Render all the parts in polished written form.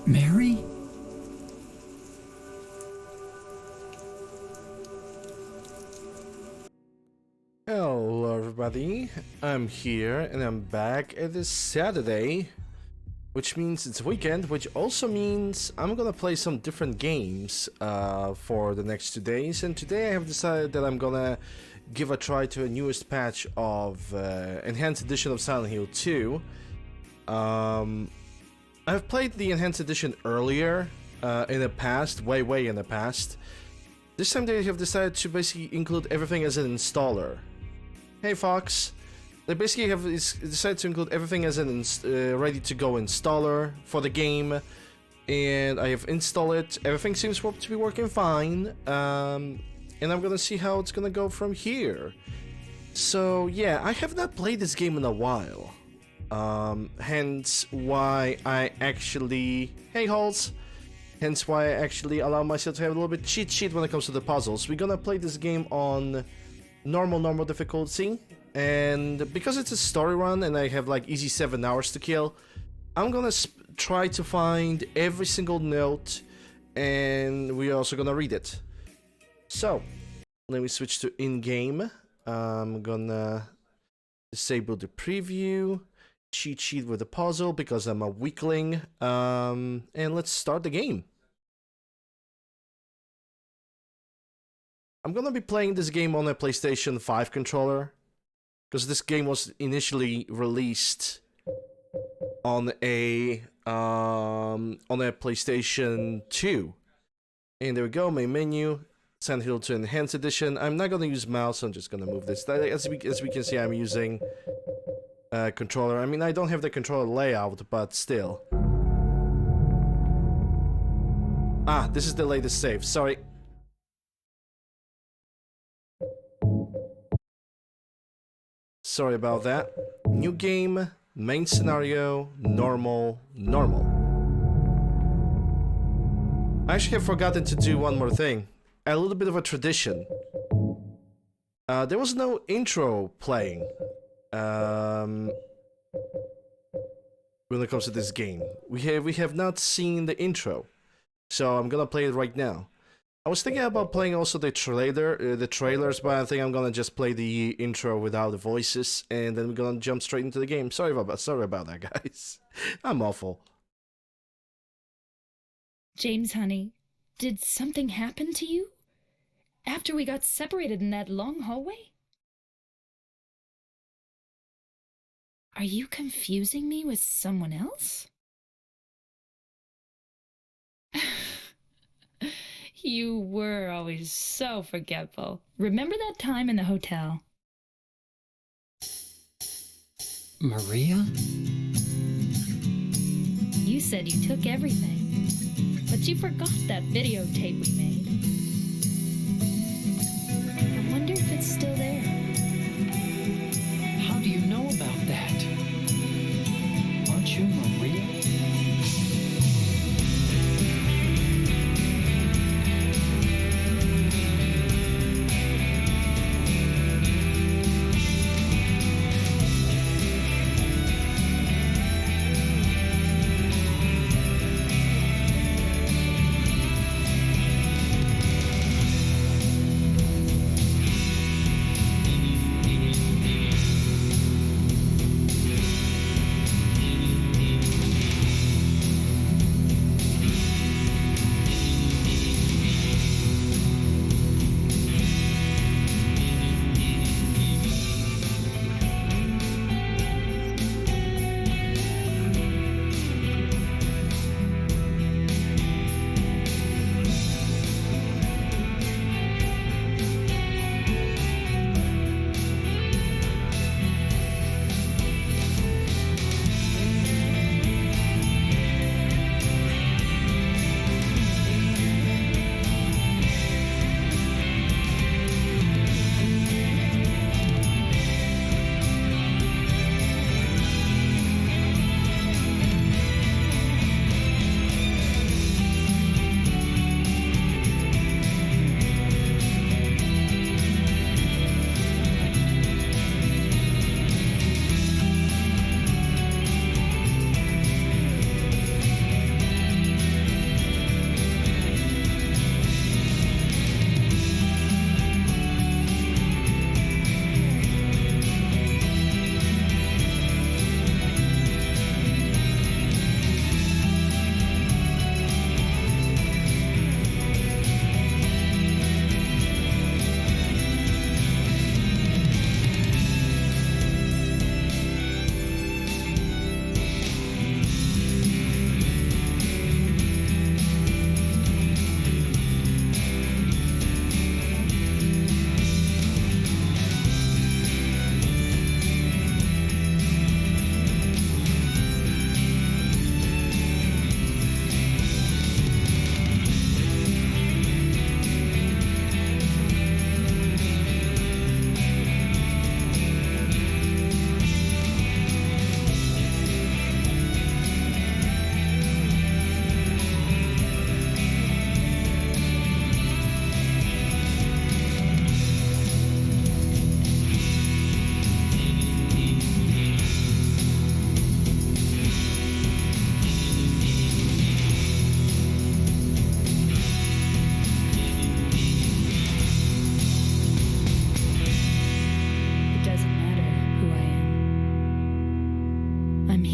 Mary? Hello everybody, I'm here and I'm back. It is Saturday, which means it's weekend, which also means I'm gonna play some different games for the next 2 days. And today I have decided that I'm gonna give a try to a newest patch of Enhanced Edition of Silent Hill 2. I've played the Enhanced Edition earlier in the past, way in the past. This time they have decided to basically include everything as an installer. Hey Fox, they basically have decided to include everything as an ready-to-go installer for the game, and I have installed it. Everything seems to be working fine, and I'm gonna see how it's gonna go from here. So yeah, I have not played this game in a while, hence why I actually hence why I actually allow myself to have a little bit cheat sheet when it comes to the puzzles. We're gonna play this game on normal difficulty, and because it's a story run and I have like easy 7 hours to kill, I'm gonna try to find every single note, and we're also gonna read it. So let me switch to in-game. I'm gonna disable the preview, cheat sheet with the puzzle because I'm a weakling, and let's start the game. I'm gonna be playing this game on a PlayStation 5 controller, because this game was initially released on a PlayStation 2. And there we go, main menu, Silent Hill 2 Enhanced Edition. I'm not gonna use mouse, I'm just gonna move this. As we can see, I'm using controller. I mean, I don't have the controller layout, but still. Ah, this is the latest save, sorry. Sorry about that. New game, main scenario, normal. I actually have forgotten to do one more thing. A little bit of a tradition. There was no intro playing when it comes to this game. We have not seen the intro, so I'm gonna play it right now. I was thinking about playing also the trailers, but I think I'm gonna just play the intro without the voices, and then we're gonna jump straight into the game. Sorry about that, guys. I'm awful. James, honey, did something happen to you? After we got separated in that long hallway? Are you confusing me with someone else? You were always so forgetful. Remember that time in the hotel? Maria? You said you took everything, but you forgot that videotape we made. I wonder if it's still there. How do you know about that? Aren't you Maria?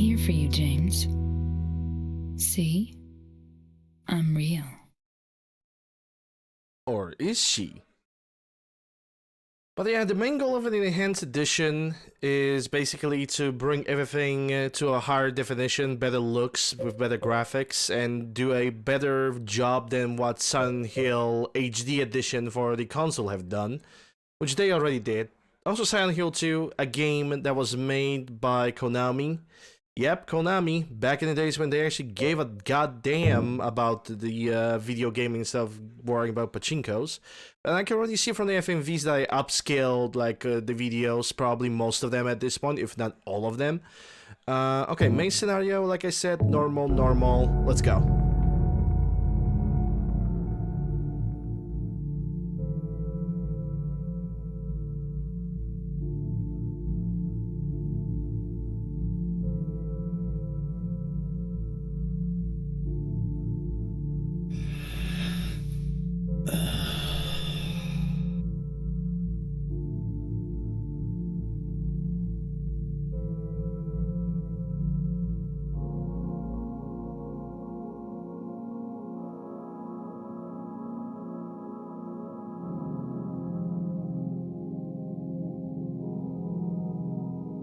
here for you, James. See? I'm real. Or is she? But yeah, the main goal of an enhanced edition is basically to bring everything to a higher definition, better looks with better graphics, and do a better job than what Silent Hill HD edition for the console have done, which they already did. Also Silent Hill 2, a game that was made by Konami. Yep, Konami, back in the days when they actually gave a goddamn about the video gaming stuff, worrying about pachinkos. And I can already see from the FMVs that I upscaled like the videos, probably most of them at this point, if not all of them. Okay, main scenario, like I said, normal, let's go.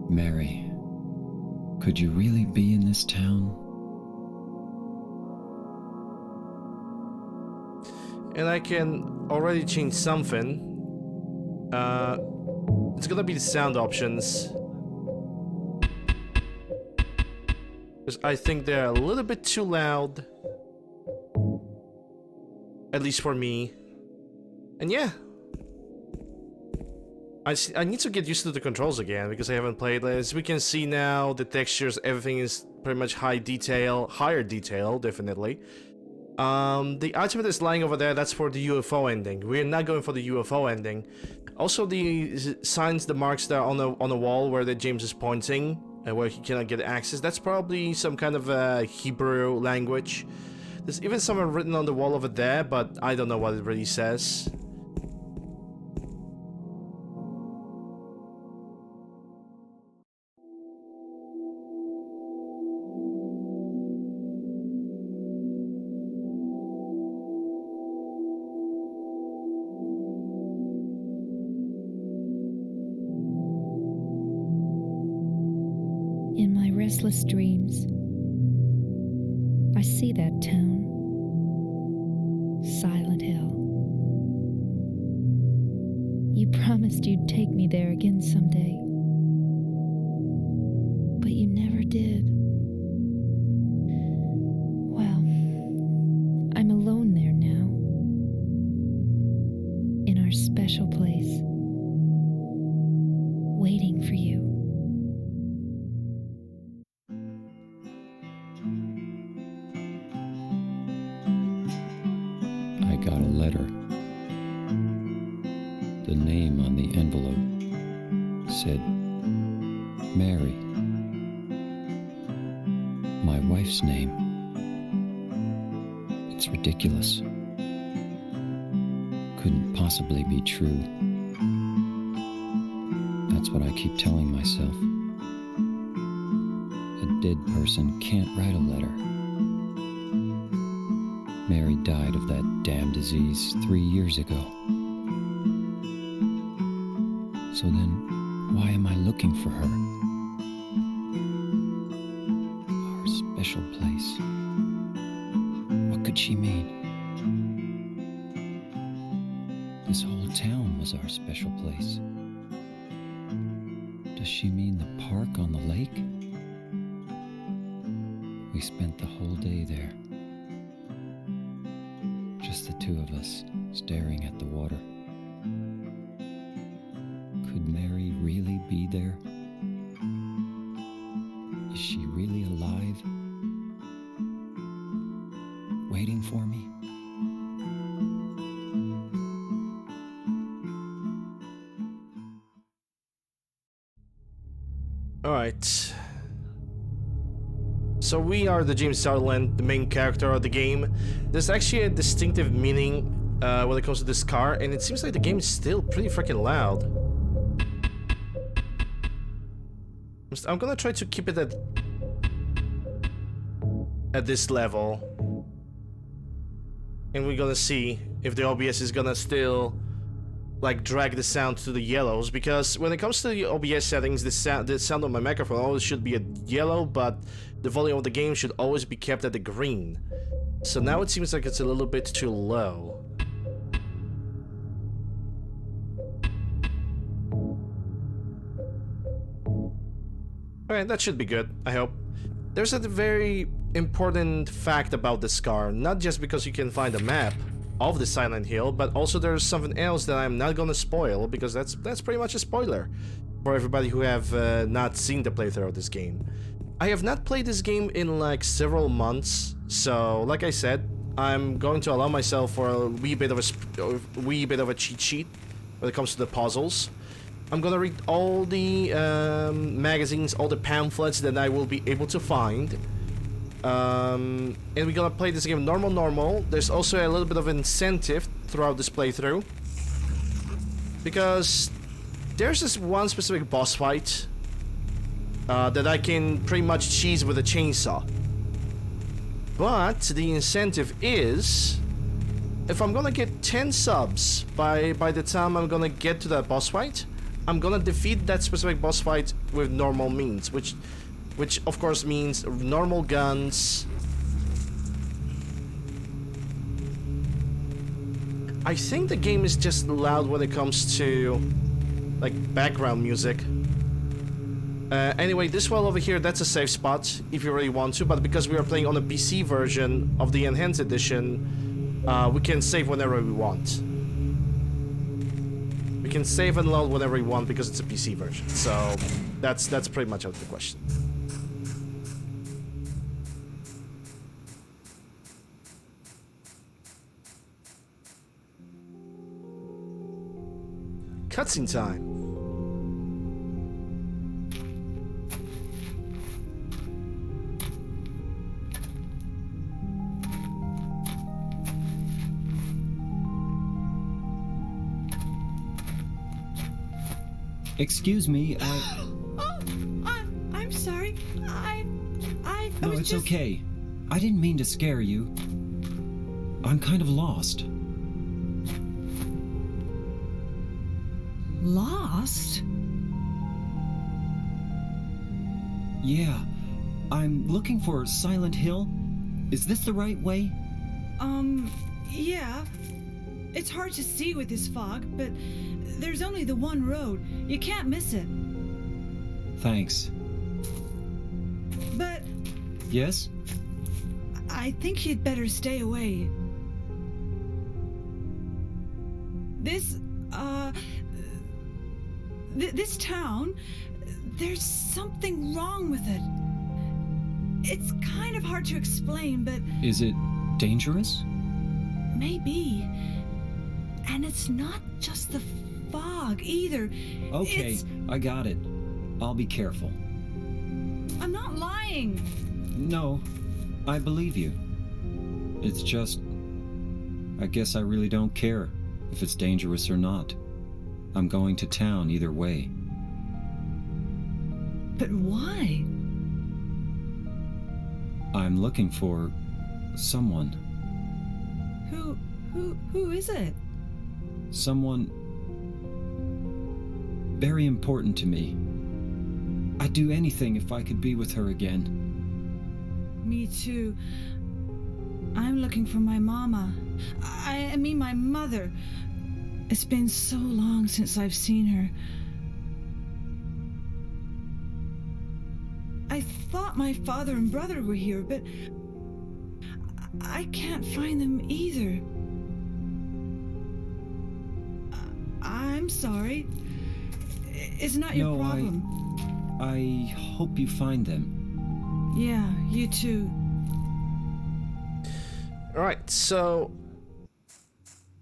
Mary, could you really be in this town? And I can already change something. It's gonna be the sound options. Because I think they're a little bit too loud. At least for me. And yeah. I need to get used to the controls again because I haven't played. As we can see now, the textures, everything is pretty much higher detail, definitely. The item that is lying over there, that's for the UFO ending. We're not going for the UFO ending. Also, the signs, the marks that are on the wall where James is pointing and where he cannot get access, that's probably some kind of Hebrew language. There's even something written on the wall over there, but I don't know what it really says. In my restless dreams, I see that town, Silent Hill. You promised you'd take me there again someday, but you never did. Well, I'm alone there now, in our special place, waiting for you. I got a letter. The name on the envelope said, Mary. My wife's name. It's ridiculous. Couldn't possibly be true. That's what I keep telling myself. A dead person can't write a letter. Mary died of that damn disease 3 years ago. So then, why am I looking for her? Our special place. What could she mean? This whole town was our special place. Does she mean the park on the lake? We spent the whole day there. Just the two of us, staring at the water. Could Mary really be there? Is she really alive? Waiting for me? Alright. So we are the James Sutherland, the main character of the game. There's actually a distinctive meaning when it comes to this car, and it seems like the game is still pretty freaking loud. I'm gonna try to keep it at at this level. And we're gonna see if the OBS is gonna still like drag the sound to the yellows, because when it comes to the OBS settings, the sound of my microphone always should be at yellow, but the volume of the game should always be kept at the green. So now it seems like it's a little bit too low. Alright, that should be good, I hope. There's a very important fact about this car, not just because you can find a map of the Silent Hill, but also there's something else that I'm not gonna spoil, because that's pretty much a spoiler for everybody who have not seen the playthrough of this game. I have not played this game in like several months, so like I said, I'm going to allow myself for a wee bit of a cheat sheet when it comes to the puzzles. I'm gonna read all the magazines, all the pamphlets that I will be able to find. And we're gonna play this game normal. There's also a little bit of incentive throughout this playthrough, because there's this one specific boss fight that I can pretty much cheese with a chainsaw. But the incentive is, if I'm gonna get 10 subs by the time I'm gonna get to that boss fight, I'm gonna defeat that specific boss fight with normal means, which of course means normal guns. I think the game is just loud when it comes to like background music. Anyway, this wall over here, that's a safe spot if you really want to, but because we are playing on a PC version of the Enhanced Edition, we can save whenever we want. We can save and load whenever we want because it's a PC version, so that's pretty much out of the question. Cutscene time. Excuse me, Oh, I'm sorry. I No, was it's just... okay. I didn't mean to scare you. I'm kind of lost. Lost? Yeah, I'm looking for Silent Hill. Is this the right way? Yeah. It's hard to see with this fog, but there's only the one road. You can't miss it. Thanks. But Yes? I think you'd better stay away. This town, there's something wrong with it. It's kind of hard to explain, but Is it dangerous? maybe. And it's not just the fog either. Okay, It's... I got it. I'll be careful. I'm not lying. No, I believe you. It's just... I guess I really don't care if it's dangerous or not. I'm going to town either way. But why? I'm looking for... someone. Who is it? Someone... very important to me. I'd do anything if I could be with her again. Me too. I'm looking for my mama. I mean my mother. It's been so long since I've seen her. I thought my father and brother were here, but I can't find them either. I'm sorry. It's not your problem. I hope you find them. Yeah, you too. Alright, so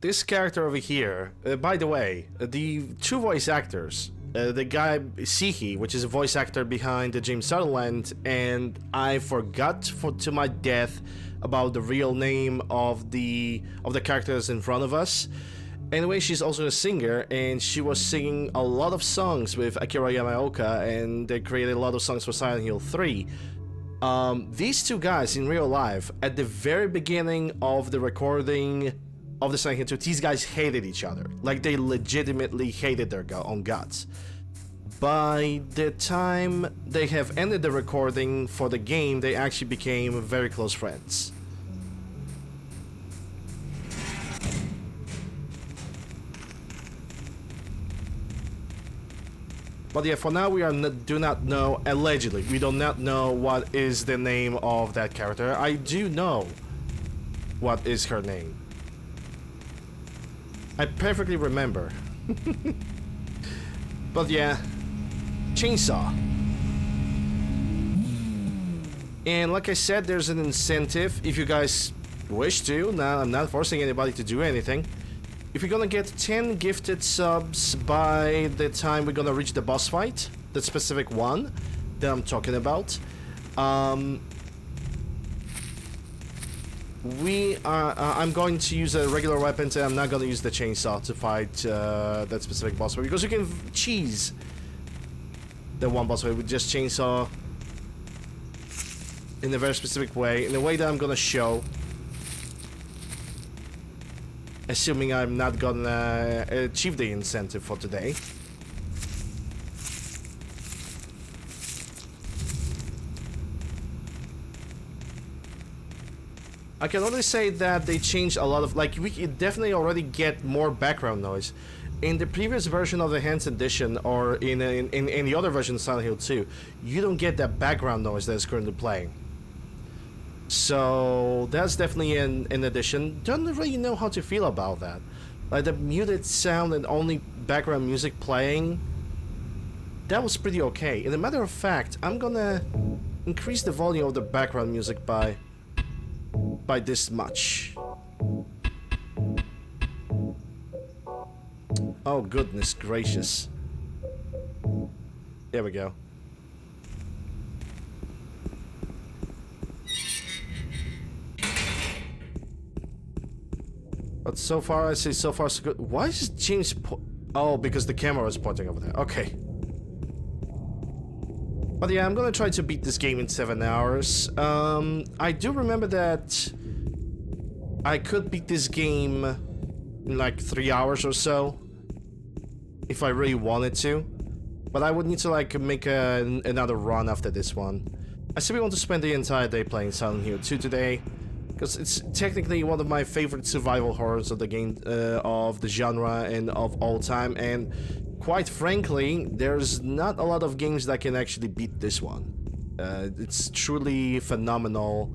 this character over here, by the way, the two voice actors, the guy Sihi, which is a voice actor behind James Sutherland, and I forgot to my death about the real name of the characters in front of us. Anyway, she's also a singer, and she was singing a lot of songs with Akira Yamaoka, and they created a lot of songs for Silent Hill 3. These two guys in real life, at the very beginning of the recording of the Silent Hill 2, these guys hated each other. Like, they legitimately hated their own guts. By the time they have ended the recording for the game, they actually became very close friends. But yeah, for now we do not know, allegedly, we do not know what is the name of that character. I do know what is her name. I perfectly remember. But yeah, chainsaw. And like I said, there's an incentive if you guys wish to. Now, I'm not forcing anybody to do anything. If you're gonna get 10 gifted subs by the time we're gonna reach the boss fight, that specific one that I'm talking about, I'm going to use a regular weapon, and I'm not gonna use the chainsaw to fight that specific boss fight, because you can cheese the one boss fight with just chainsaw in a very specific way, in a way that I'm gonna show. Assuming I'm not gonna achieve the incentive for today. I can only say that they changed a lot of, like, we can definitely already get more background noise. In the previous version of the Enhanced Edition, or in the other version of Silent Hill 2, you don't get that background noise that is currently playing. So that's definitely an addition. Don't really know how to feel about that. Like the muted sound and only background music playing, that was pretty okay. In a matter of fact, I'm gonna increase the volume of the background music by this much. Oh goodness gracious. There we go. But so far, I say so far so good. Why is James oh, because the camera is pointing over there. Okay. But yeah, I'm gonna try to beat this game in 7 hours. I do remember that I could beat this game in like 3 hours or so, if I really wanted to. But I would need to like make another run after this one. I simply want to spend the entire day playing Silent Hill 2 today, because it's technically one of my favorite survival horrors of the game, of the genre and of all time, and quite frankly, there's not a lot of games that can actually beat this one. It's truly phenomenal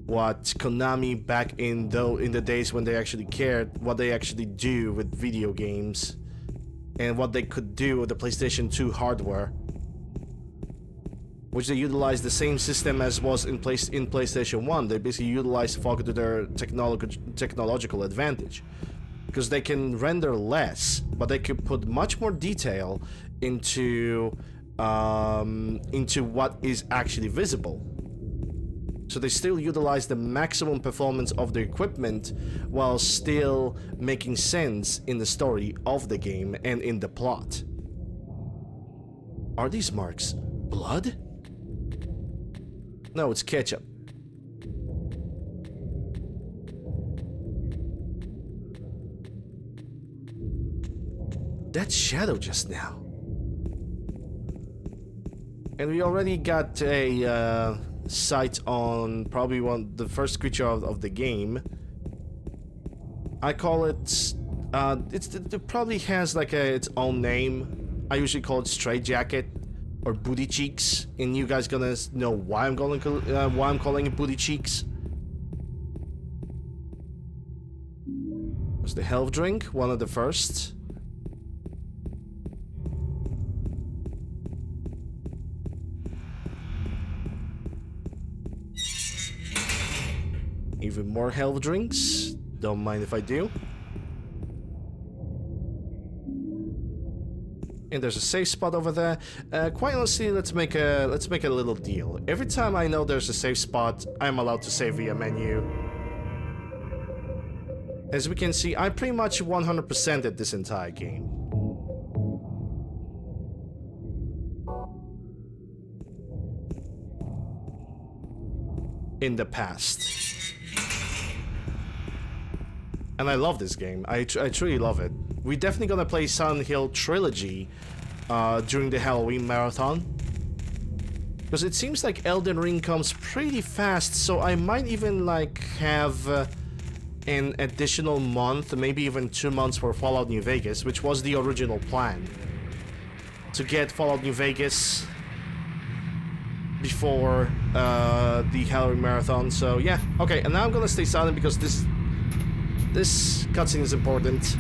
what Konami back in the days when they actually cared, what they actually do with video games, and what they could do with the PlayStation 2 hardware, which they utilized the same system as was in PlayStation 1. They basically utilized fog to their technological advantage, because they can render less, but they could put much more detail into what is actually visible. So they still utilize the maximum performance of the equipment while still making sense in the story of the game and in the plot. Are these marks blood? No, it's ketchup. That shadow just now. And we already got a sight on probably the first creature of the game. I call it it probably has like its own name. I usually call it Stray Jacket or Booty Cheeks, and you guys gonna know why I'm calling it Booty Cheeks. Was the health drink one of the first? Even more health drinks. Don't mind if I do. And there's a safe spot over there. Quite honestly, let's make a little deal. Every time I know there's a safe spot, I'm allowed to save via menu. As we can see, I pretty much 100%ed this entire game. in the past. And I love this game. I truly love it. We're definitely gonna play Silent Hill Trilogy during the Halloween marathon. Because it seems like Elden Ring comes pretty fast, so I might even like have an additional month, maybe even 2 months for Fallout New Vegas, which was the original plan. To get Fallout New Vegas before the Halloween marathon. So yeah, okay, and now I'm gonna stay silent because this cutscene is important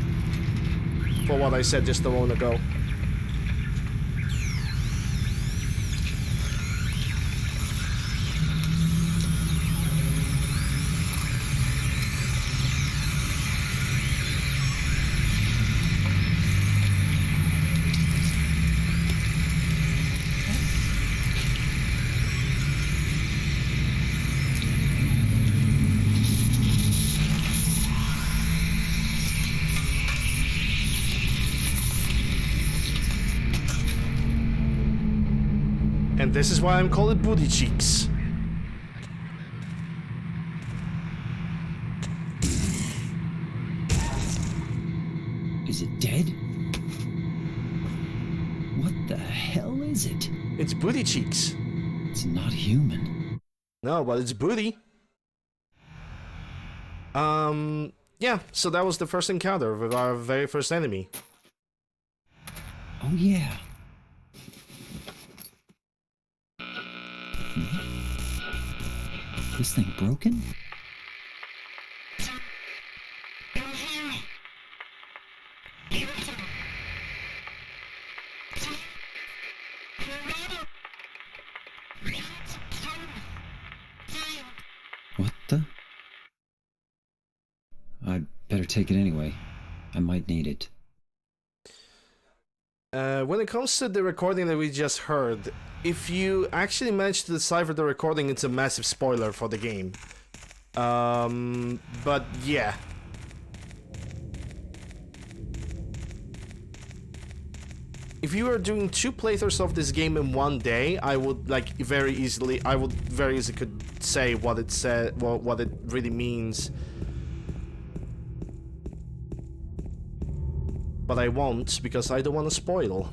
for what I said just a moment ago. And this is why I'm called it Booty Cheeks. Is it dead? What the hell is it? It's Booty Cheeks. It's not human. No, but it's booty. Yeah, so that was the first encounter with our very first enemy. Oh yeah. This thing broken? What the? I'd better take it anyway. I might need it. When it comes to the recording that we just heard, if you actually manage to decipher the recording, it's a massive spoiler for the game. But yeah. If you were doing 2 playthroughs of this game in one day, I would very easily could say what it said, what it really means. But I won't, because I don't want to spoil.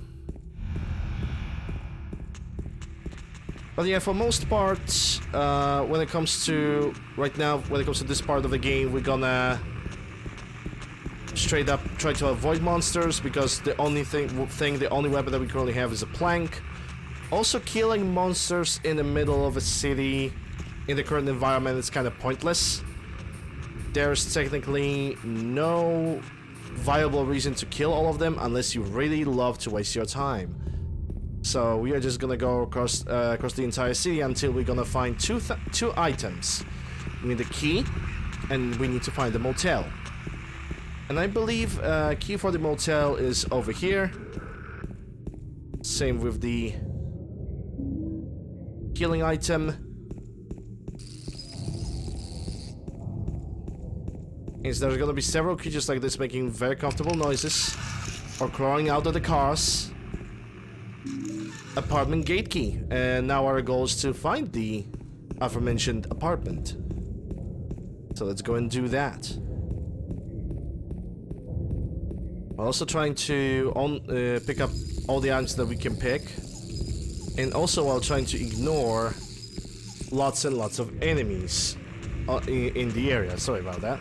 But yeah, for most part, when it comes to this part of the game, we're gonna straight up try to avoid monsters, because the only weapon that we currently have is a plank. Also, killing monsters in the middle of a city in the current environment is kind of pointless. There's technically no viable reason to kill all of them unless you really love to waste your time. So we are just gonna go across the entire city until we're gonna find two items. We need a key, and we need to find the motel. And I believe key for the motel is over here. Same with the healing item. Is there's gonna be several creatures like this making very comfortable noises or crawling out of the cars. Apartment gate key, and now our goal is to find the aforementioned apartment. So let's go and do that. We're also trying to pick up all the items that we can pick, and also while trying to ignore lots and lots of enemies in the area. Sorry about that.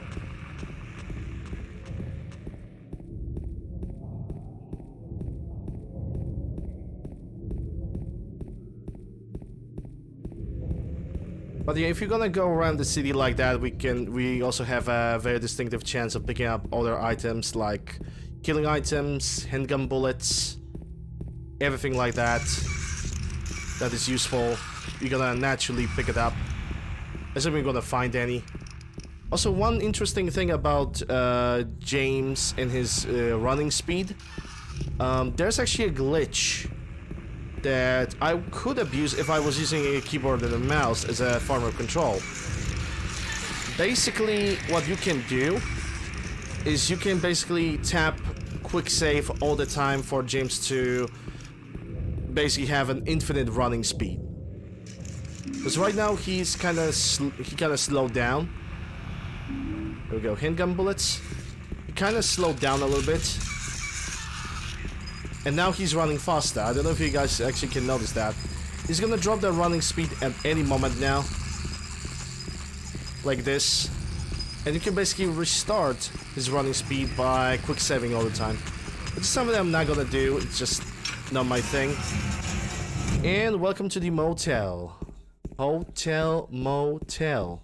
But yeah, if you're gonna go around the city like that, we also have a very distinctive chance of picking up other items like killing items, handgun bullets, everything like that that is useful. You're gonna naturally pick it up, assuming you're gonna find any. Also, one interesting thing about James and his running speed, there's actually a glitch that I could abuse if I was using a keyboard and a mouse as a form of control. Basically, what you can do is you can basically tap quick save all the time for James to basically have an infinite running speed. Because right now he's kind of slowed down. There we go, handgun bullets. He kind of slowed down a little bit. And now he's running faster. I don't know if you guys actually can notice that. He's gonna drop the running speed at any moment now. Like this. And you can basically restart his running speed by quick saving all the time. It's something I'm not gonna do, it's just not my thing. And welcome to the motel. Hotel Motel.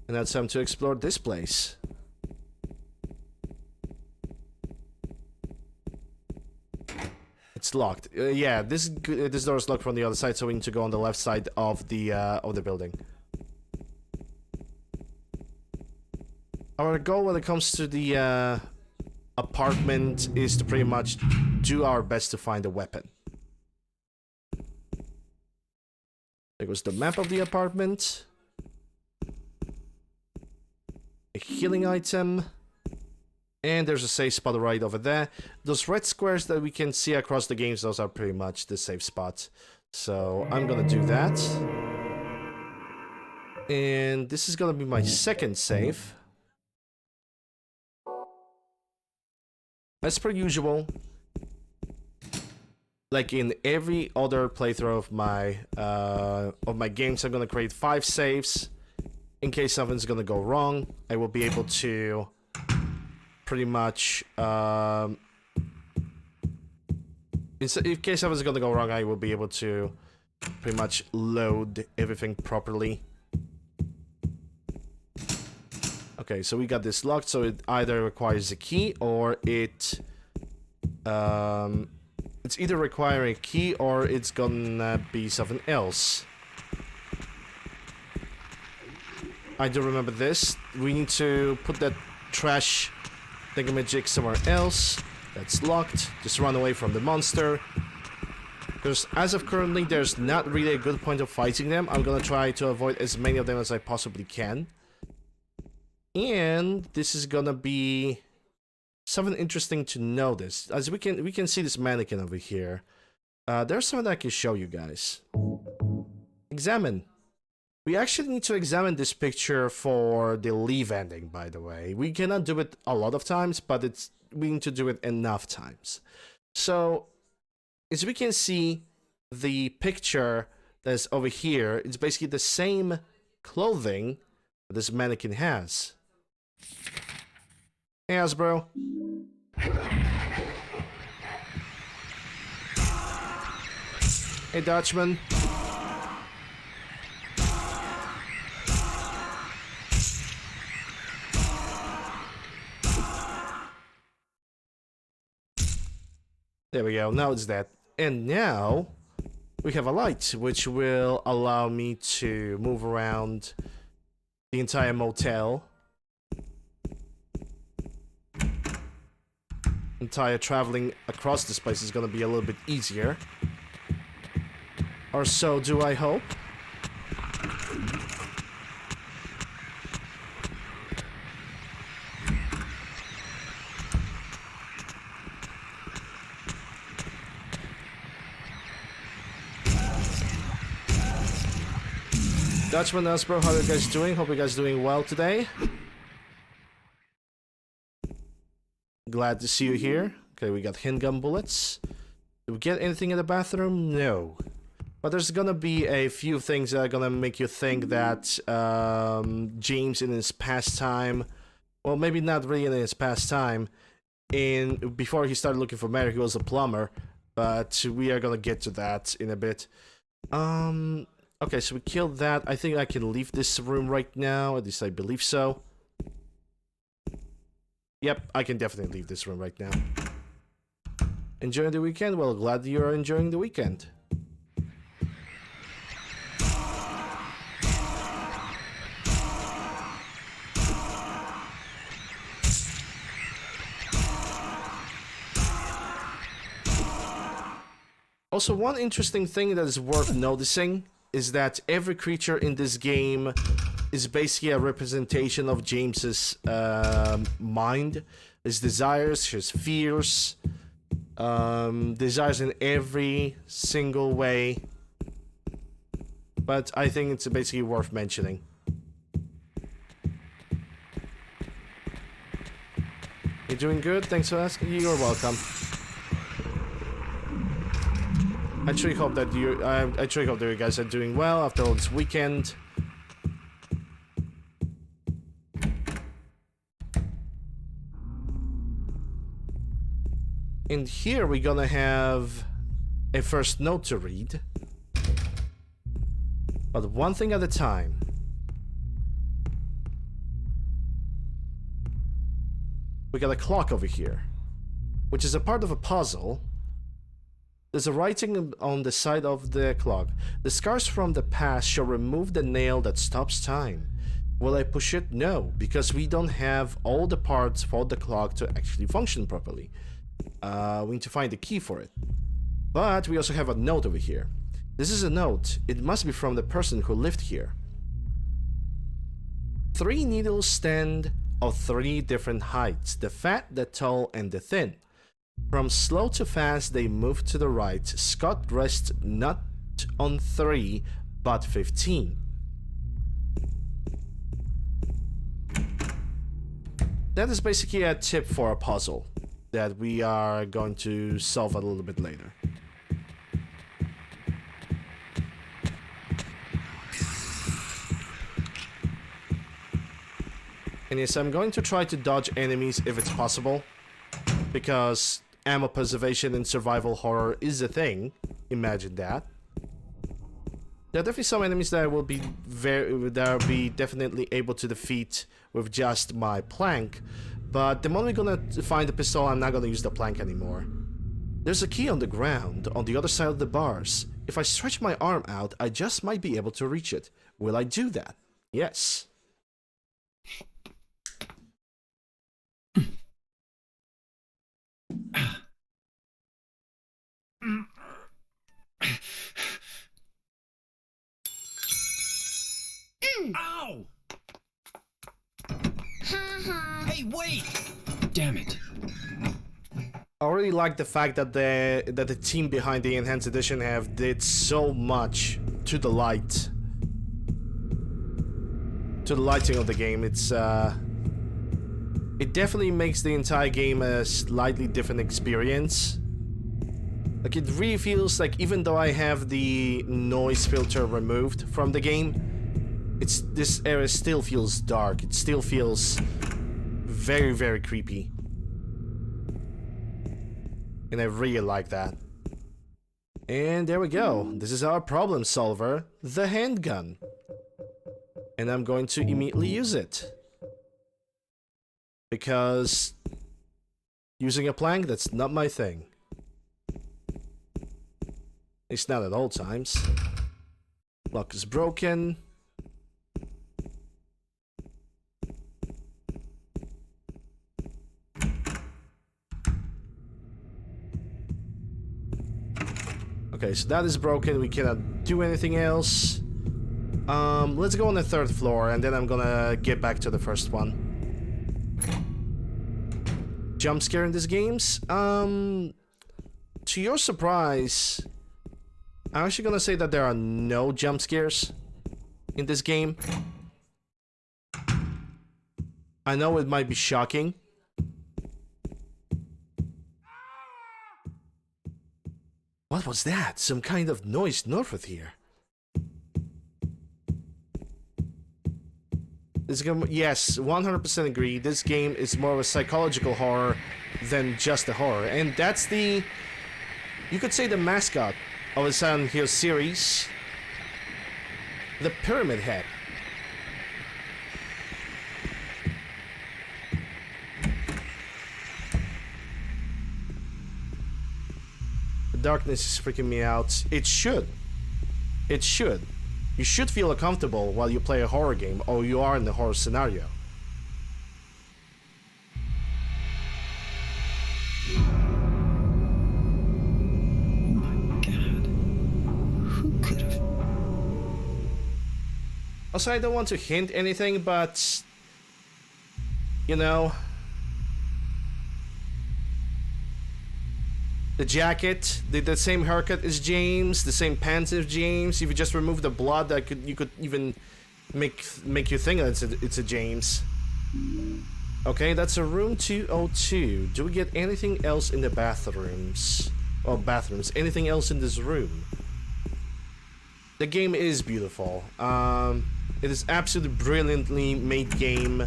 And now it's time to explore this place. It's locked. Yeah, this door is locked from the other side, so we need to go on the left side of the building. Our goal when it comes to the apartment is to pretty much do our best to find a weapon. There goes the map of the apartment. A healing item. And there's a safe spot right over there. Those red squares that we can see across the games, those are pretty much the safe spot. So I'm gonna do that. And this is gonna be my second save. As per usual, like in every other playthrough of my games, I'm gonna create 5 saves. In case something's gonna go wrong, I will be able to pretty much in case something's gonna go wrong, I will be able to pretty much load everything properly. Okay, so we got this locked, so it either requires a key or it's either requiring a key or it's gonna be something else. I do remember this. We need to put that trash thingamajig somewhere else. That's locked. Just run away from the monster. Because as of currently, there's not really a good point of fighting them. I'm gonna try to avoid as many of them as I possibly can. And this is gonna be something interesting to notice. As we can see this mannequin over here. There's something I can show you guys. Examine. We actually need to examine this picture for the leave ending, by the way. We cannot do it a lot of times, but we need to do it enough times. So, as we can see, the picture that's over here, it's basically the same clothing that this mannequin has. Hey, Hasbro. Hey, Dutchman. There we go, now it's that. And now, we have a light, which will allow me to move around the entire motel. Entire traveling across this place is gonna be a little bit easier. Or so do I hope. Dutchman, Asbro, how are you guys doing? Hope you guys doing well today. Glad to see you here. Okay, we got handgun bullets. Did we get anything in the bathroom? No. But there's gonna be a few things that are gonna make you think that James in his pastime, well, maybe not really in his pastime, before he started looking for Mary, he was a plumber, but we are gonna get to that in a bit. Okay, so we killed that. I think I can leave this room right now, at least I believe so. Yep, I can definitely leave this room right now. Enjoying the weekend? Well, glad you're enjoying the weekend. Also, one interesting thing that is worth noticing is that every creature in this game is basically a representation of James's mind, his desires, his fears, desires in every single way. but I think it's basically worth mentioning. You're doing good? Thanks for asking. You're welcome. I truly hope that you guys are doing well after all this weekend. And here we're gonna have a first note to read. But one thing at a time. We got a clock over here, which is a part of a puzzle. There's a writing on the side of the clock. The scars from the past shall remove the nail that stops time. Will I push it? No, because we don't have all the parts for the clock to actually function properly. We need to find the key for it. But we also have a note over here. This is a note. It must be from the person who lived here. 3 needles stand of 3 different heights: the fat, the tall, and the thin. From slow to fast, they move to the right. Scott rests not on 3, but 15. That is basically a tip for a puzzle that we are going to solve a little bit later. And yes, I'm going to try to dodge enemies if it's possible, because ammo preservation in survival horror is a thing. Imagine that. There are definitely some enemies that I will be definitely able to defeat with just my plank, but the moment we're gonna find the pistol, I'm not gonna use the plank anymore. There's a key on the ground on the other side of the bars. If I stretch my arm out, I just might be able to reach it. Will I do that? Yes. Ow! Hey, wait! Damn it. I really like the fact that the team behind the enhanced edition have did so much to the lighting of the game. It's it definitely makes the entire game a slightly different experience. Like, it really feels like, even though I have the noise filter removed from the game, this area still feels dark. It still feels very, very creepy. And I really like that. And there we go. This is our problem solver, the handgun. And I'm going to immediately use it. Because using a plank, that's not my thing. It's not at all times. Lock is broken. Okay, so that is broken. We cannot do anything else. Let's go on the 3rd floor, and then I'm gonna get back to the first one. Jump scare in these games? To your surprise, I'm actually gonna say that there are no jump scares in this game. I know it might be shocking. What was that? Some kind of noise north of here. This game, yes, 100% agree. This game is more of a psychological horror than just a horror. And that's the, you could say, the mascot of the Silent Hill series. The Pyramid Head. The darkness is freaking me out. It should. It should. You should feel uncomfortable while you play a horror game, or you are in the horror scenario. Oh my god. Who could have? Also, I don't want to hint anything, but you know, The jacket, the same haircut as James, the same pants as James. If you just remove the blood, you could even make you think that it's a James. Okay, that's a room 202. Do we get anything else in the bathrooms? Oh, bathrooms. Anything else in this room? The game is beautiful. It is absolutely brilliantly made game,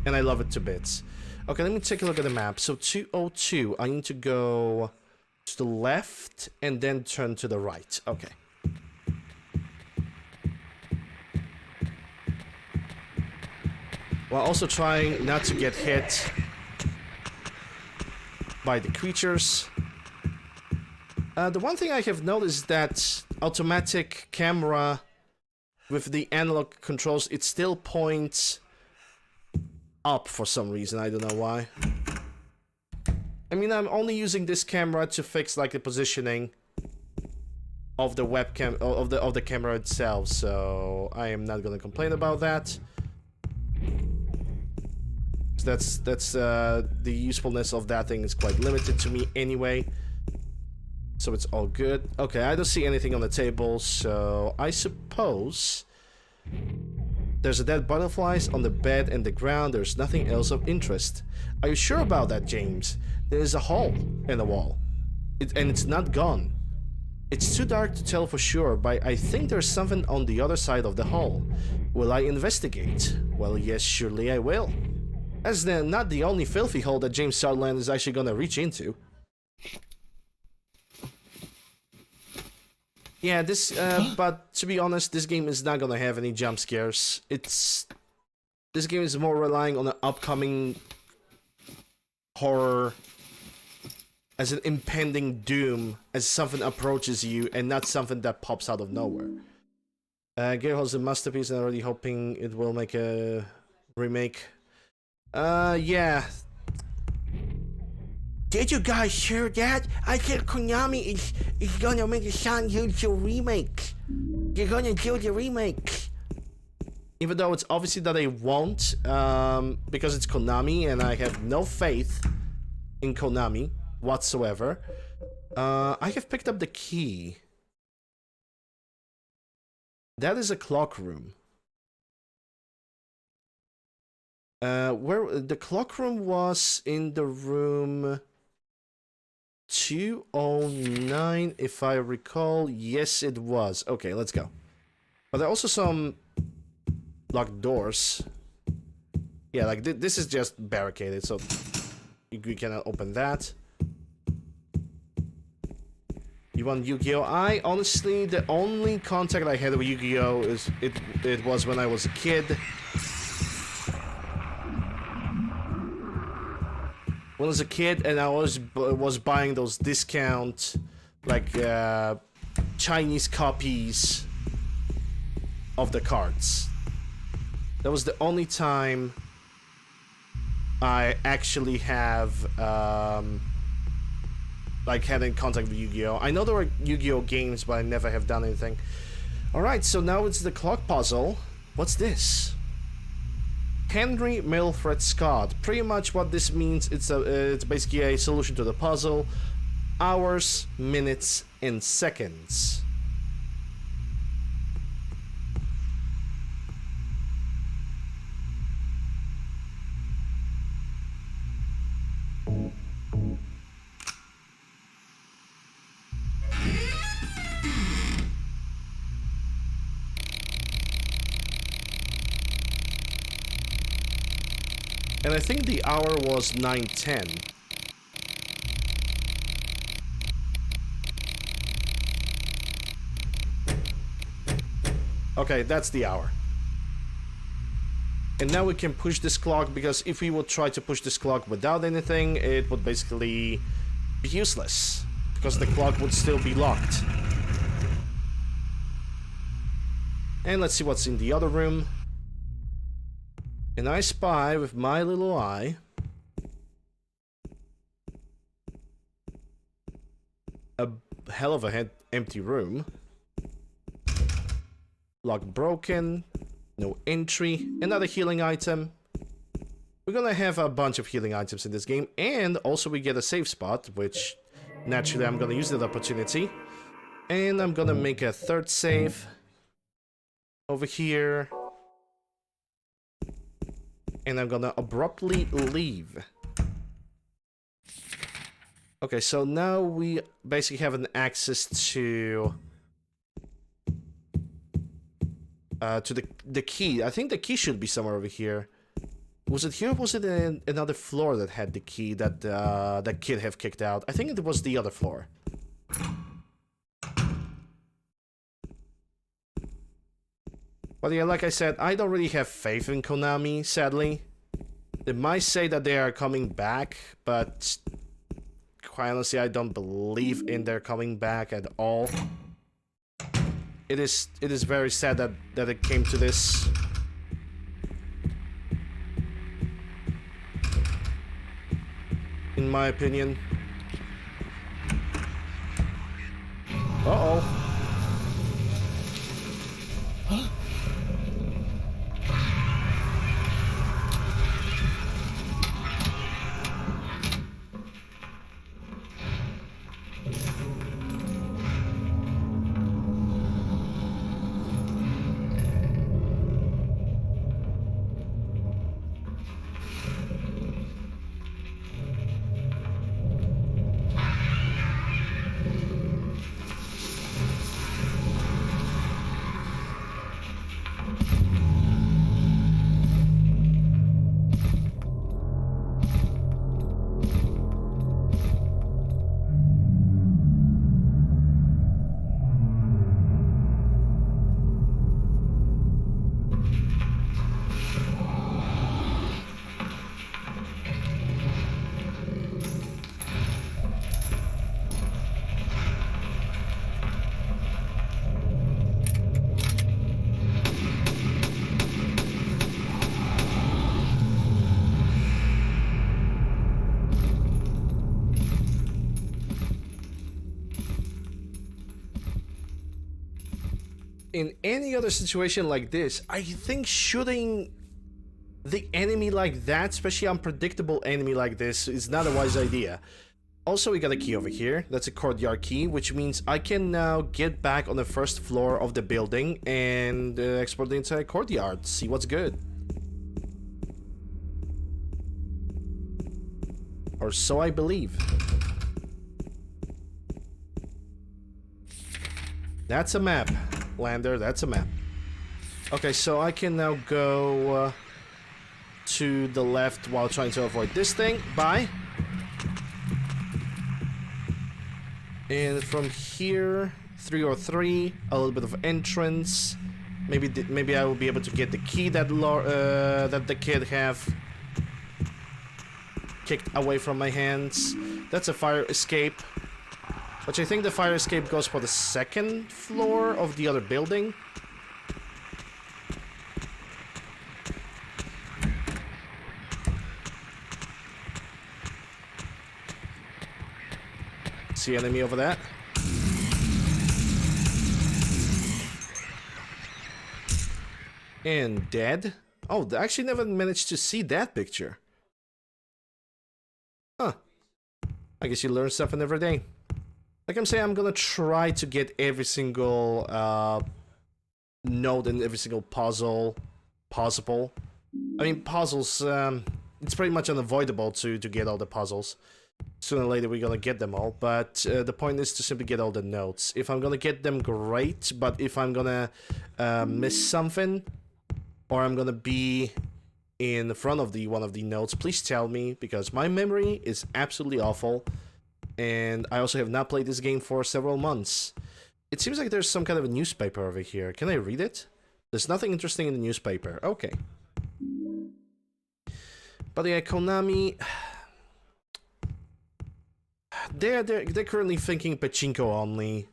and I love it to bits. Okay, let me take a look at the map. So 202, I need to go to the left and then turn to the right. Okay. While also trying not to get hit by the creatures. The one thing I have noticed is that automatic camera with the analog controls, it still points up for some reason. I don't know why. I mean, I'm only using this camera to fix like the positioning of the webcam of the camera itself, so I am not gonna complain about that. That's the usefulness of that thing is quite limited to me anyway, so it's all good. Okay, I don't see anything on the table, so I suppose there's a dead butterflies on the bed and the ground. There's nothing else of interest. Are you sure about that, James? There is a hole in the wall, and it's not gone. It's too dark to tell for sure, but I think there's something on the other side of the hole. Will I investigate? Well, yes, surely I will. That's not the only filthy hole that James Sutherland is actually gonna reach into. Yeah, but to be honest, this game is not gonna have any jump scares. This game is more relying on an upcoming horror as an impending doom, as something approaches you and not something that pops out of nowhere. Gearhul's a masterpiece, and I'm already hoping it will make a remake. Yeah. Did you guys hear that? I think Konami is gonna make a Silent Hill remake. They're gonna do the remake. Even though it's obviously that they won't, because it's Konami, and I have no faith in Konami whatsoever. I have picked up the key. That is a clock room. Where the clock room was in the room 209, if I recall. Yes, it was. Okay, let's go. But there are also some locked doors. Yeah, like this is just barricaded, so you cannot open that. You want Yu-Gi-Oh? I honestly, the only contact I had with Yu-Gi-Oh is it was when I was a kid. When I was a kid, and I was buying those discount, like Chinese copies of the cards. That was the only time I actually have like had in contact with Yu-Gi-Oh. I know there were Yu-Gi-Oh games, but I never have done anything. All right, so now it's the clock puzzle. What's this? Henry Milfred Scott. Pretty much what this means, it's basically a solution to the puzzle. Hours, minutes, and seconds. And I think the hour was 9:10. Okay, that's the hour. And now we can push this clock, because if we would try to push this clock without anything, it would basically be useless, because the clock would still be locked. And let's see what's in the other room. And I spy with my little eye a hell of a empty room. Lock broken. No entry. Another healing item. We're gonna have a bunch of healing items in this game. And also we get a save spot, which naturally I'm gonna use that opportunity. And I'm gonna make a third save over here. And I'm gonna abruptly leave. Okay, so now we basically have an access to the key. I think the key should be somewhere over here. Was it here or was it in another floor that had the key that that kid have kicked out? I think it was the other floor. But yeah, like I said, I don't really have faith in Konami, sadly. They might say that they are coming back, but quite honestly, I don't believe in their coming back at all. It is very sad that it came to this. In my opinion. Uh-oh. In any other situation like this, I think shooting the enemy like that, especially unpredictable enemy like this, is not a wise idea. Also, we got a key over here. That's a courtyard key, which means I can now get back on the first floor of the building and explore the entire courtyard, see what's good. Or so I believe. That's a map. Lander, that's a map. Okay, so I can now go to the left while trying to avoid this thing. Bye. And from here, 303, a little bit of entrance. Maybe I will be able to get the key that that the kid have kicked away from my hands. That's a fire escape. Which I think the fire escape goes for the second floor of the other building. See enemy over there? And dead? Oh, I actually never managed to see that picture. Huh. I guess you learn something every day. Like I'm saying, I'm gonna try to get every single node and every single puzzle possible. I mean, puzzles, it's pretty much unavoidable to get all the puzzles. Sooner or later we're gonna get them all, but the point is to simply get all the nodes. If I'm gonna get them, great, but if I'm gonna miss something, or I'm gonna be in front of one of the nodes, please tell me, because my memory is absolutely awful. And I also have not played this game for several months. It seems like there's some kind of a newspaper over here. Can I read it? There's nothing interesting in the newspaper. Okay. But yeah, Konami... They're currently thinking pachinko only.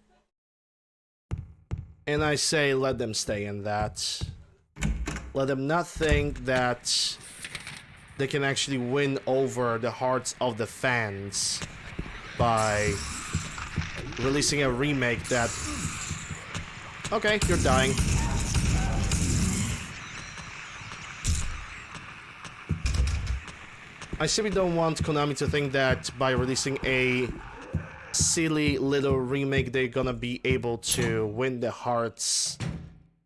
And I say let them stay in that. Let them not think that they can actually win over the hearts of the fans by releasing a remake that... Okay, you're dying. I simply don't want Konami to think that by releasing a silly little remake, they're gonna be able to win the hearts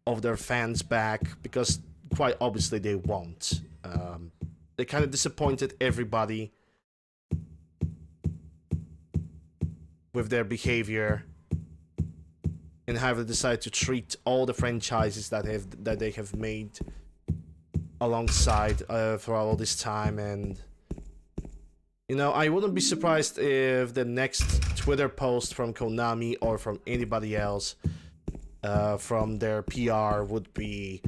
of their fans back, because quite obviously they won't. They kind of disappointed everybody with their behavior, and how they decide to treat all the franchises that they have made alongside throughout all this time. And you know, I wouldn't be surprised if the next Twitter post from Konami or from anybody else from their PR would be,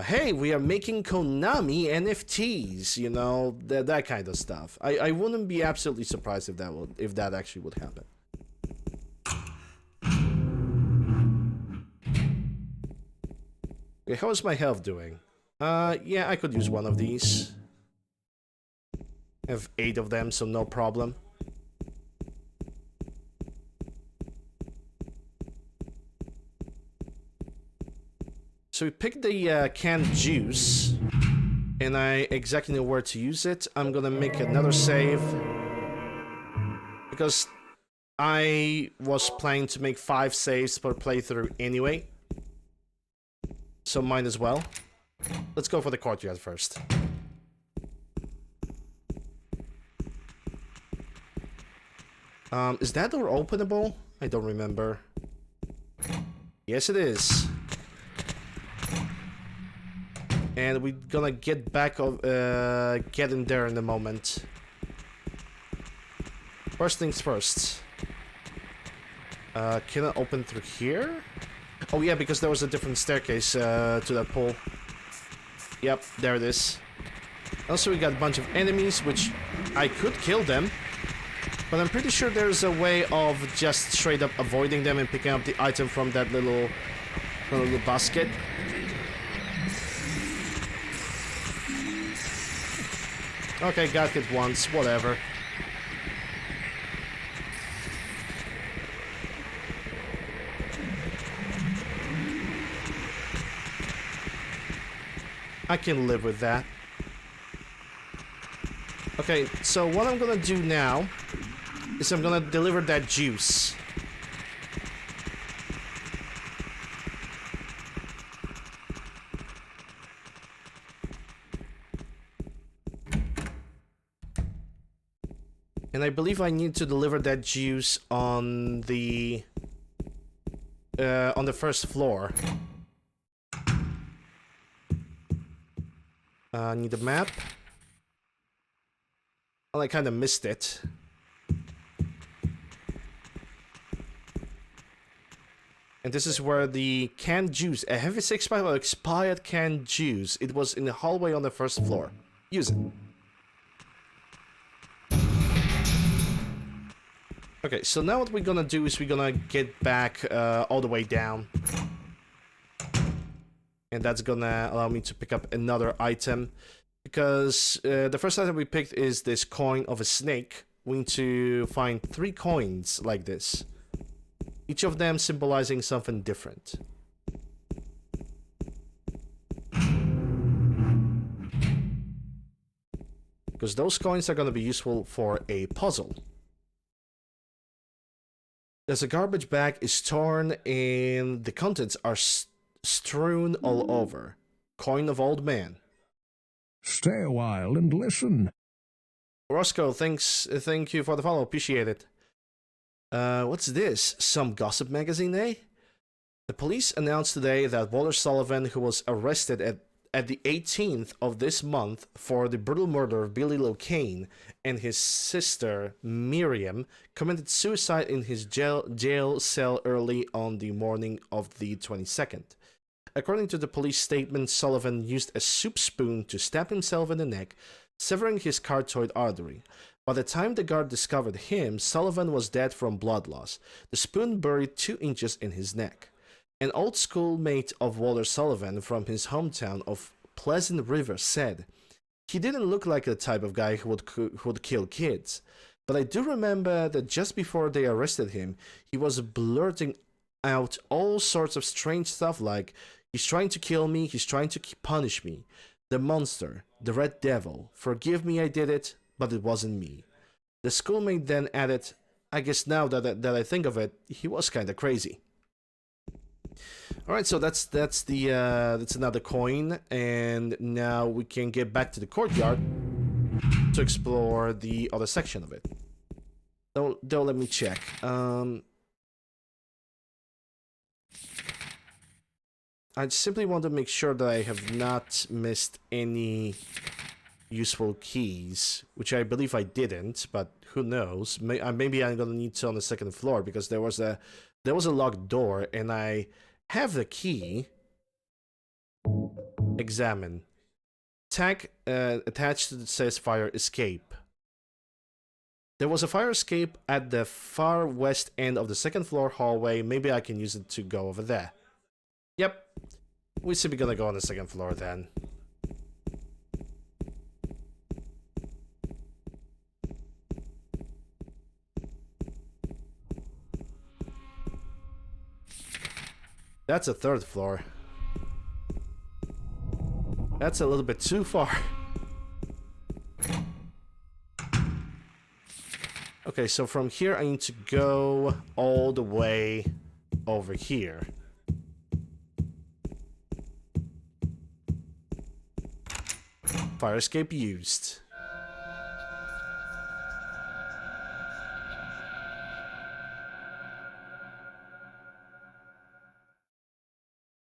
hey, we are making Konami NFTs, you know, that kind of stuff. I wouldn't be absolutely surprised if that actually would happen. Okay, how is my health doing? Yeah, I could use one of these. I have 8 of them, so no problem. So we picked the canned juice, and I exactly know where to use it. I'm gonna make another save, because I was planning to make 5 saves per playthrough anyway. So might as well. Let's go for the courtyard first. Is that door openable? I don't remember. Yes, it is. And we're gonna get back of get in there in a moment. First things first. Can I open through here? Oh yeah, because there was a different staircase to that pool. Yep, there it is. Also, we got a bunch of enemies, which I could kill them. But I'm pretty sure there's a way of just straight up avoiding them and picking up the item from that little basket. Okay, got hit once, whatever. I can live with that. Okay, so what I'm gonna do now is I'm gonna deliver that juice. And I believe I need to deliver that juice on the first floor. Need a map. Well, I kind of missed it. And this is where the canned juice, a heavy 6-pack of expired canned juice. It was in the hallway on the first floor. Use it. Okay, so now what we're gonna do is we're gonna get back all the way down. And that's gonna allow me to pick up another item. Because the first item we picked is this coin of a snake. We need to find 3 coins like this. Each of them symbolizing something different. Because those coins are going to be useful for a puzzle. As a garbage bag is torn and the contents are strewn all over. Coin of old man. Stay a while and listen. Roscoe, thank you for the follow, appreciate it. What's this? Some gossip magazine, eh? The police announced today that Walter Sullivan, who was arrested at the 18th of this month for the brutal murder of Billy Locane and his sister Miriam, committed suicide in his jail cell early on the morning of the 22nd. According to the police statement, Sullivan used a soup spoon to stab himself in the neck, severing his carotid artery. By the time the guard discovered him, Sullivan was dead from blood loss, the spoon buried 2 inches in his neck. An old schoolmate of Walter Sullivan from his hometown of Pleasant River said, "He didn't look like the type of guy who would kill kids. But I do remember that just before they arrested him, he was blurting out all sorts of strange stuff like, 'He's trying to kill me, he's trying to punish me. The monster, the red devil, forgive me I did it, but it wasn't me.' The schoolmate then added, I guess now that I think of it, he was kind of crazy. All right, so that's another coin, and now we can get back to the courtyard to explore the other section of it. Don't let me check. I simply want to make sure that I have not missed any useful keys, which I believe I didn't, but who knows? Maybe I'm gonna need to on the second floor, because there was a locked door, and I have the key. Examine. Tag attached to it says fire escape. There was a fire escape at the far west end of the second floor hallway. Maybe I can use it to go over there. Yep. We're simply gonna go on the second floor then. That's a third floor. That's a little bit too far. Okay, so from here I need to go all the way over here. Fire escape used.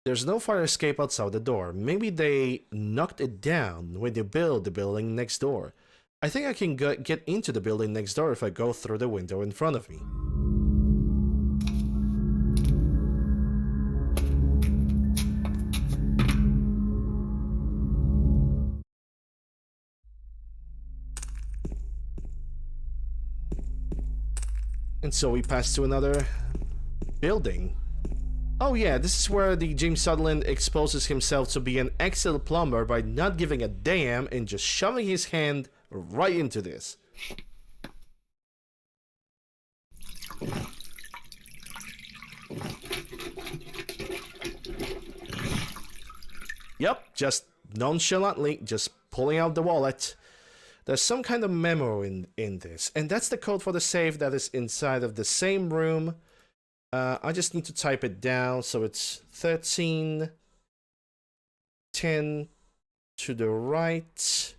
There's no fire escape outside the door. Maybe they knocked it down when they built the building next door. I think I can get into the building next door if I go through the window in front of me. And so we pass to another building. Oh yeah, this is where the James Sutherland exposes himself to be an excellent plumber by not giving a damn and just shoving his hand right into this. Yep, just nonchalantly, just pulling out the wallet. There's some kind of memo in this, and that's the code for the safe that is inside of the same room. I just need to type it down, so it's 13, 10 to the right,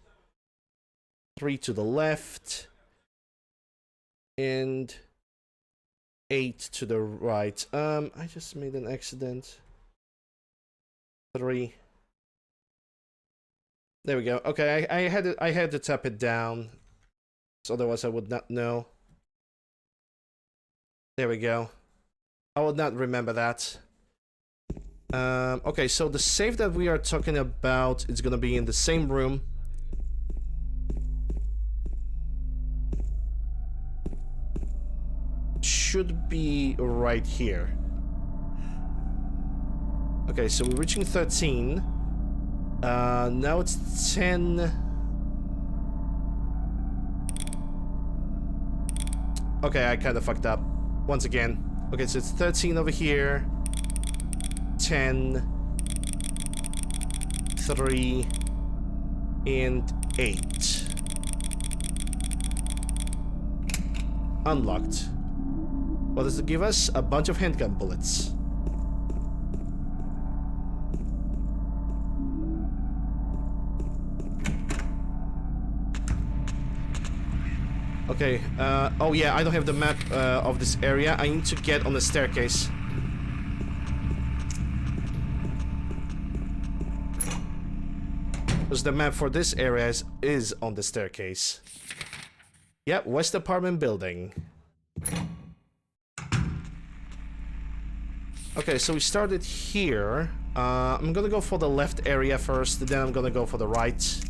3 to the left, and 8 to the right. I just made an accident. 3. There we go. Okay, I had to tap it down, so otherwise I would not know. There we go. I would not remember that. Okay, so the safe that we are talking about is gonna be in the same room. Should be right here. Okay, so we're reaching 13. Now it's 10. Okay, I kind of fucked up once again. Okay, so it's 13 over here. 10. 3. And 8. Unlocked. What does it give us? A bunch of handgun bullets. Okay, oh yeah, I don't have the map of this area. I need to get on the staircase. Because the map for this area is on the staircase. Yep, West Apartment Building. Okay, so we started here. I'm gonna go for the left area first, then I'm gonna go for the right.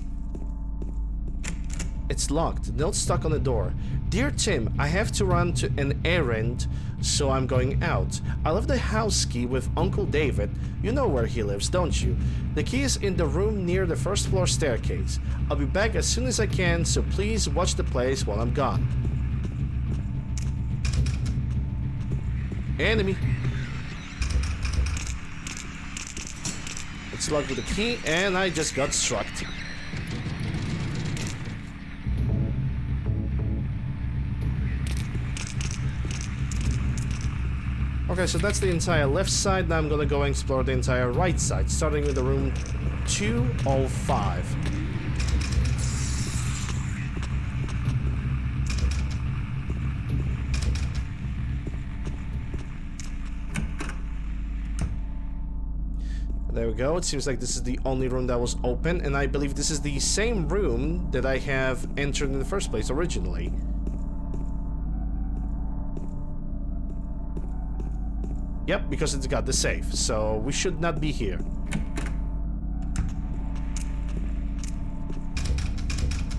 It's locked. Note stuck on the door. Dear Tim, I have to run to an errand, so I'm going out. I left the house key with Uncle David. You know where he lives, don't you? The key is in the room near the first floor staircase. I'll be back as soon as I can, so please watch the place while I'm gone. Enemy. It's locked with the key, and I just got struck. Okay, so that's the entire left side. Now I'm gonna go and explore the entire right side, starting with the room 205. There we go. It seems like this is the only room that was open, and I believe this is the same room that I have entered in the first place originally. Yep, because it's got the safe, so we should not be here.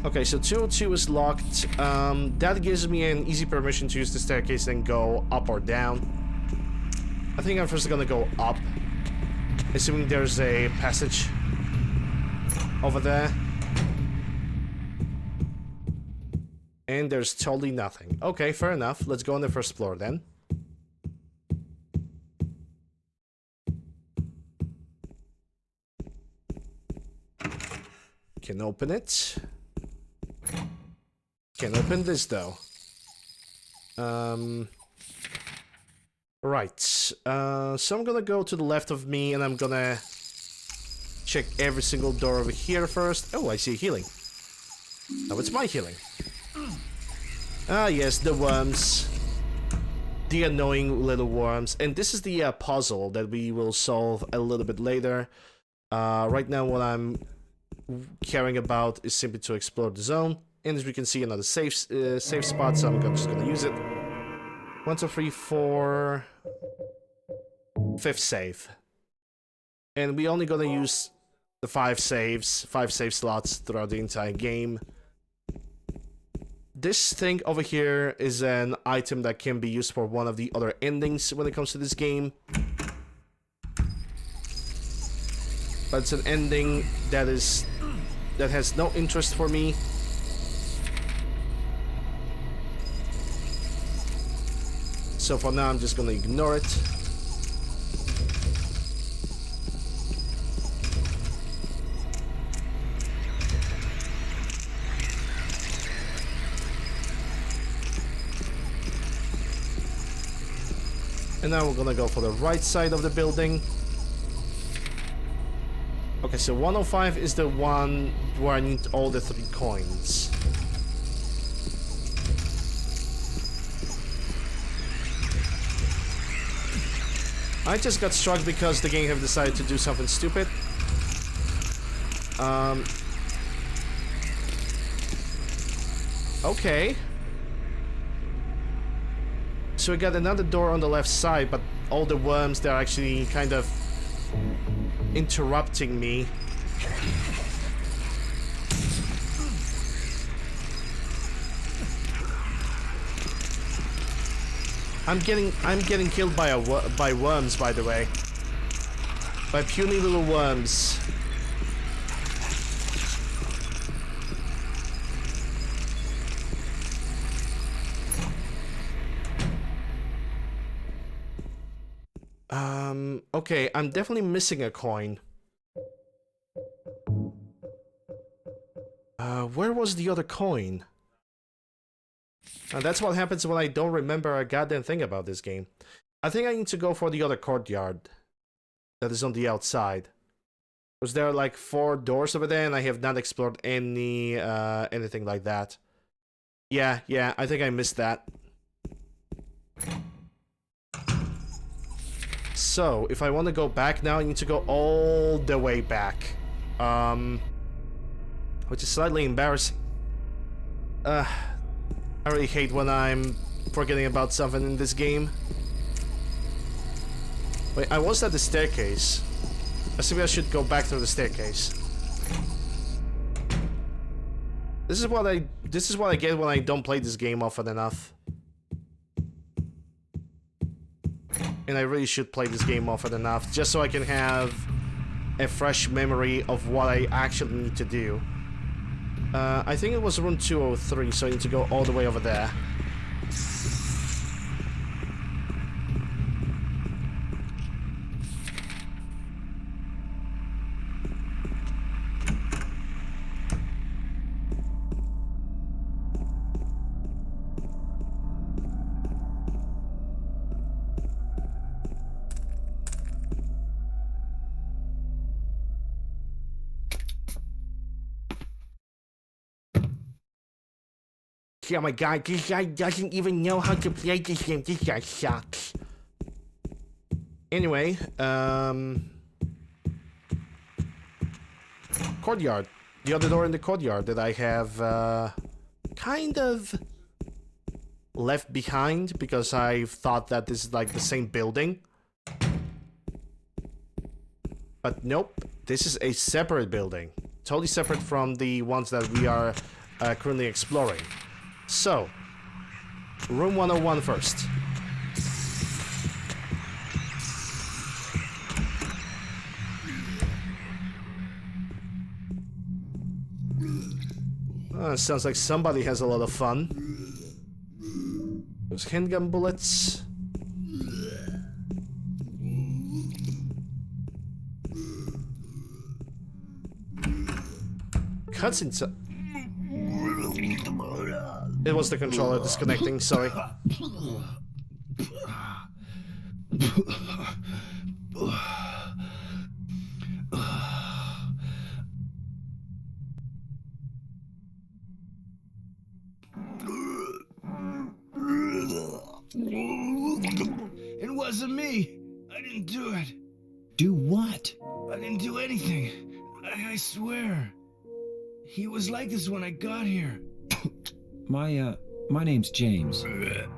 Okay, so 202 is locked. That gives me an easy permission to use the staircase and go up or down. I think I'm first gonna go up. Assuming there's a passage over there. And there's totally nothing. Okay, fair enough. Let's go on the first floor then. Can open it. Can open this though. Right, so I'm gonna go to the left of me and I'm gonna check every single door over here first. Oh, I see healing. Oh, it's my healing. Ah, yes, the worms. The annoying little worms. And this is the puzzle that we will solve a little bit later. Right now what I'm caring about is simply to explore the zone. And as we can see, another safe spot, so I'm just gonna use it. 1, 2, 3, 4. 5th save. And we only gonna use the 5 save slots throughout the entire game. This thing over here is an item that can be used for one of the other endings when it comes to this game. But it's an ending that has no interest for me. So for now, I'm just gonna ignore it. And now we're gonna go for the right side of the building. Okay, so 105 is the one where I need all the 3 coins. I just got struck because the game have decided to do something stupid. Okay. So we got another door on the left side, but all the worms, they're actually kind of interrupting me. I'm getting killed by worms, by the way. By puny little worms. Okay, I'm definitely missing a coin. Where was the other coin? That's what happens when I don't remember a goddamn thing about this game. I think I need to go for the other courtyard that is on the outside. Was there like 4 doors over there and I have not explored anything like that. Yeah, I think I missed that. So, if I want to go back now, I need to go all the way back. Which is slightly embarrassing. I really hate when I'm forgetting about something in this game. Wait, I was at the staircase. I think I should go back to the staircase. This is what I get when I don't play this game often enough. And I really should play this game often enough, just so I can have a fresh memory of what I actually need to do. I think it was room 203, so I need to go all the way over there. Oh my god, this guy doesn't even know how to play this game. This guy sucks. Anyway, courtyard. The other door in the courtyard that I have kind of left behind because I thought that this is like the same building. But nope, this is a separate building. Totally separate from the ones that we are currently exploring. So, room 101 first. Sounds like somebody has a lot of fun. Those handgun bullets. Cutscenes. It was the controller disconnecting, sorry. It wasn't me. I didn't do it. Do what? I didn't do anything. I swear. He was like this when I got here. My name's James.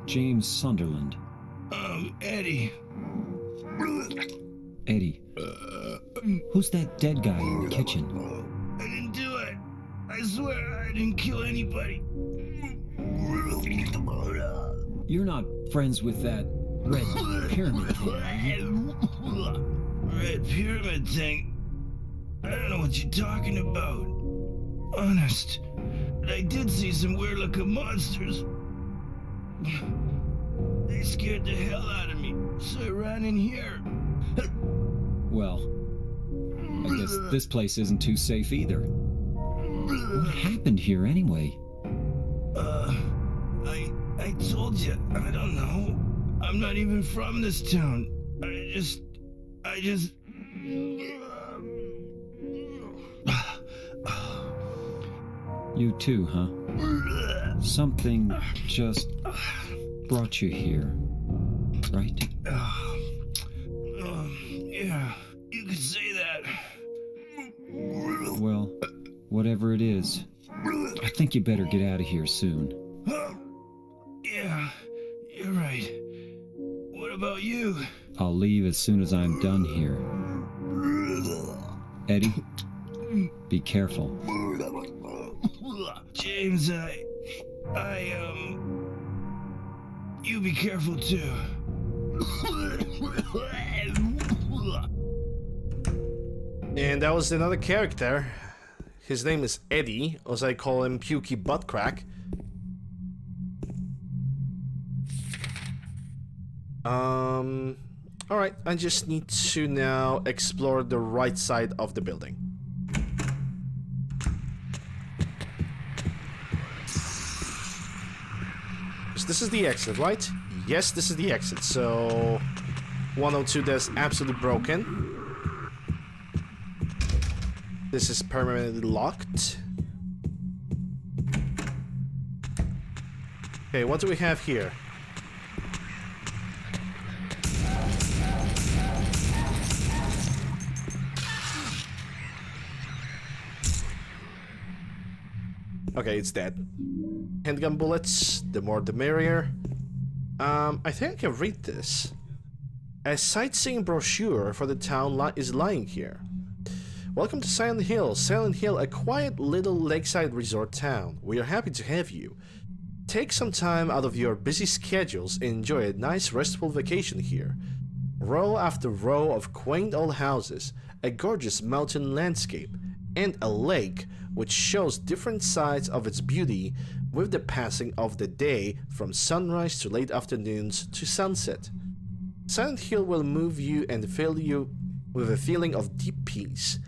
James Sunderland. Eddie. Eddie. Who's that dead guy in the kitchen? I didn't do it. I swear I didn't kill anybody. You're not friends with that red pyramid thing, are you? Red pyramid thing? I don't know what you're talking about. Honest. But I did see some weird looking monsters. They scared the hell out of me, so I ran in here. Well, I guess this place isn't too safe either. What happened here anyway? I told you, I don't know. I'm not even from this town. I just... You too, huh? Something just brought you here, right? Yeah, you could say that. Well, whatever it is, I think you better get out of here soon. Yeah, you're right. What about you? I'll leave as soon as I'm done here. Eddie, be careful. James, you be careful too. And that was another character. His name is Eddie, or as I call him, Pukey Buttcrack. Alright, I just need to now explore the right side of the building. This is the exit, right? Yes, this is the exit, so 102 that's absolutely broken. This is permanently locked. Okay, what do we have here? Okay, it's dead. Handgun bullets, the more the merrier. I think I can read this. A sightseeing brochure for the town is lying here. Welcome to Silent Hill. Silent Hill, a quiet little lakeside resort town. We are happy to have you. Take some time out of your busy schedules and enjoy a nice restful vacation here. Row after row of quaint old houses, a gorgeous mountain landscape, and a lake which shows different sides of its beauty with the passing of the day from sunrise to late afternoons to sunset. Silent Hill will move you and fill you with a feeling of deep peace.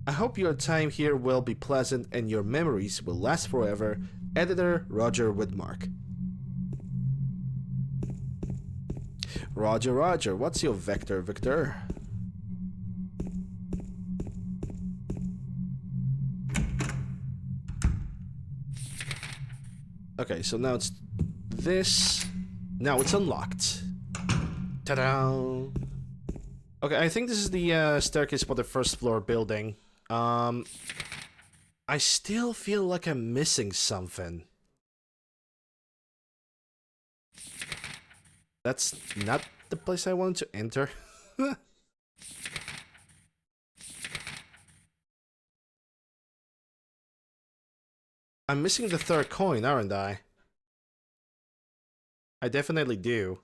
I hope your time here will be pleasant and your memories will last forever. Editor Roger Widmark. Roger, what's your vector, Victor? Okay, so now it's this. Now it's unlocked. Ta-da! Okay, I think this is the staircase for the first floor building. I still feel like I'm missing something. That's not the place I wanted to enter. I'm missing the third coin, aren't I? I definitely do.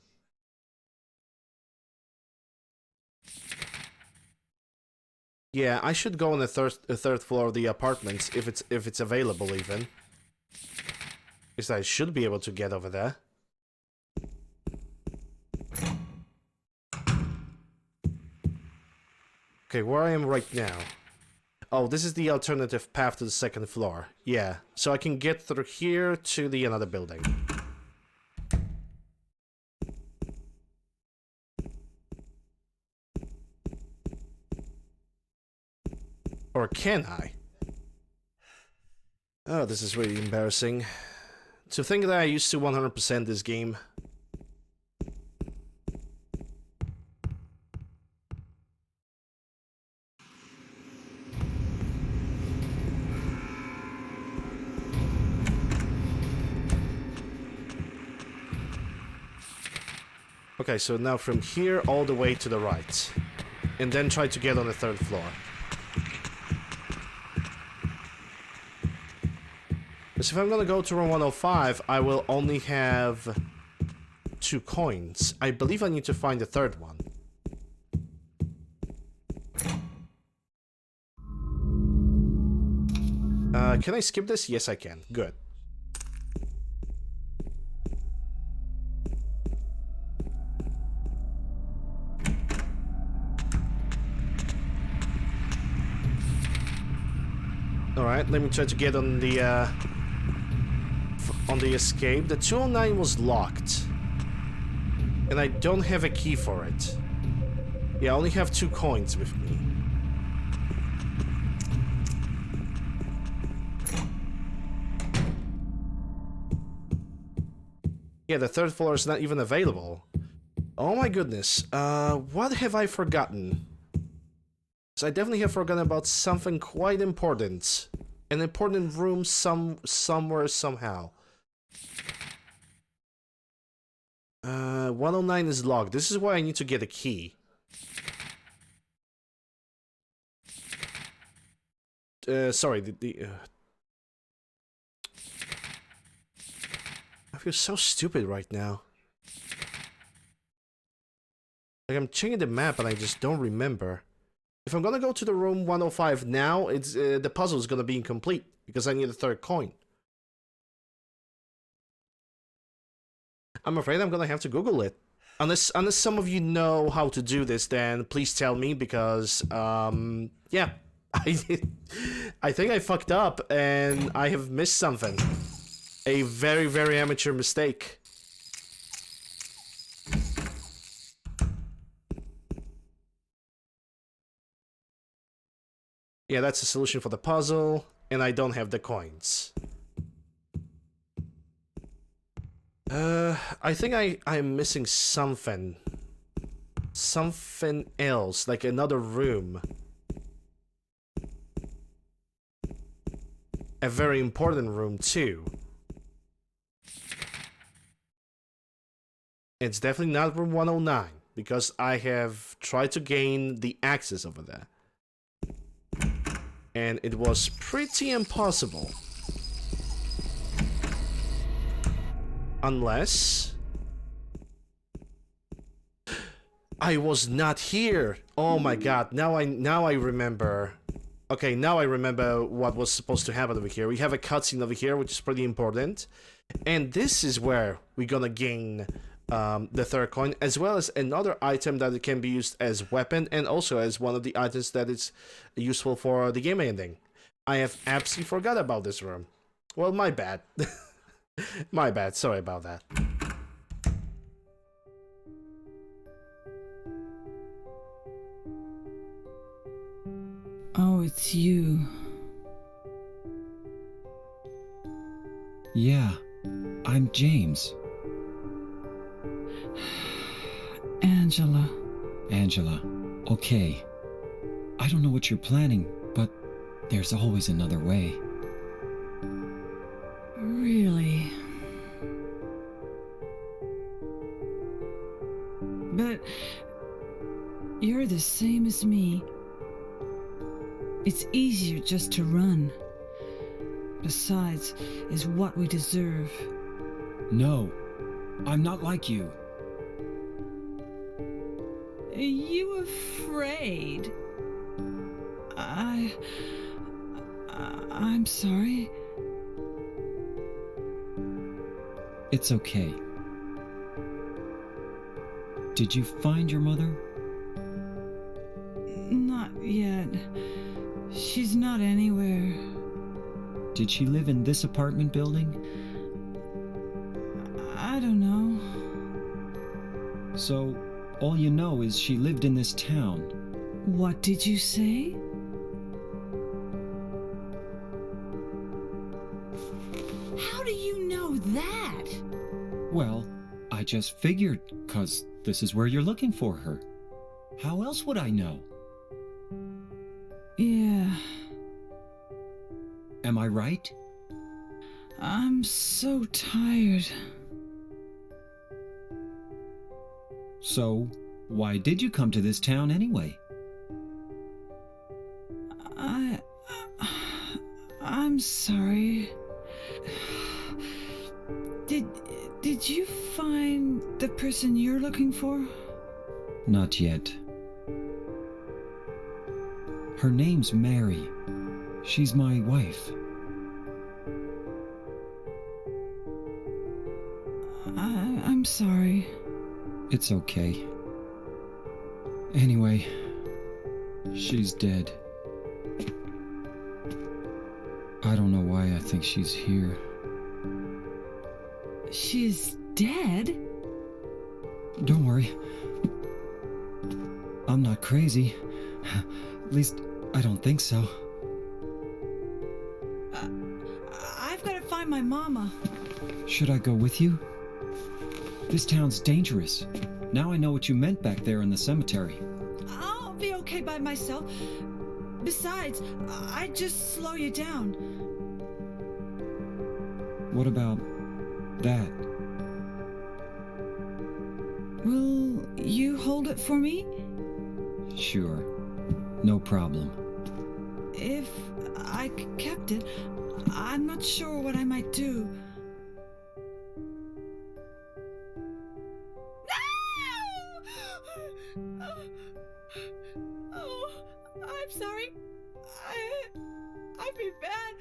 Yeah, I should go on the third floor of the apartments if it's available even. Because I should be able to get over there. Okay, where I am right now. Oh, this is the alternative path to the second floor. Yeah, so I can get through here to the another building. Or can I? Oh, this is really embarrassing. To think that I used to 100% this game. Okay, so now from here all the way to the right. And then try to get on the third floor. Because if I'm gonna go to room 105, I will only have 2 coins. I believe I need to find the third one. Can I skip this? Yes, I can. Good. Alright, let me try to get on the escape. The 209 was locked. And I don't have a key for it. Yeah, I only have 2 coins with me. Yeah, the third floor is not even available. Oh my goodness. What have I forgotten? So I definitely have forgotten about something quite important. An important room somewhere, somehow. 109 is locked. This is why I need to get a key. Sorry, I feel so stupid right now. Like, I'm checking the map and I just don't remember. If I'm gonna go to the room 105 now, it's the puzzle is gonna be incomplete because I need a third coin. I'm afraid I'm gonna have to Google it. Unless some of you know how to do this, then please tell me because yeah, I think I fucked up and I have missed something. A very, very amateur mistake. Yeah, that's the solution for the puzzle, and I don't have the coins. I think I'm missing something. Something else, like another room. A very important room, too. It's definitely not room 109, because I have tried to gain the access over there. And it was pretty impossible. Unless... I was not here! Oh my god, now I remember. Okay, now I remember what was supposed to happen over here. We have a cutscene over here, which is pretty important. And this is where we're gonna gain the third coin, as well as another item that it can be used as weapon, and also as one of the items that is useful for the game ending. I have absolutely forgot about this room. Well, my bad. My bad, sorry about that. Oh, it's you. Yeah, I'm James. Angela. Angela. Okay. I don't know what you're planning, but there's always another way. Really? But you're the same as me. It's easier just to run. Besides, is what we deserve. No, I'm not like you. Are you afraid? I'm sorry. It's okay. Did you find your mother? Not yet. She's not anywhere. Did she live in this apartment building? I don't know. So, all you know is she lived in this town. What did you say? How do you know that? Well, I just figured, 'cause this is where you're looking for her. How else would I know? Yeah, Am I right? I'm so tired. So, why did you come to this town anyway? I'm sorry. Did you find the person you're looking for? Not yet. Her name's Mary. She's my wife. I'm sorry. It's okay. Anyway, she's dead. I don't know why I think she's here. She's dead? Don't worry. I'm not crazy. At least, I don't think so. I've got to find my mama. Should I go with you? This town's dangerous. Now I know what you meant back there in the cemetery. I'll be okay by myself. Besides, I'd just slow you down. What about that? Will you hold it for me? Sure. No problem. If I kept it, I'm not sure what I might do. No! Oh, I'm sorry. I've been bad.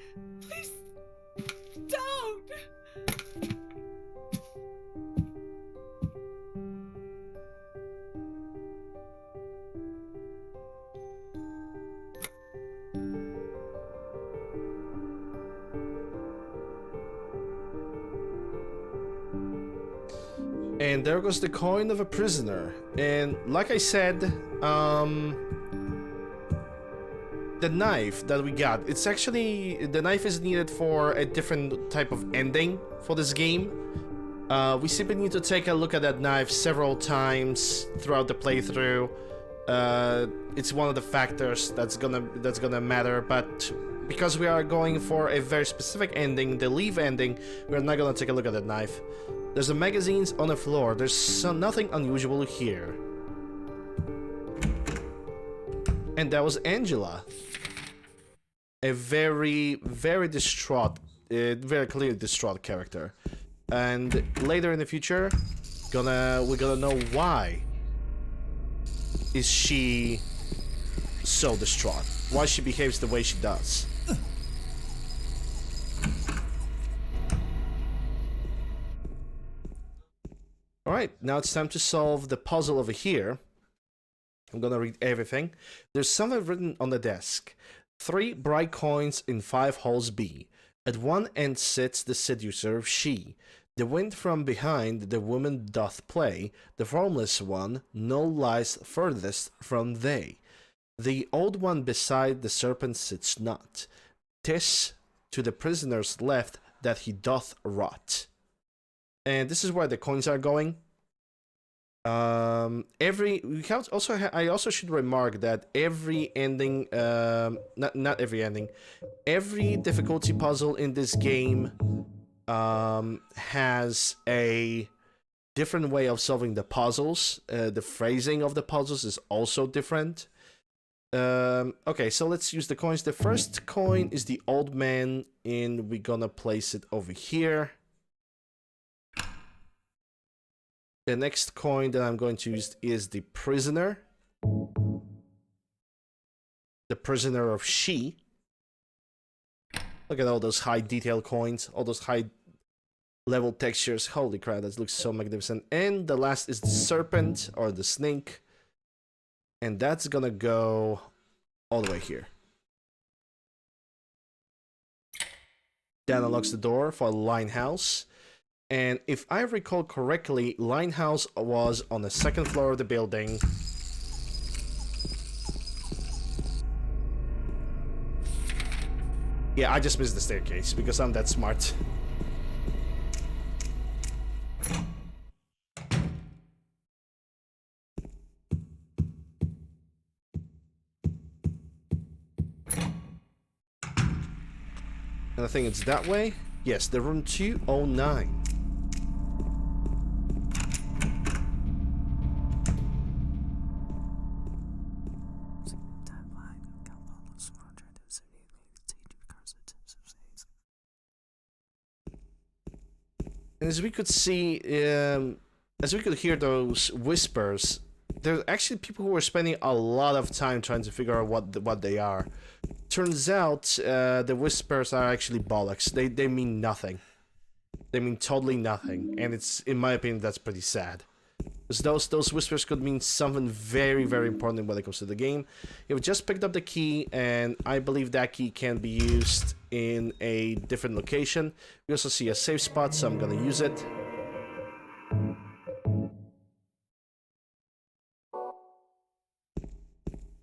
Please don't. And there goes the coin of a prisoner. And like I said, the knife that we got, it's actually, the knife is needed for a different type of ending for this game. We simply need to take a look at that knife several times throughout the playthrough. It's one of the factors that's gonna matter, but because we are going for a very specific ending, the leave ending, we're not gonna take a look at that knife. There's the magazines on the floor. There's nothing unusual here. And that was Angela. A very, very distraught, very clearly distraught character. And later in the future, we're gonna know why is she so distraught. Why she behaves the way she does. Alright, now it's time to solve the puzzle over here. I'm gonna read everything. There's something written on the desk. 3 bright coins in 5 holes B. At one end sits the seducer she. The wind from behind the woman doth play. The formless one no lies furthest from they. The old one beside the serpent sits not. 'Tis to the prisoner's left that he doth rot. and this is where the coins are going. I also should remark that every ending, not every ending, every difficulty puzzle in this game has a different way of solving the puzzles. The phrasing of the puzzles is also different. Okay, so let's use the coins. The first coin is the old man, and we're gonna place it over here. The next coin that I'm going to use is the prisoner. The prisoner of She. Look at all those high detail coins, all those high level textures. Holy crap, that looks so magnificent. And the last is the serpent or the snake. And that's gonna go all the way here. That unlocks the door for Linehouse. And if I recall correctly, Linehouse was on the second floor of the building. Yeah, I just missed the staircase because I'm that smart. And I think it's that way. Yes, the room 209. And as we could see, as we could hear those whispers, there are actually people who are spending a lot of time trying to figure out what they are. Turns out, the whispers are actually bollocks. They mean nothing. They mean totally nothing, and it's, in my opinion, that's pretty sad. Because those whispers could mean something very, very important when it comes to the game. You've just picked up the key, and I believe that key can be used in a different location. We also see a safe spot, so I'm gonna use it.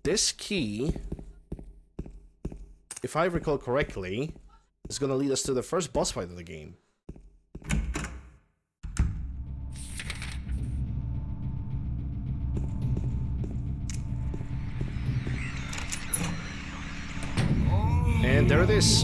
This key, if I recall correctly, is gonna lead us to the first boss fight of the game. And there it is.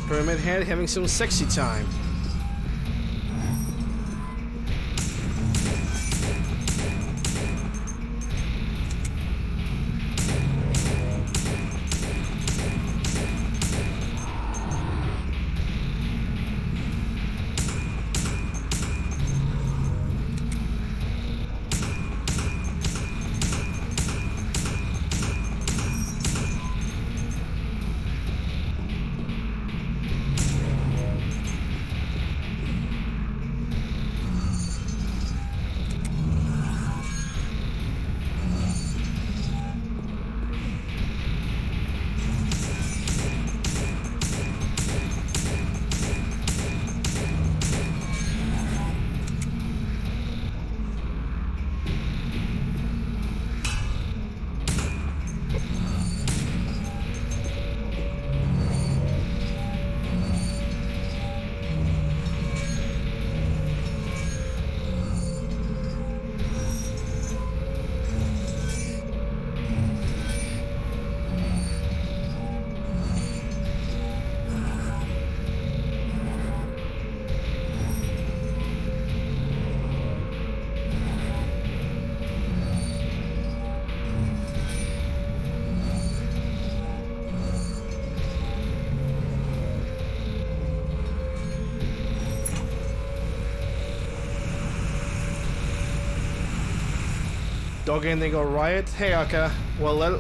Pyramid Head having some sexy time. Dog ending or riot? Hey Aka, well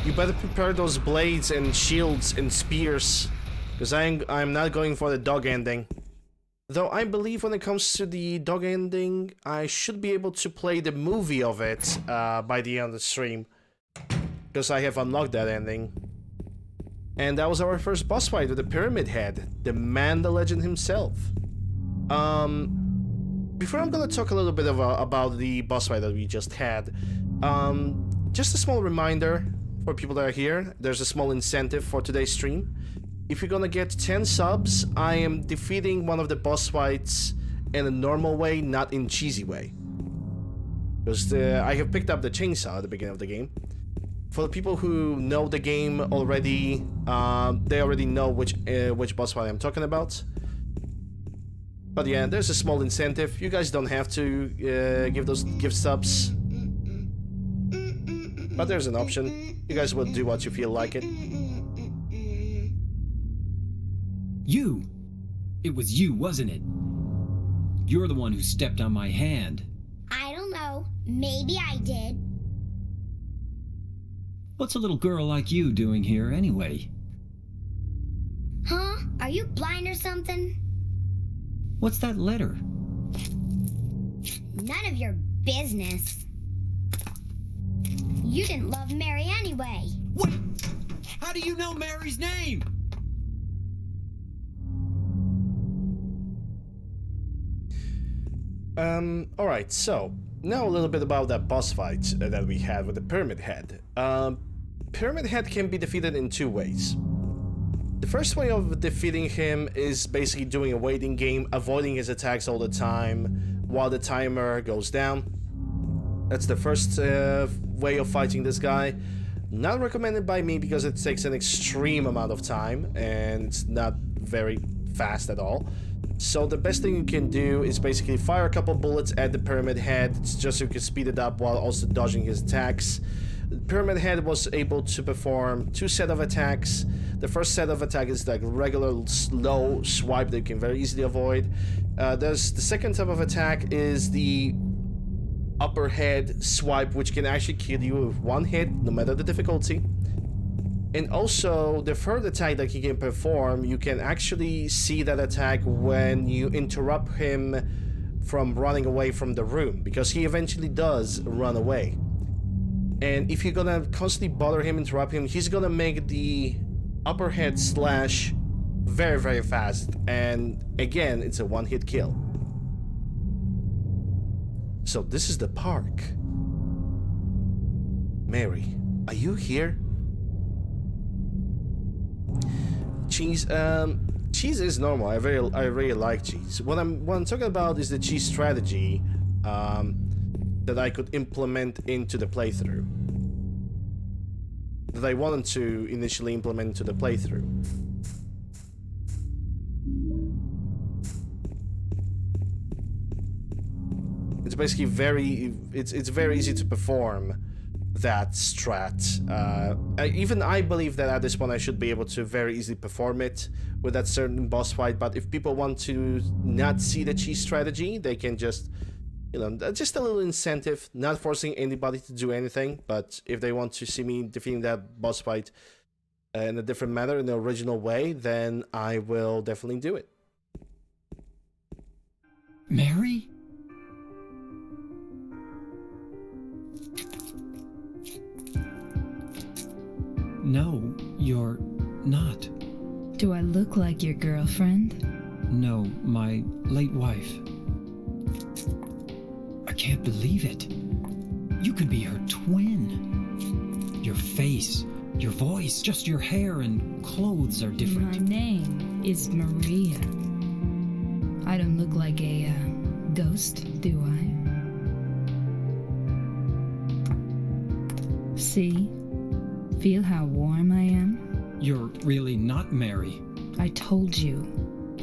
you better prepare those blades and shields and spears, because I'm not going for the dog ending. Though I believe when it comes to the dog ending, I should be able to play the movie of it by the end of the stream, because I have unlocked that ending. And that was our first boss fight with the Pyramid Head, the man, the legend himself. before I'm gonna talk a little bit about the boss fight that we just had, just a small reminder for people that are here. There's a small incentive for today's stream. If you're gonna get 10 subs, I am defeating one of the boss fights in a normal way, not in cheesy way. Because I have picked up the chainsaw at the beginning of the game. For the people who know the game already, they already know which boss fight I'm talking about. But yeah, there's a small incentive. You guys don't have to give subs, but there's an option. You guys will do what you feel like it. You! It was you, wasn't it? You're the one who stepped on my hand. I don't know. Maybe I did. What's a little girl like you doing here anyway? Huh? Are you blind or something? What's that letter? None of your business. You didn't love Mary anyway. What? How do you know Mary's name? Alright, so now a little bit about that boss fight that we had with the Pyramid Head. Pyramid Head can be defeated in two ways. The first way of defeating him is basically doing a waiting game, avoiding his attacks all the time while the timer goes down. That's the first way of fighting this guy. Not recommended by me because it takes an extreme amount of time and it's not very fast at all. So the best thing you can do is basically fire a couple bullets at the Pyramid Head, just so you can speed it up while also dodging his attacks. The Pyramid Head was able to perform 2 sets of attacks. The first set of attack is like regular slow swipe that you can very easily avoid. There's the second type of attack is the upper head swipe, which can actually kill you with one hit, no matter the difficulty. And also, the third attack that he can perform, you can actually see that attack when you interrupt him from running away from the room, because he eventually does run away. And if you're gonna constantly bother him, interrupt him, he's gonna make the upper head slash very, very fast. And again, it's a one-hit kill. So this is the park. Mary, are you here? Cheese, cheese is normal. I really like cheese. What I'm talking about is the cheese strategy that I could implement into the playthrough. That I wanted to initially implement into the playthrough. It's basically it's very easy to perform that strat. Even I believe that at this point I should be able to very easily perform it with that certain boss fight, but if people want to not see the cheese strategy, they can just, you know, just a little incentive, not forcing anybody to do anything, but if they want to see me defeating that boss fight in a different manner, in the original way, then I will definitely do it. Mary? No, you're not. Do I look like your girlfriend? No, my late wife. I can't believe it. You could be her twin. Your face, your voice, just your hair and clothes are different. My name is Maria. I don't look like a ghost, do I? See? Feel how warm I am? You're really not Mary. I told you,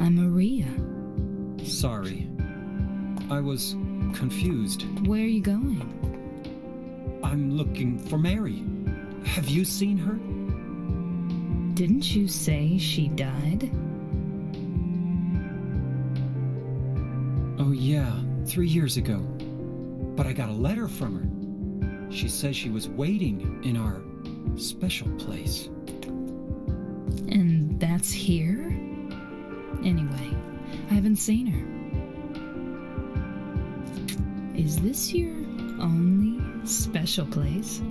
I'm Maria. Sorry. I was confused. Where are you going? I'm looking for Mary. Have you seen her? Didn't you say she died? Oh yeah, 3 years ago. But I got a letter from her. She says she was waiting in our special place. And that's here? Anyway, I haven't seen her. Is this your only special place?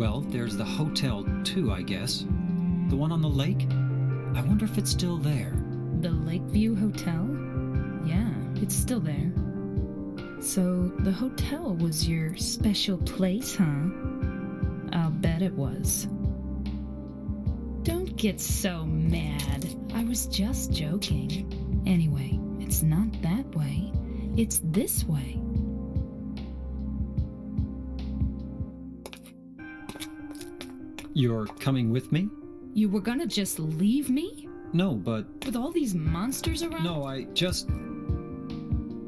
Well, there's the hotel too, I guess. The one on the lake? I wonder if it's still there. The Lakeview Hotel? Yeah, it's still there. So, the hotel was your special place, huh? I'll bet it was. Don't get so mad. I was just joking. Anyway, it's not that way. It's this way. You're coming with me? You were gonna just leave me? No, but... With all these monsters around? No, I just...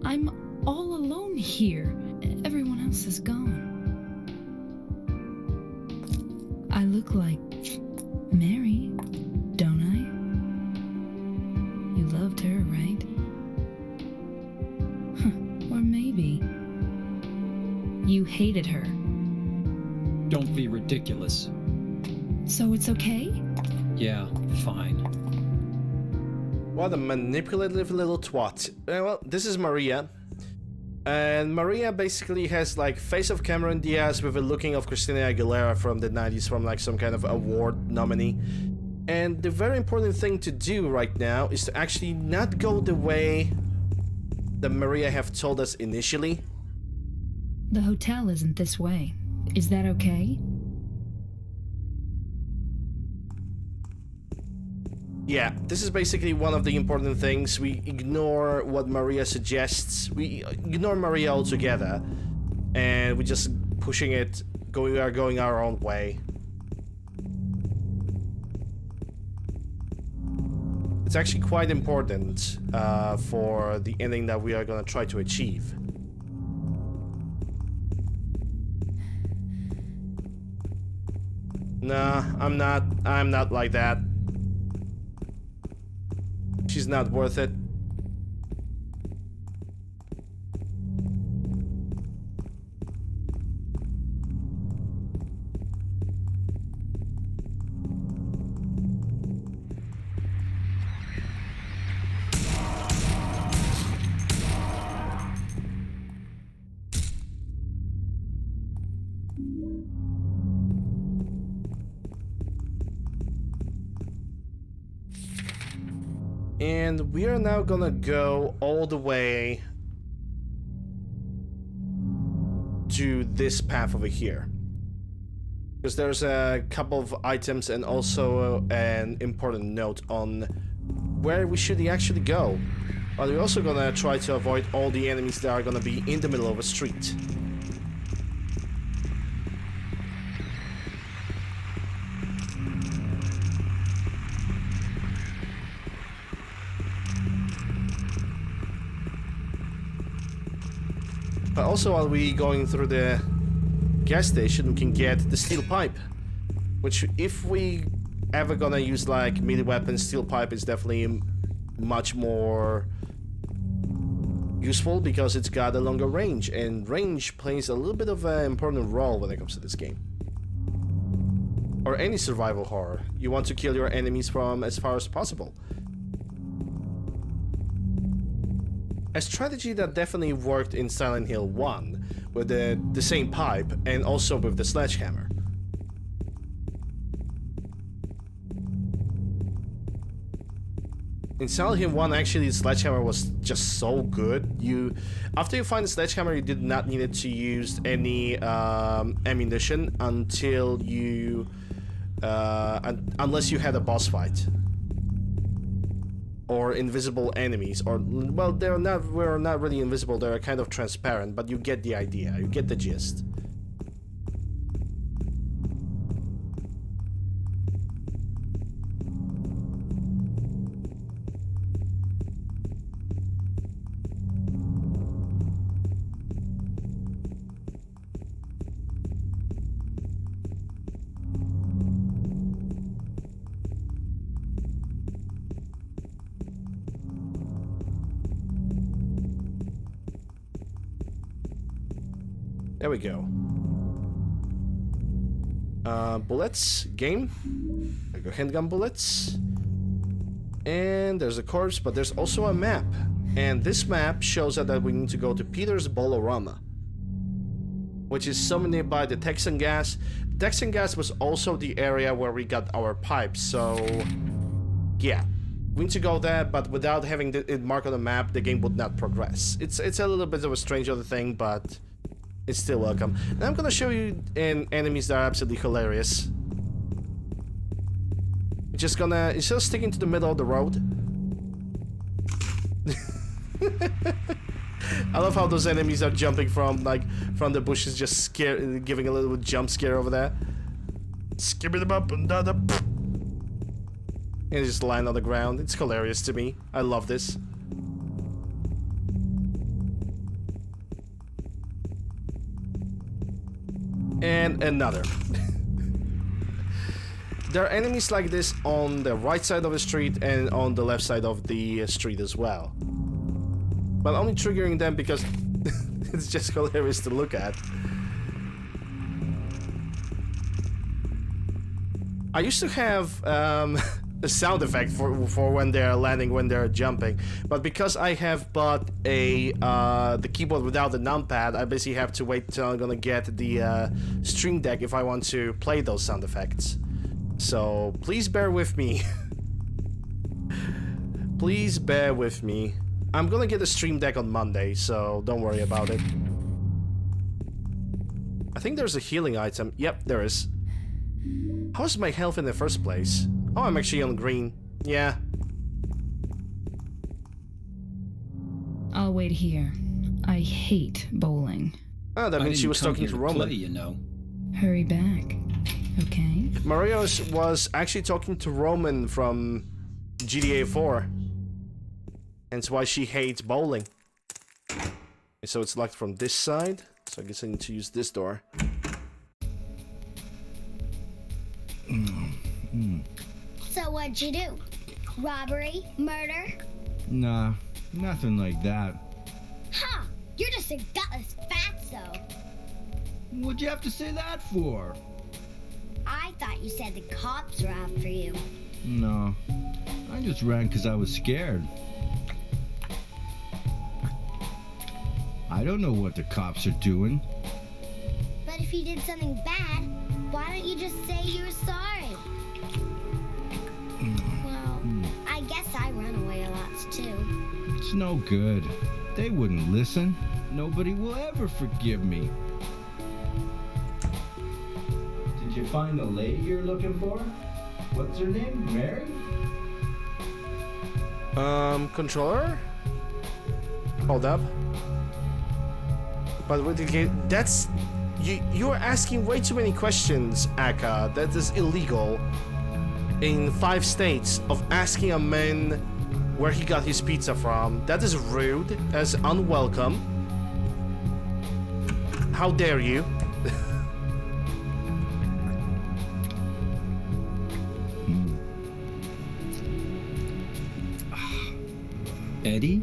I'm all alone here. Everyone else is gone. I look like Mary, don't I? You loved her, right? Or maybe you hated her. Don't be ridiculous. So it's okay? Yeah, fine. What a manipulative little twat. Well, this is Maria. And Maria basically has like face of Cameron Diaz with a looking of Christina Aguilera from the 90s, from like some kind of award nominee. And the very important thing to do right now is to actually not go the way that Maria have told us initially. The hotel isn't this way. Is that okay? Yeah, this is basically one of the important things. We ignore what Maria suggests. We ignore Maria altogether. And we're just pushing it, going our own way. It's actually quite important for the ending that we are gonna try to achieve. Nah, I'm not like that. She's not worth it. And we are now gonna go all the way to this path over here. Because there's a couple of items and also an important note on where we should actually go. But we're also gonna try to avoid all the enemies that are gonna be in the middle of a street. But also, while we going through the gas station, we can get the steel pipe, which if we ever gonna use like melee weapons, steel pipe is definitely much more useful because it's got a longer range, and range plays a little bit of an important role when it comes to this game. Or any survival horror. You want to kill your enemies from as far as possible. A strategy that definitely worked in Silent Hill 1 with the same pipe and also with the sledgehammer. In Silent Hill 1, actually, the sledgehammer was just so good. After you find the sledgehammer, you did not need to use any ammunition until you, unless you had a boss fight. Or invisible enemies, or well, we're not really invisible. They're kind of transparent, but you get the idea. You get the gist. There we go. Bullets, game. I go handgun bullets. And there's a corpse, but there's also a map. And this map shows us that we need to go to Peter's Bolorama, which is somewhere nearby the Texan gas. Texan Gas was also the area where we got our pipes, so yeah. We need to go there, but without having it marked on the map, the game would not progress. It's a little bit of a strange other thing, but it's still welcome. Now I'm gonna show you enemies that are absolutely hilarious. Just gonna, instead of sticking to the middle of the road. I love how those enemies are jumping from the bushes, just giving a little jump scare over there. Skip them up and down and just land on the ground. It's hilarious to me. I love this. And another. There are enemies like this on the right side of the street and on the left side of the street as well. But only triggering them because it's just hilarious to look at. I used to have a sound effect for when they're landing, when they're jumping, but because I have bought the keyboard without the numpad, I basically have to wait till I'm gonna get the Stream Deck if I want to play those sound effects. So please bear with me. Please bear with me. I'm gonna get a Stream Deck on Monday, so don't worry about it. I think there's a healing item. Yep, there is. How's my health in the first place? Oh, I'm actually on green. Yeah. I'll wait here. I hate bowling. Oh, that means she was talking to Roman. Play, you know. Hurry back, okay? Mario was actually talking to Roman from GTA 4. And it's why she hates bowling. So it's locked from this side. So I guess I need to use this door. So what'd you do? Robbery? Murder? Nah, nothing like that. Huh! You're just a gutless fatso. What'd you have to say that for? I thought you said the cops were after you. No, I just ran because I was scared. I don't know what the cops are doing. But if you did something bad, why don't you just say you're sorry? Well, I guess I run away a lot too. It's no good. They wouldn't listen. Nobody will ever forgive me. Did you find the lady you're looking for? What's her name? Mary? Controller? Hold up. But with the game, that's... You are asking way too many questions, Aka. That is illegal. In 5 states of asking a man where he got his pizza from. That is rude. That's unwelcome. How dare you? Eddie?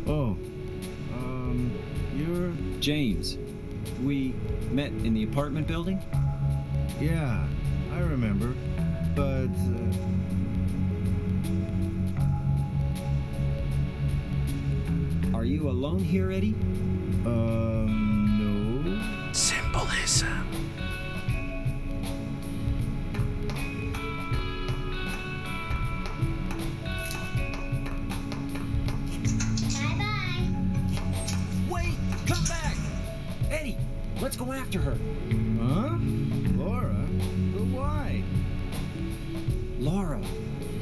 Oh, you're... James. We met in the apartment building? Yeah, I remember. But, Are you alone here, Eddie? no. Symbolism. Bye-bye. Wait! Come back! Eddie, let's go after her. Huh? Laura? But why? Laura.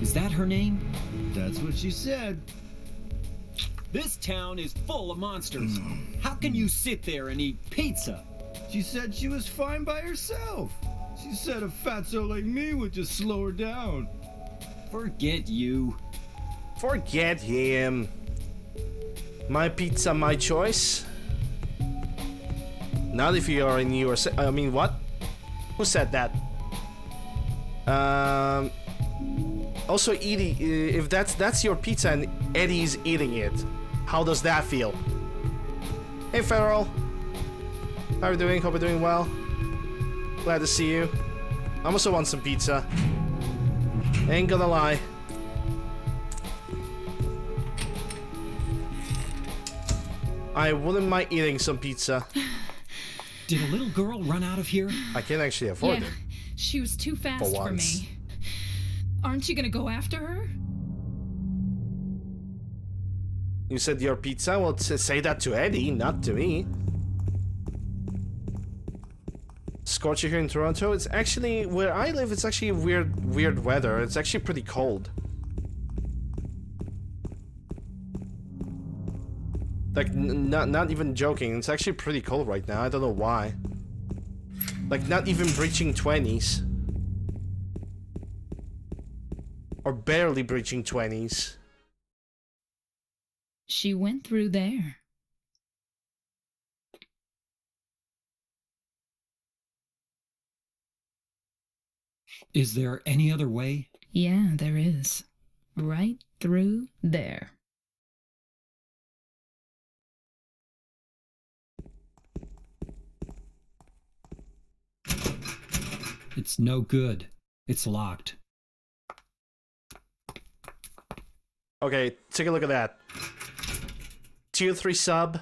Is that her name? That's what she said. This town is full of monsters. How can you sit there and eat pizza? She said she was fine by herself. She said a fatso like me would just slow her down. Forget you. Forget him. My pizza, my choice. Not if you are in USA. I mean, what? Who said that? Also, Edie, if that's your pizza and Eddie's eating it, how does that feel? Hey, Feral. How are you doing? Hope you're doing well. Glad to see you. I also want some pizza. Ain't gonna lie. I wouldn't mind eating some pizza. Did a little girl run out of here? I can't actually afford Yeah, it. she was too fast for once. me. Aren't you gonna go after her? You said your pizza? Well, say that to Eddie, not to me. Scorcher here in Toronto. It's actually, where I live, it's actually weird weather. It's actually pretty cold. Like, not even joking. It's actually pretty cold right now. I don't know why. Like, not even breaching 20s. Or barely breaching 20s. She went through there. Is there any other way? Yeah, there is. Right through there. It's no good. It's locked. Okay, take a look at that. Tier 3 sub.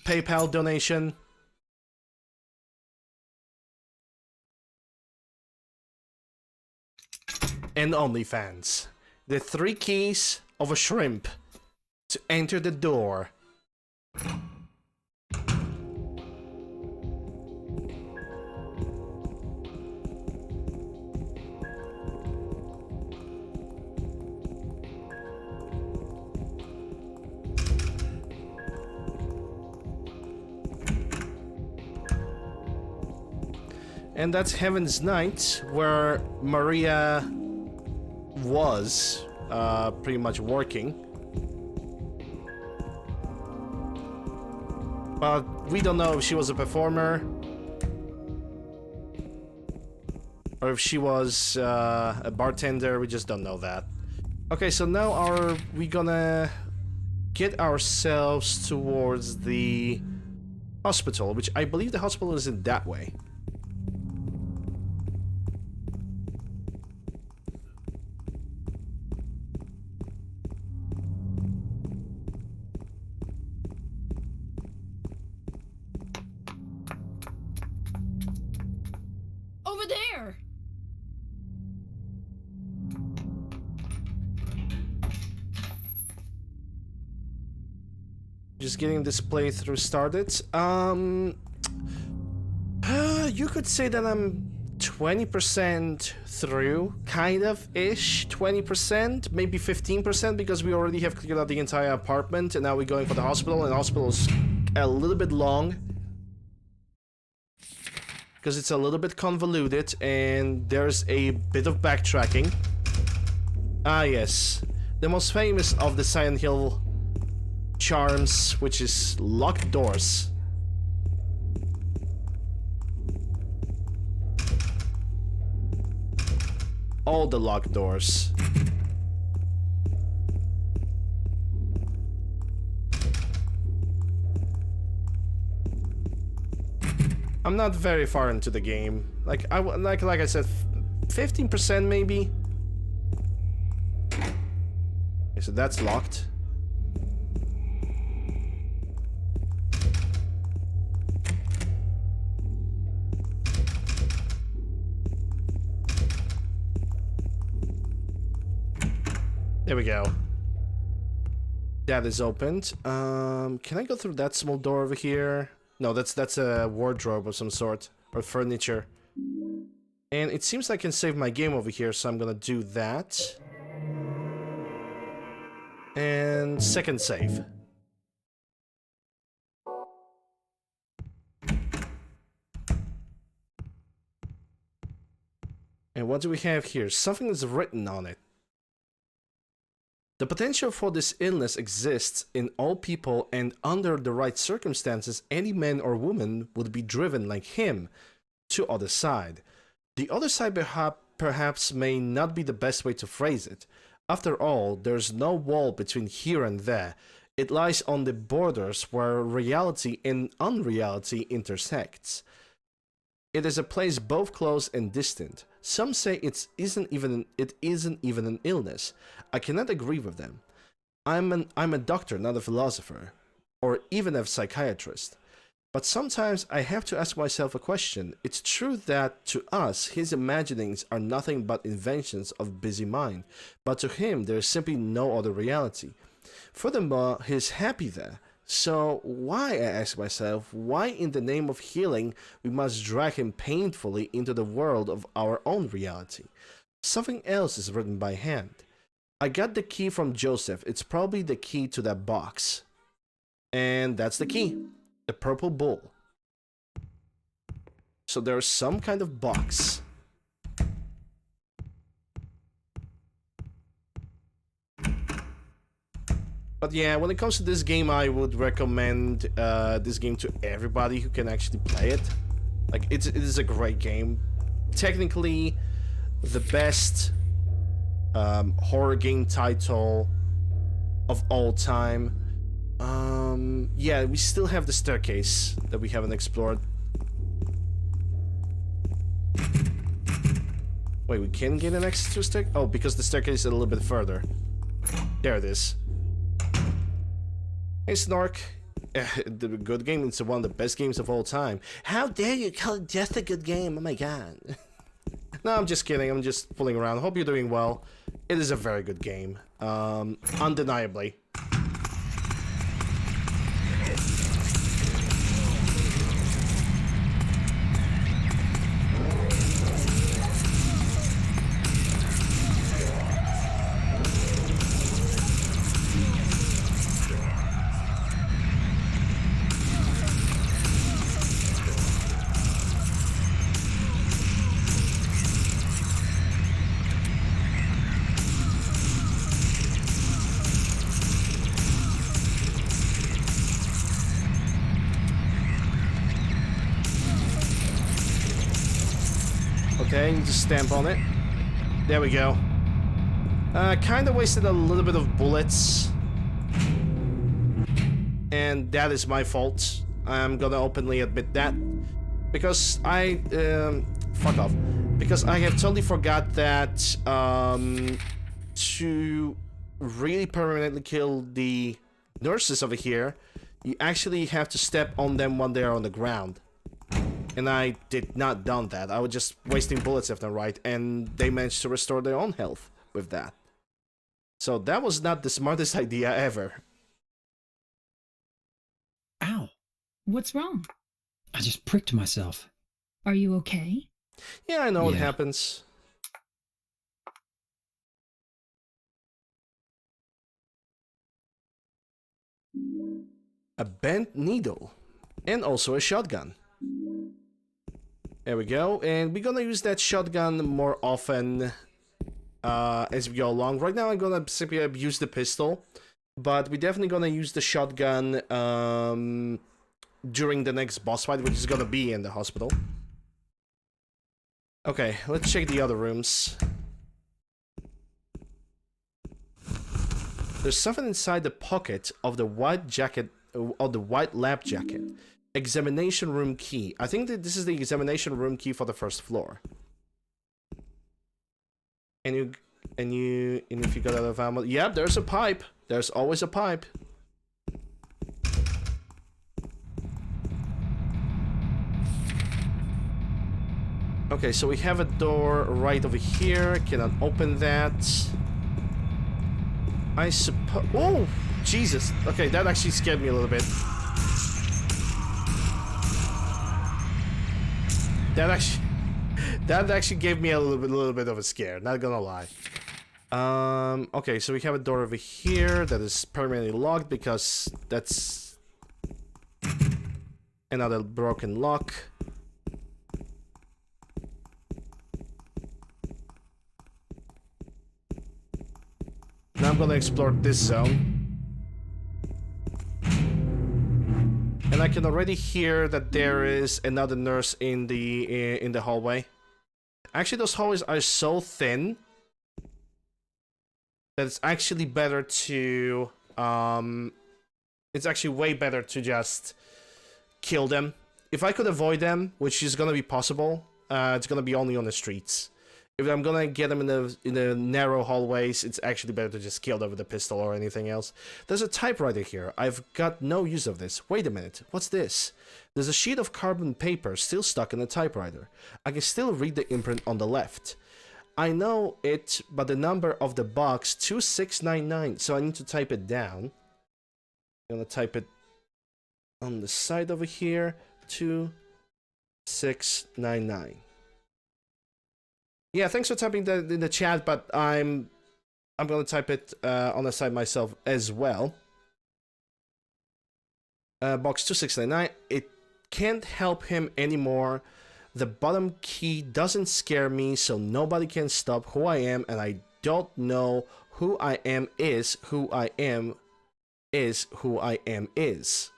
PayPal donation. And OnlyFans. The 3 keys of a shrimp to enter the door. And that's Heaven's Night, where Maria was pretty much working. But we don't know if she was a performer or if she was a bartender. We just don't know that. Okay, so now we gonna get ourselves towards the hospital, which I believe the hospital is in that way. Over there! Just getting this playthrough started. You could say that I'm 20% through, kind of ish. 20%, maybe 15%, because we already have cleared out the entire apartment, and now we're going for the hospital. And the hospital is a little bit long because it's a little bit convoluted, and there's a bit of backtracking. Ah, yes, the most famous of the Silent Hill charms, which is locked doors. All the locked doors. I'm not very far into the game. Like I said, 15% maybe. Okay, so that's locked. There we go. That is opened. Can I go through that small door over here? No, that's a wardrobe of some sort, or furniture. And it seems I can save my game over here, so I'm gonna do that. And second save. And what do we have here? Something is written on it. The potential for this illness exists in all people, and under the right circumstances, any man or woman would be driven like him to other side. The other side perhaps may not be the best way to phrase it. After all, there's no wall between here and there. It lies on the borders where reality and unreality intersects. It is a place both close and distant. Some say it isn't even an illness. I cannot agree with them. I'm a doctor, not a philosopher. or even a psychiatrist. But sometimes I have to ask myself a question. It's true that to us, his imaginings are nothing but inventions of busy mind, but to him there is simply no other reality. Furthermore, he's happy there. So why, I ask myself, why in the name of healing we must drag him painfully into the world of our own reality? Something else is written by hand. I got the key from Joseph. It's probably the key to that box. And that's the key. The purple bull. So there's some kind of box. But yeah, when it comes to this game, I would recommend this game to everybody who can actually play it. Like, it is a great game. Technically, the best horror game title of all time. Yeah, we still have the staircase that we haven't explored. Wait, we can get an access to a staircase? Oh, because the staircase is a little bit further. There it is. Hey, Snark. The good game, it's one of the best games of all time. How dare you call it just a good game? Oh my god. No, I'm just kidding. I'm just fooling around. Hope you're doing well. It is a very good game. Undeniably. Okay, just stamp on it. There we go. Kinda wasted a little bit of bullets. And that is my fault. I'm gonna openly admit that. Because I... fuck off. Because I have totally forgot that... to really permanently kill the nurses over here, you actually have to step on them when they're on the ground. And I did not done that. I was just wasting bullets left and right, and they managed to restore their own health with that. So that was not the smartest idea ever. Ow! What's wrong? I just pricked myself. Are you okay? Yeah, I know what Yeah. happens. A bent needle. And also a shotgun. There we go, and we're gonna use that shotgun more often as we go along. Right now I'm gonna simply use the pistol, but we're definitely gonna use the shotgun during the next boss fight, which is gonna be in the hospital. Okay, let's check the other rooms. There's something inside the pocket of the white jacket, of the white lab jacket. Examination room key. I think that this is the examination room key for the first floor. And if you got out of ammo, yep, there's a pipe. There's always a pipe. Okay, so we have a door right over here. Cannot open that. I suppose. Oh, Jesus. Okay, that actually scared me a little bit. That actually gave me a little bit of a scare, not gonna lie. Okay, so we have a door over here that is permanently locked because that's another broken lock. Now I'm gonna explore this zone. And I can already hear that there is another nurse in the hallway. Actually, those hallways are so thin that it's actually better to it's actually way better to just kill them. If I could avoid them, which is gonna be possible, it's gonna be only on the streets. if I'm gonna get them in the narrow hallways, it's actually better to just kill them with a pistol or anything else. There's a typewriter here. I've got no use of this. Wait a minute. What's this? There's a sheet of carbon paper still stuck in the typewriter. I can still read the imprint on the left. I know it, but the number of the box 2699. So I need to type it down. I'm gonna type it on the side over here. 2699. Yeah, thanks for typing that in the chat, but I'm gonna type it on the side myself as well. Box 2699. It can't help him anymore. The bottom key doesn't scare me, so nobody can stop who I am, and I don't know who I am is who I am is who I am is.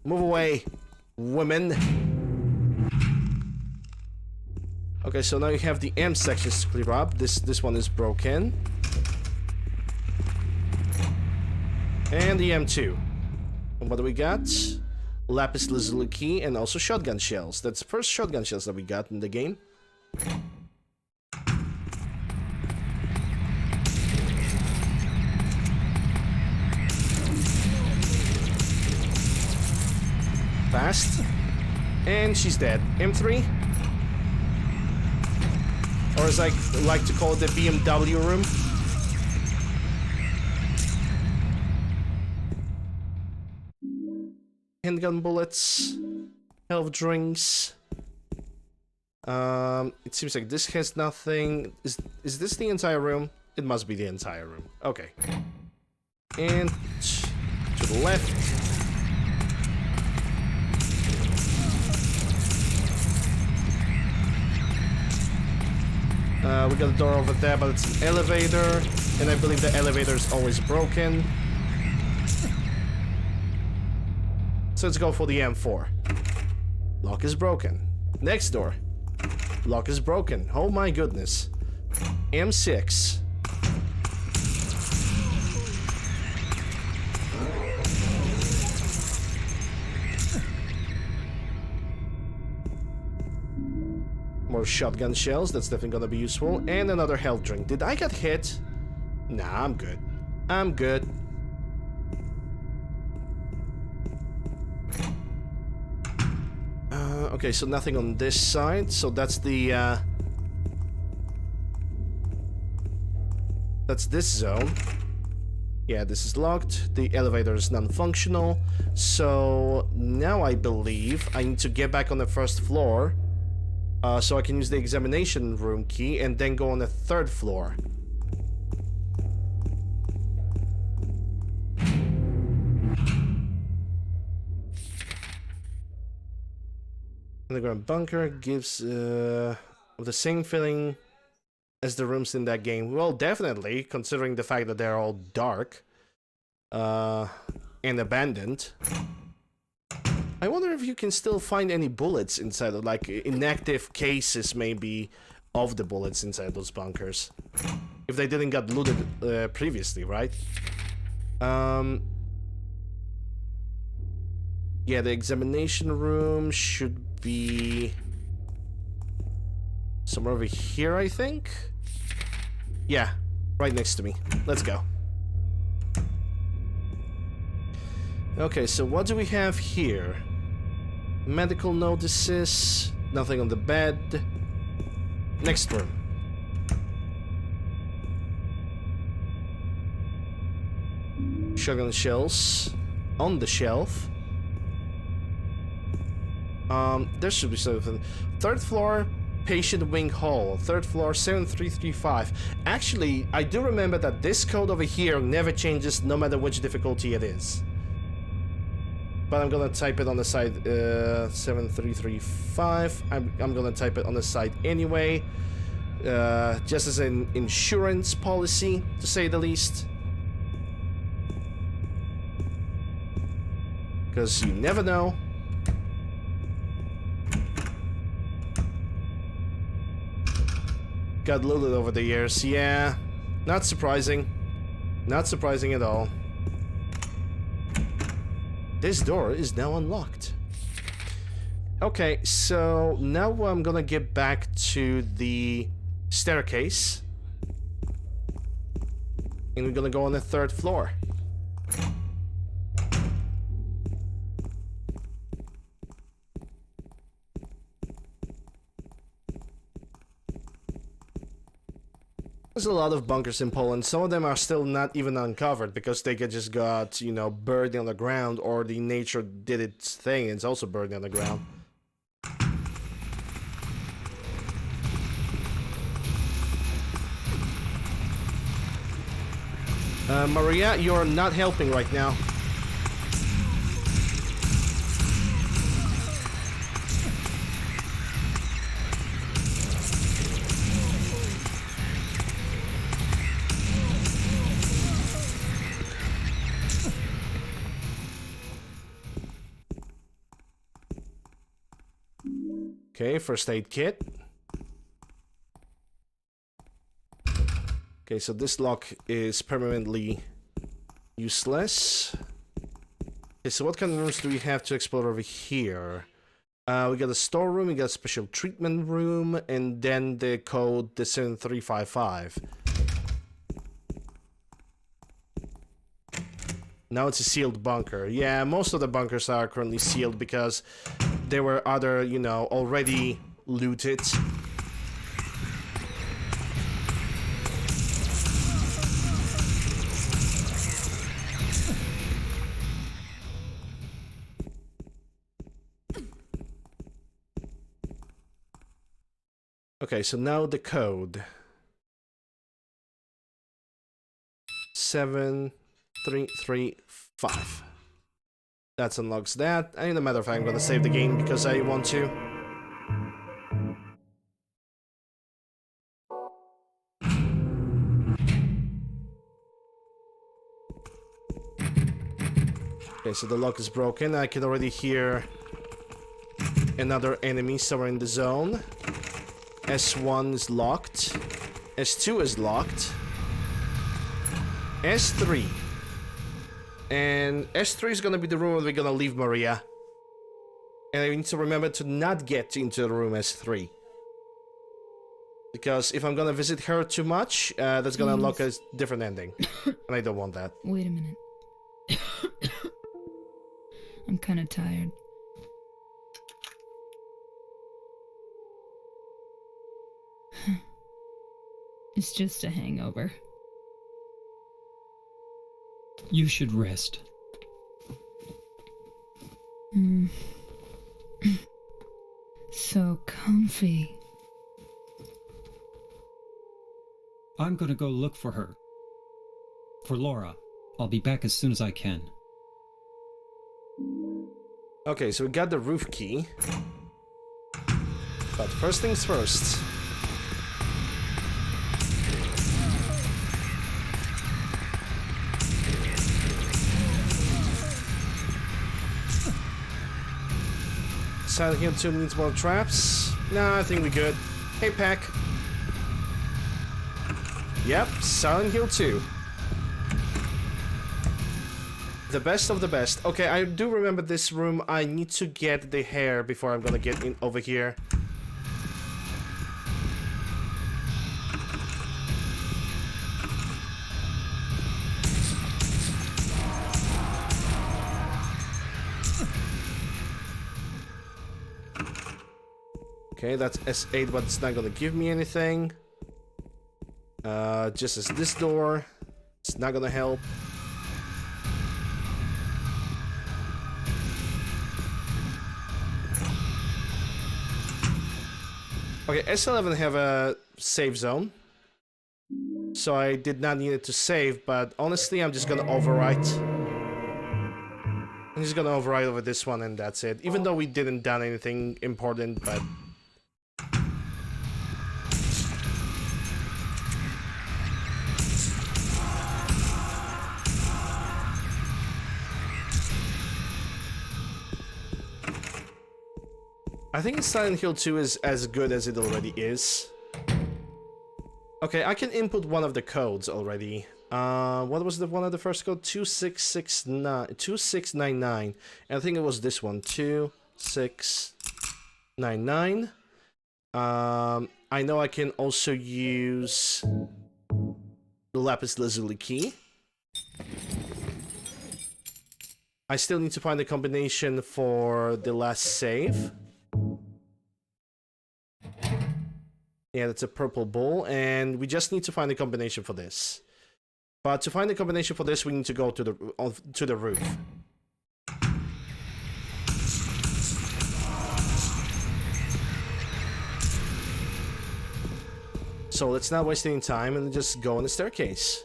Move away, women. Okay, so now you have the M sections to clear up. This one is broken. And the M2. And what do we got? Lapis lazuli key and also shotgun shells. That's the first shotgun shells that we got in the game. Fast. And she's dead. M3. Or as I like to call it, the BMW room. Handgun bullets. Health drinks. It seems like this has nothing. Is this the entire room? It must be the entire room. Okay. And to the left. We got a door over there, but it's an elevator, and I believe the elevator is always broken. So let's go for the M4. Lock is broken. Next door. Lock is broken. Oh my goodness. M6. More shotgun shells, that's definitely gonna be useful. And another health drink. Did I get hit? Nah, I'm good. I'm good. Okay, so nothing on this side. So that's the, that's this zone. Yeah, this is locked. The elevator is non-functional. So now I believe I need to get back on the first floor. So I can use the examination room key and then go on the third floor. Underground bunker gives the same feeling as the rooms in that game. Well, definitely, considering the fact that they're all dark and abandoned. I wonder if you can still find any bullets inside of, like, inactive cases maybe of the bullets inside those bunkers. If they didn't get looted previously, right? Yeah, the examination room should be somewhere over here, I think? Yeah, right next to me. Let's go. Okay, so what do we have here? Medical notices, nothing on the bed. Next room. Shotgun shells on the shelf. There should be something. Third floor, patient wing hall. Third floor, 7335. Actually, I do remember that this code over here never changes no matter which difficulty it is. But I'm gonna type it on the side, 7335. I'm gonna type it on the side anyway. Just as an insurance policy, to say the least. Because you never know. Got looted over the years, yeah. Not surprising. Not surprising at all. This door is now unlocked. Okay, so now I'm gonna get back to the staircase. And we're gonna go on the 3rd floor. There's a lot of bunkers in Poland. Some of them are still not even uncovered because they just got, you know, buried on the ground, or the nature did its thing and it's also buried on the ground. Maria, you're not helping right now. Okay, first aid kit. Okay, so this lock is permanently useless. Okay, so what kind of rooms do we have to explore over here? We got a storeroom, we got a special treatment room, and then the code, the 7355. Now it's a sealed bunker. Yeah, most of the bunkers are currently sealed because there were other, you know, already looted. Okay, so now the code. 7335. That unlocks that. And in a matter of fact, I'm gonna save the game because I want to. Okay, so the lock is broken. I can already hear another enemy somewhere in the zone. S1 is locked. S2 is locked. S3. And S3 is gonna be the room where we're gonna leave Maria. And I need to remember to not get into the room S3. Because if I'm gonna visit her too much, that's gonna unlock a different ending. And I don't want that. Wait a minute. I'm kind of tired. It's just a hangover. You should rest. So comfy. I'm gonna go look for her. For Laura. I'll be back as soon as I can. Okay, so we got the roof key. But first things first. Silent Hill 2 needs more traps. Nah, I think we're good. Hey, Pack. Yep, Silent Hill 2. The best of the best. Okay, I do remember this room. I need to get the hair before I'm gonna get in over here. Okay, that's S8, but it's not gonna give me anything. Just as this door. It's not gonna help. Okay, S11 have a save zone. So I did not need it to save, but honestly, I'm just gonna overwrite. I'm just gonna overwrite over this one and that's it. Even though we didn't done anything important, but... I think Silent Hill 2 is as good as it already is. Okay, I can input one of the codes already. What was the one of the first code? 2699. And I think it was this one. 2699. 99. I know I can also use the lapis lazuli key. I still need to find the combination for the last save. Yeah, that's a purple bowl, and we just need to find the combination for this. But to find the combination for this, we need to go to the roof. So let's not waste any time and just go on the staircase.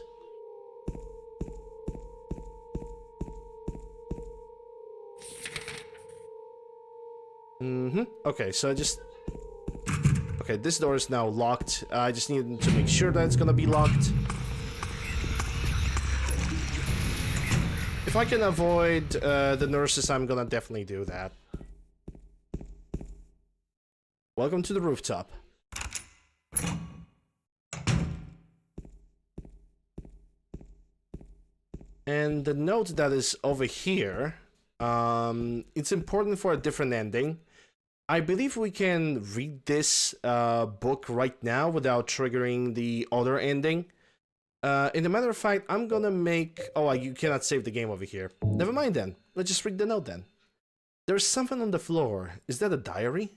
Okay, so okay, this door is now locked. I just need to make sure that it's gonna be locked. If I can avoid the nurses, I'm gonna definitely do that. Welcome to the rooftop. And the note that is over here, it's important for a different ending. I believe we can read this book right now without triggering the other ending. In a matter of fact, I'm gonna make... Oh, you cannot save the game over here. Never mind then. Let's just read the note then. There's something on the floor. Is that a diary?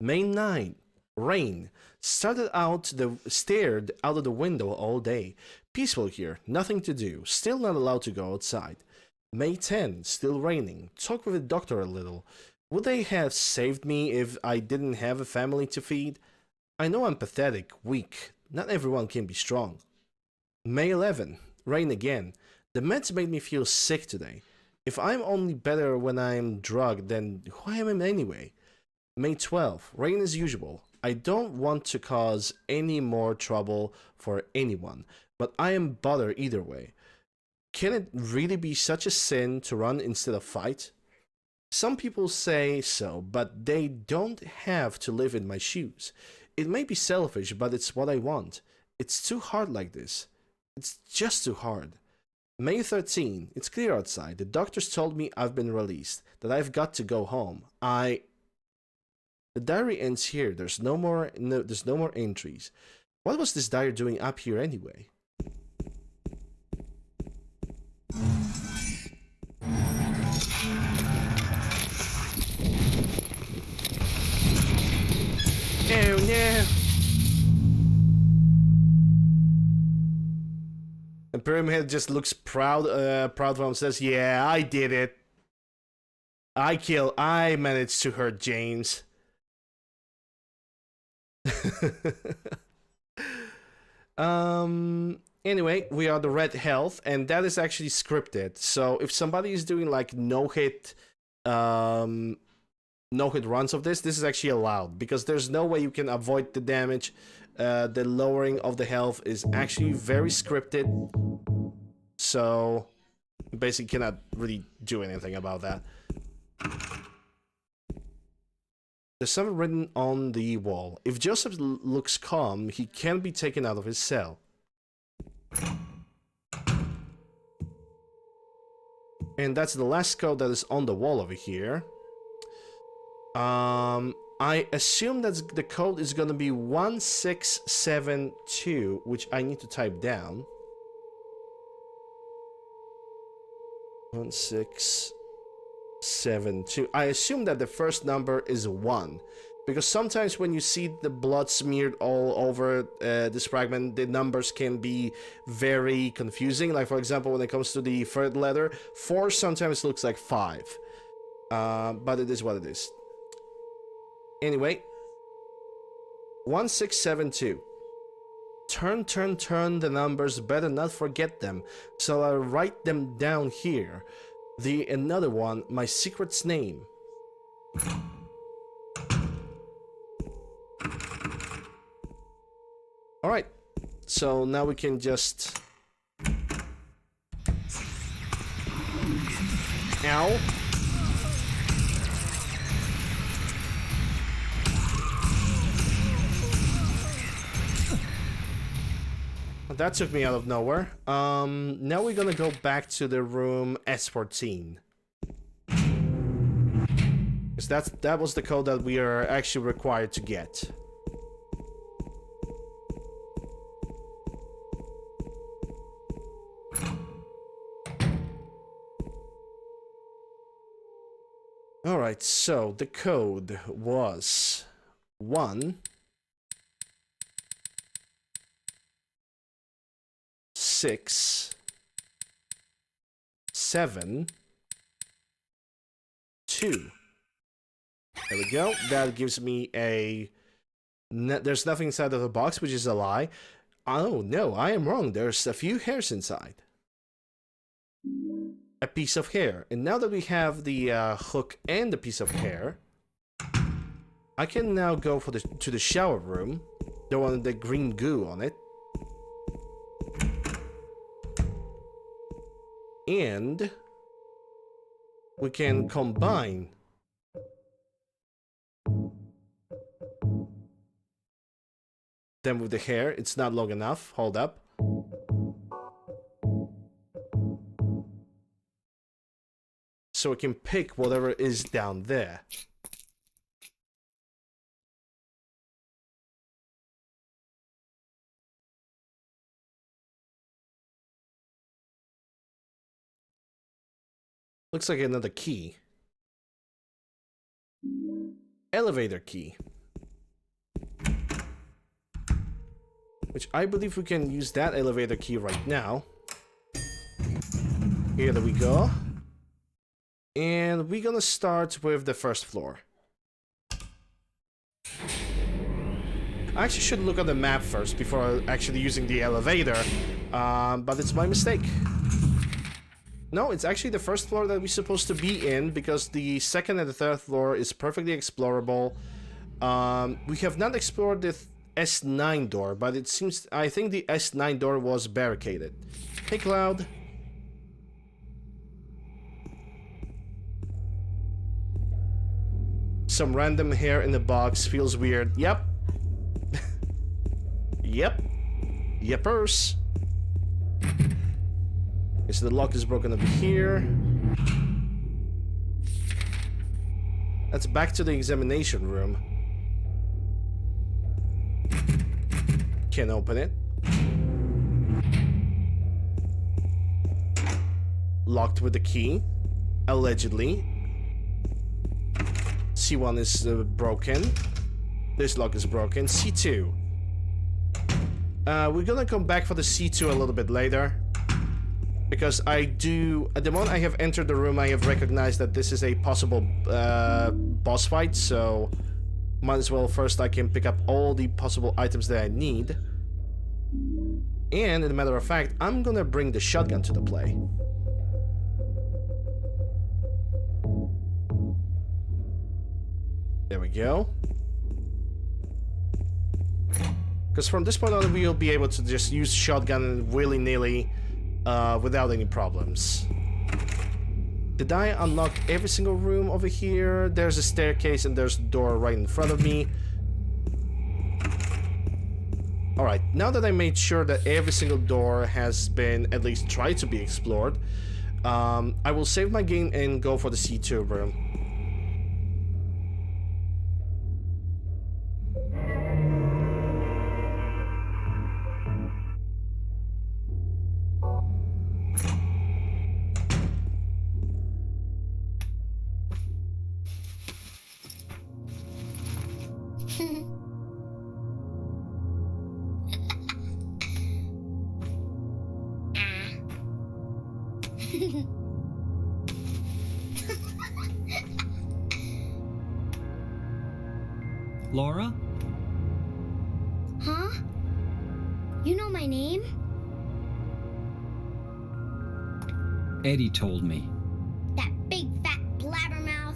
May 9. Rain. Stared out of the window all day. Peaceful here. Nothing to do. Still not allowed to go outside. May 10. Still raining. Talk with the doctor a little. Would they have saved me if I didn't have a family to feed? I know I'm pathetic, weak. Not everyone can be strong. May 11. Rain again. The meds made me feel sick today. If I'm only better when I'm drugged, then who am I anyway? May 12. Rain as usual. I don't want to cause any more trouble for anyone, but I am bothered either way. Can it really be such a sin to run instead of fight? Some people say so, but they don't have to live in my shoes. It may be selfish, but it's what I want. It's too hard like this. It's just too hard. May 13. It's clear outside. The doctors told me I've been released, that I've got to go home. The diary ends here. There's no more entries. What was this diary doing up here anyway? Oh no! And Pyramid just looks proud of him, says, "Yeah, I did it. I managed to hurt James." Anyway, we are the red health, and that is actually scripted. So if somebody is doing like no-hit runs of this is actually allowed, because there's no way you can avoid the damage. The lowering of the health is actually very scripted, so you basically cannot really do anything about that. There's something written on the wall. If Joseph looks calm, he can be taken out of his cell. And that's the last code that is on the wall over here. I assume that the code is going to be 1672, which I need to type down. 1672. I assume that the first number is 1, because sometimes when you see the blood smeared all over this fragment, the numbers can be very confusing. Like, for example, when it comes to the third letter, 4 sometimes looks like 5. But it is what it is. Anyway, 1672. Turn the numbers, better not forget them. So I write them down here. Another one, my secret's name. Alright, so now we can just... Ow. That took me out of nowhere. Now we're gonna go back to the room S14. Because that was the code that we are actually required to get. Alright, so the code was 1 6 7 2. There we go. That gives me a... There's nothing inside of the box, which is a lie. Oh, no, I am wrong. There's a few hairs inside. A piece of hair. And now that we have the hook and the piece of hair, I can now go for to the shower room. The one with the green goo on it. And we can combine them with the hair. It's not long enough. Hold up. So we can pick whatever is down there. Looks like another key. Elevator key. Which I believe we can use that elevator key right now. Here we go. And we're gonna start with the first floor. I actually should look at the map first before actually using the elevator. But it's my mistake. No, it's actually the first floor that we're supposed to be in, because the second and the third floor is perfectly explorable. We have not explored the S9 door, but it seems... I think the S9 door was barricaded. Hey, Cloud. Some random hair in the box feels weird. Yep. Yep. Yepers. Okay, so the lock is broken over here. Let's back to the examination room. Can't open it. Locked with the key. Allegedly. C1 is broken. This lock is broken. C2. We're gonna come back for the C2 a little bit later. Because I do... At the moment I have entered the room, I have recognized that this is a possible boss fight, so... Might as well first I can pick up all the possible items that I need. And, as a matter of fact, I'm gonna bring the shotgun to the play. There we go. Because from this point on, we'll be able to just use shotgun willy-nilly without any problems. Did I unlock every single room over here? There's a staircase and there's a door right in front of me. Alright, now that I made sure that every single door has been at least tried to be explored, I will save my game and go for the C2 room. Laura? Huh? You know my name? Eddie told me. That big fat blabbermouth.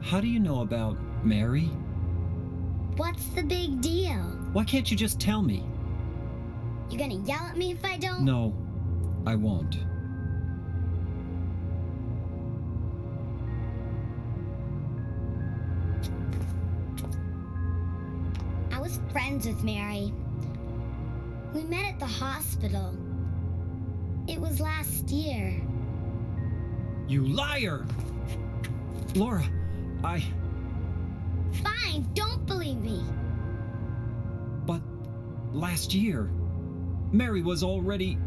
How do you know about Mary? What's the big deal? Why can't you just tell me? You gonna yell at me if I don't? No, I won't. I was friends with Mary. We met at the hospital. It was last year. You liar! Laura, Fine, don't believe me. But last year, Mary was already...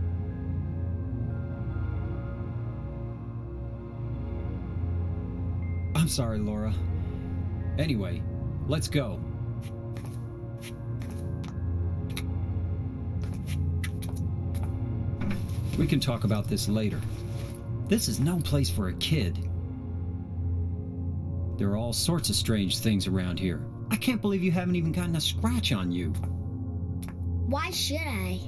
I'm sorry, Laura. Anyway, let's go. We can talk about this later. This is no place for a kid. There are all sorts of strange things around here. I can't believe you haven't even gotten a scratch on you. Why should I?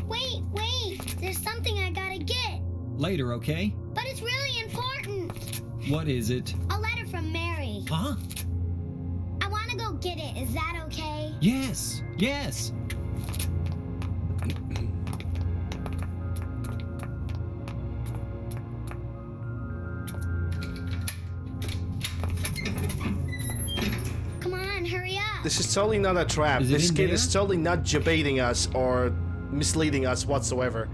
Wait! There's something I gotta get. Later, okay? But it's really important. What is it? A letter from Mary. Huh? I wanna go get it. Is that okay? Yes. Come on, hurry up. This is totally not a trap. Is it This in kid there? is totally not debating us or misleading us whatsoever.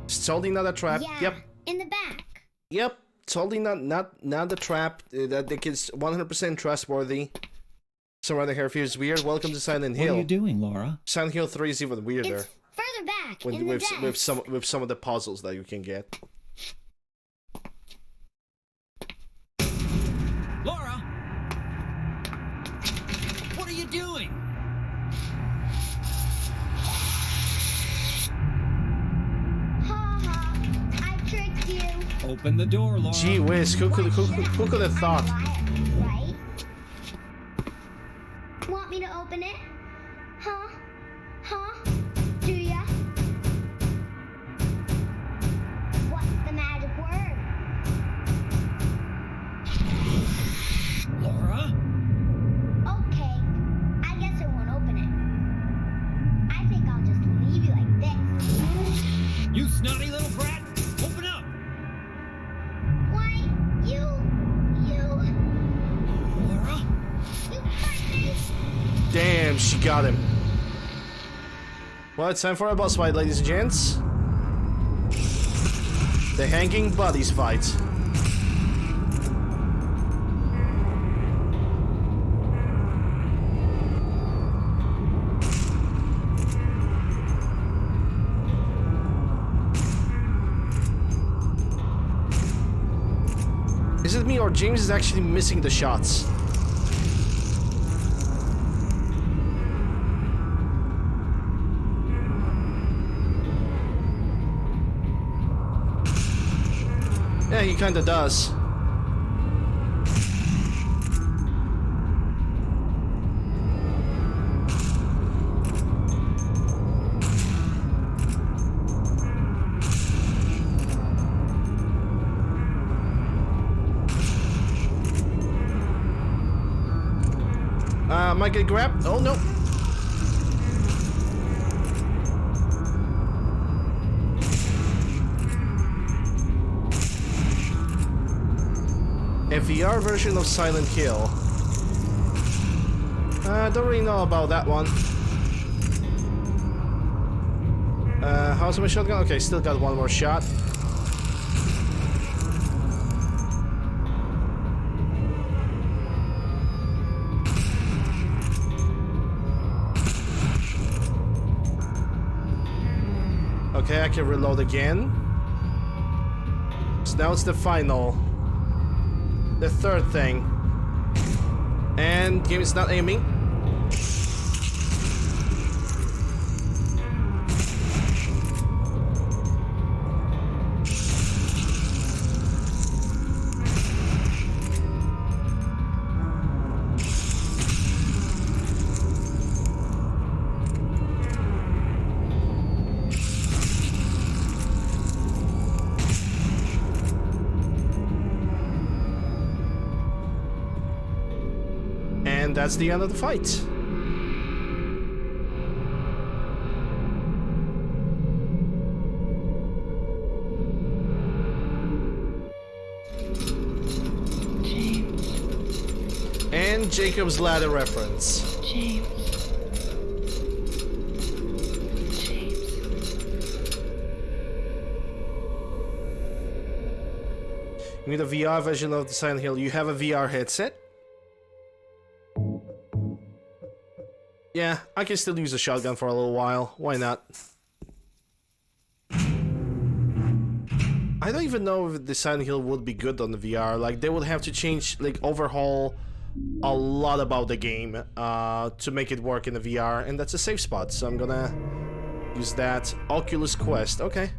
It's totally not a trap. Yeah, Yep. in the back. Yep. Totally not a trap. That the kid's 100% trustworthy. So right here feels weird. Welcome to Silent What Hill. are you doing, Laura? Silent Hill 3 is even weirder It's further back with in the desk. with some of the puzzles that you can get. Laura! What are you doing? Ha ha! I tricked you. Open the door, Laura. Gee whiz, who could have thought? Right? Want me to open it? Huh? Do ya? What's the magic word? Laura? Okay, I guess I won't open it. I think I'll just leave you like this. You snotty little brat! Open up! Why, you Laura? hurt me. Damn, she got him. Well, it's time for a boss fight, ladies and gents. The Hanging Buddies fight. Is it me or James is actually missing the shots? Yeah, he kinda does. Might get grabbed. Oh no. A VR version of Silent Hill. I don't really know about that one. How's my shotgun? Okay, still got one more shot. Okay, I can reload again. So now it's the final. The third thing. And game is not aiming. And that's the end of the fight. James. And Jacob's Ladder reference. James. You need a VR version of the Silent Hill. You have a VR headset? Yeah, I can still use a shotgun for a little while. Why not? I don't even know if the Silent Hill would be good on the VR. Like, they would have to change, like, overhaul a lot about the game to make it work in the VR, and that's a safe spot, so I'm gonna use that. Oculus Quest, okay.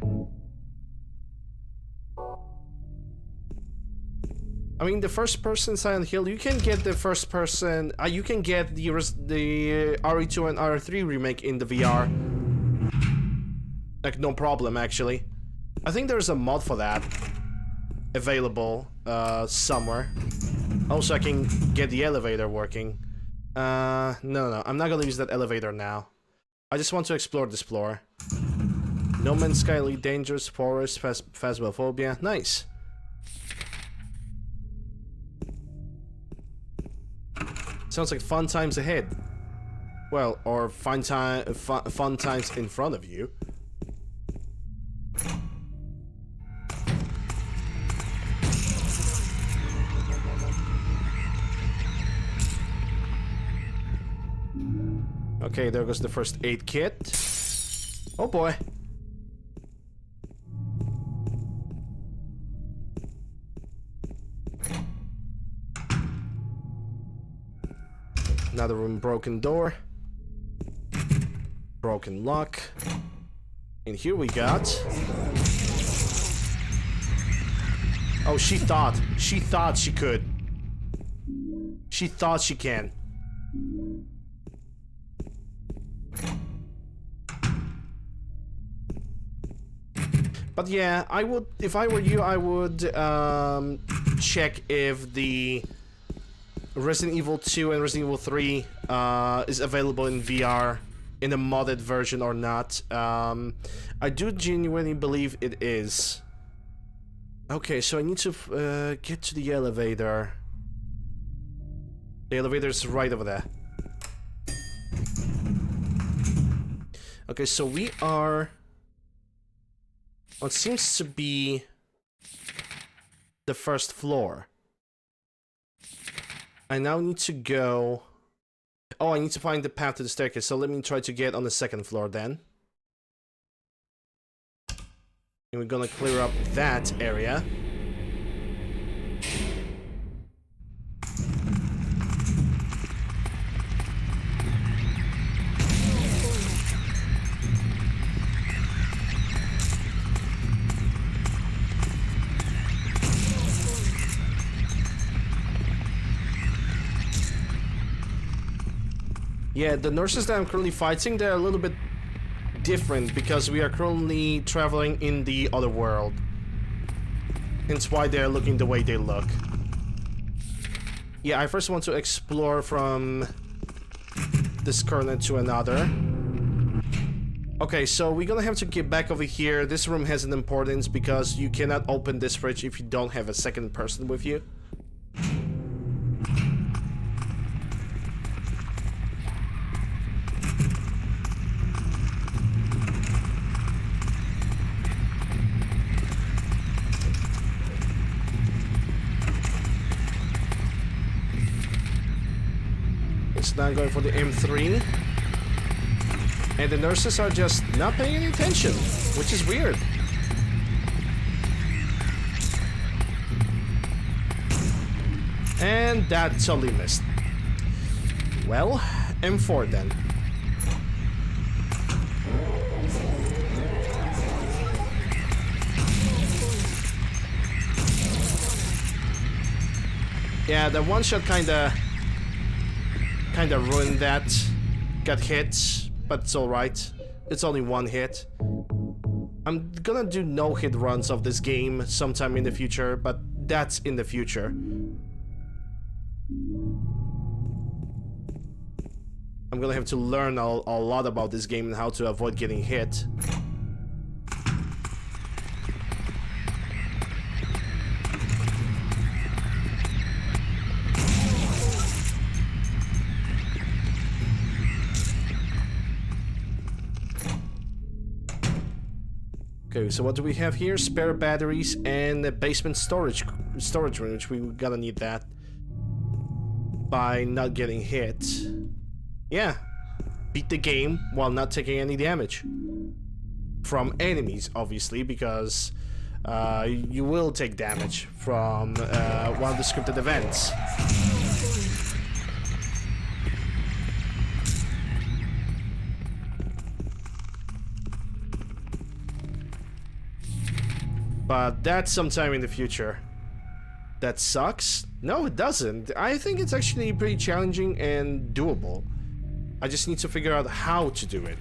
I mean, the first-person Silent Hill, you can get the first-person... you can get the RE2 and RE3 remake in the VR. Like, no problem, actually. I think there's a mod for that available somewhere. Also, I can get the elevator working. No, I'm not gonna use that elevator now. I just want to explore this floor. No Man's Sky, Elite Dangerous, Forest, Phasmophobia. Nice. Sounds like fun times ahead. Well, or fun times in front of you. Okay, there goes the first aid kit. Oh boy. Another room, broken door. Broken lock. And here we got... Oh, she thought she could. She thought she can. But yeah, I would, if I were you, I would check if the Resident Evil 2 and Resident Evil 3 is available in VR in a modded version or not. I do genuinely believe it is. Okay, so I need to get to the elevator. The elevator is right over there. Okay, so we are... what seems to be the first floor. I now need to go... oh, I need to find the path to the staircase, so let me try to get on the second floor then. And we're gonna clear up that area. Yeah, the nurses that I'm currently fighting, they're a little bit different because we are currently traveling in the other world. It's why they're looking the way they look. Yeah, I first want to explore from this corner to another. Okay, so we're gonna have to get back over here. This room has an importance because you cannot open this fridge if you don't have a second person with you. Now going for the M3, and the nurses are just not paying any attention, which is weird. And that totally missed. Well, M4 then. Yeah, the one shot kinda ruined that. Got hit, but it's alright. It's only one hit. I'm gonna do no-hit runs of this game sometime in the future, but that's in the future. I'm gonna have to learn a lot about this game and how to avoid getting hit. Okay, so what do we have here? Spare batteries and a basement storage room, which we gotta need that by not getting hit. Yeah, beat the game while not taking any damage from enemies, obviously, because you will take damage from one of the scripted events. But that's sometime in the future. That sucks? No, it doesn't. I think it's actually pretty challenging and doable. I just need to figure out how to do it.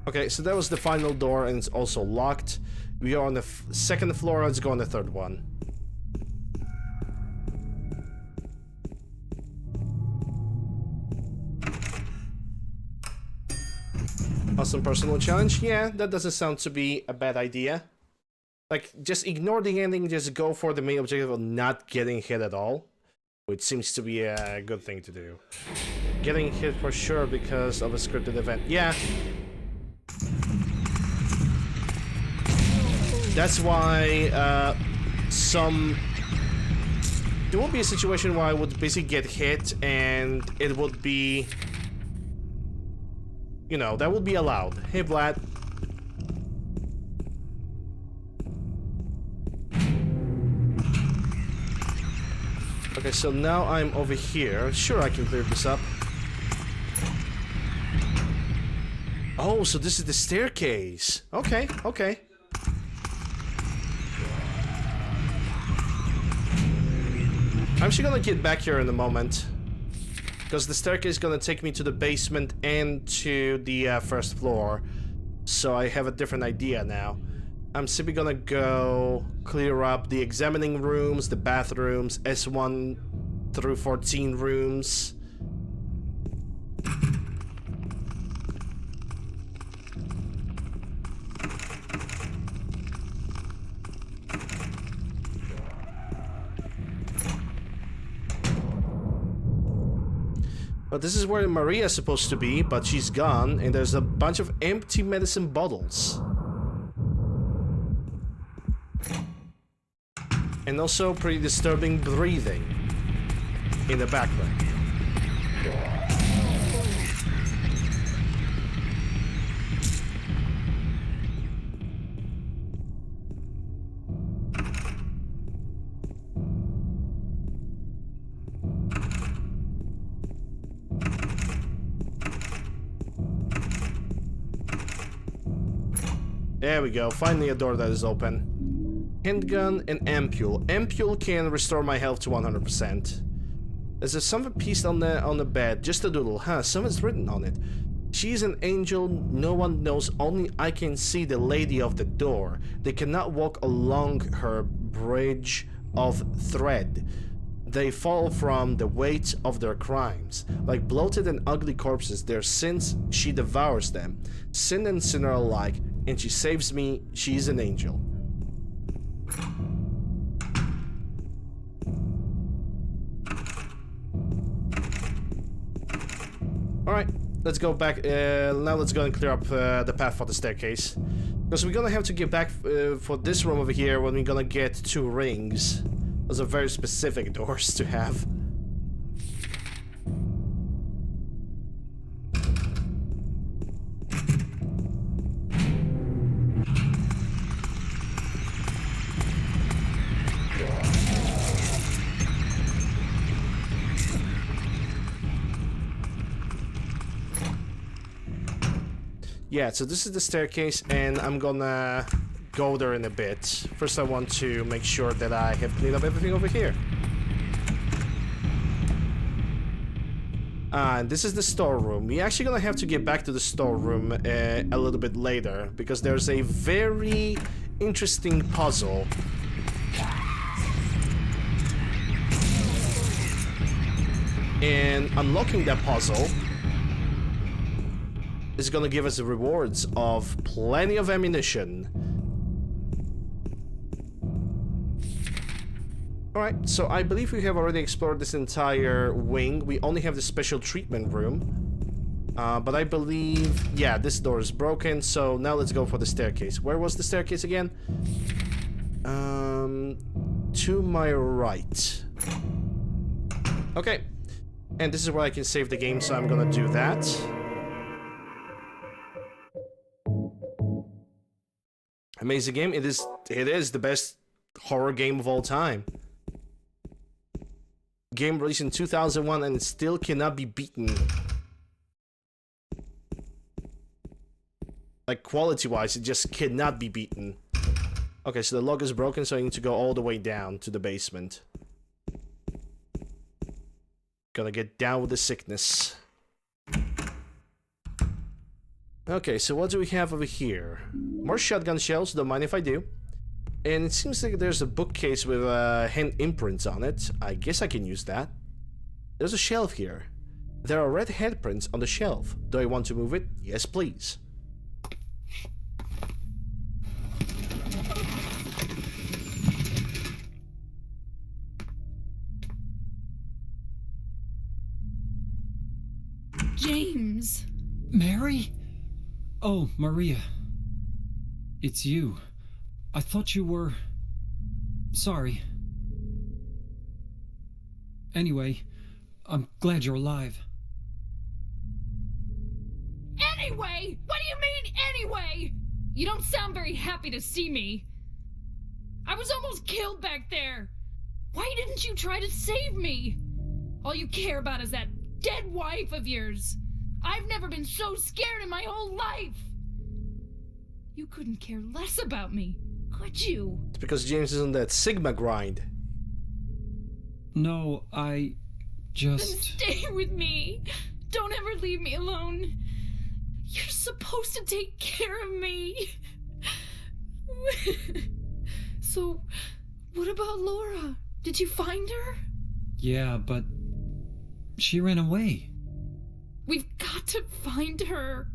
Okay, so that was the final door, and it's also locked. We are on the second floor. Let's go on the third one. Awesome personal challenge. Yeah, that doesn't sound to be a bad idea. Like, just ignore the ending, just go for the main objective of not getting hit at all. Which seems to be a good thing to do. Getting hit for sure because of a scripted event. Yeah. That's why there would be a situation where I would basically get hit and it would be, you know, that would be allowed. Hey, Vlad. Okay, so now I'm over here. Sure, I can clear this up. Oh, so this is the staircase. Okay, okay. I'm actually gonna get back here in a moment, because the staircase is gonna take me to the basement and to the first floor, so I have a different idea now. I'm simply gonna go clear up the examining rooms, the bathrooms, S1 through 14 rooms. But this is where Maria's supposed to be, but she's gone, and there's a bunch of empty medicine bottles. And also pretty disturbing breathing in the background. There we go, finally a door that is open. Handgun and ampule. Ampule can restore my health to 100%. There's some piece on the bed, just a doodle. Huh, something's written on it. She's an angel, no one knows, only I can see the lady of the door. They cannot walk along her bridge of thread. They fall from the weight of their crimes. Like bloated and ugly corpses, their sins, she devours them. Sin and sinner alike, and she saves me, she's an angel. Alright, let's go back. Now let's go and clear up the path for the staircase. Because we're gonna have to get back for this room over here when we're gonna get 2 rings. Those are very specific doors to have. Yeah, so this is the staircase, and I'm gonna go there in a bit. First I want to make sure that I have cleaned up everything over here. And this is the storeroom. We're actually gonna have to get back to the storeroom a little bit later, because there's a very interesting puzzle. And unlocking that puzzle is gonna give us the rewards of plenty of ammunition. Alright, so I believe we have already explored this entire wing. We only have the special treatment room. But I believe... yeah, this door is broken, so now let's go for the staircase. Where was the staircase again? To my right. Okay. And this is where I can save the game, so I'm gonna do that. Amazing game. It is the best horror game of all time. Game released in 2001 and it still cannot be beaten. Like, quality-wise, it just cannot be beaten. Okay, so the log is broken, so I need to go all the way down to the basement. Gonna get down with the sickness. Okay, so what do we have over here? More shotgun shells, don't mind if I do. And it seems like there's a bookcase with hand imprints on it. I guess I can use that. There's a shelf here. There are red handprints on the shelf. Do I want to move it? Yes, please. James. Mary? Oh, Maria. It's you. I thought you were... sorry. Anyway, I'm glad you're alive. Anyway? What do you mean, anyway? You don't sound very happy to see me. I was almost killed back there. Why didn't you try to save me? All you care about is that dead wife of yours. I've never been so scared in my whole life. You couldn't care less about me, could you? It's because James is on that Sigma grind. No, I just... Then stay with me. Don't ever leave me alone. You're supposed to take care of me. So, what about Laura? Did you find her? Yeah, but... she ran away. We've got to find her.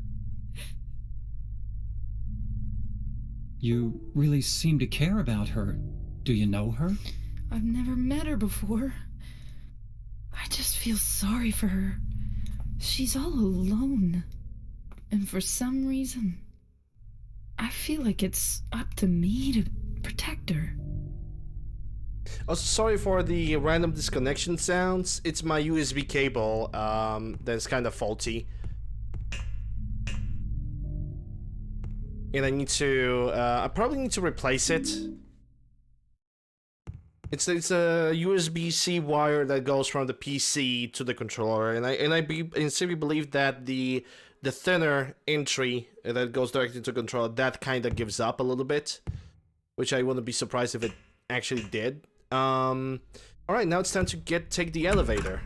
You really seem to care about her. Do you know her? I've never met her before. I just feel sorry for her. She's all alone. And for some reason, I feel like it's up to me to protect her. Also, sorry for the random disconnection sounds. It's my USB cable that's kind of faulty. And I need to... I probably need to replace it. It's a USB-C wire that goes from the PC to the controller, and I simply believe that the thinner entry that goes directly to the controller, that kind of gives up a little bit, which I wouldn't be surprised if it actually did. All right, now it's time to take the elevator.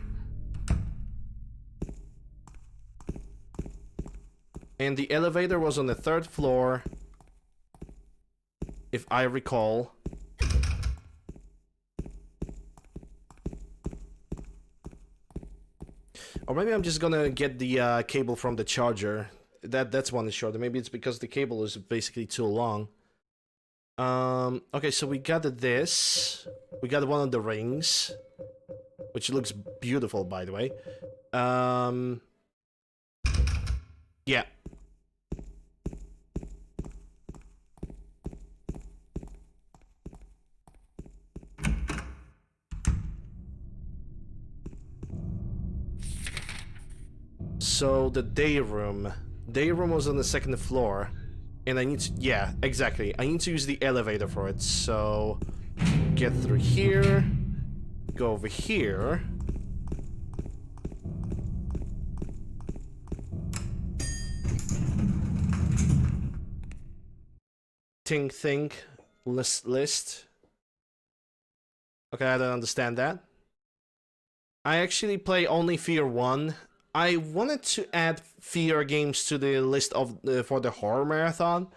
And the elevator was on the 3rd floor, if I recall. Or maybe I'm just gonna get the cable from the charger. That's one is shorter. Maybe it's because the cable is basically too long. Okay, so we got this. We got one of the rings, which looks beautiful, by the way. Yeah. So the day room. Day room was on the 2nd floor. And I need to... yeah, exactly. I need to use the elevator for it. So... get through here. Go over here. Think. List. Okay, I don't understand that. I actually play only Fear 1. I wanted to add Fear games to the list of for the horror marathon,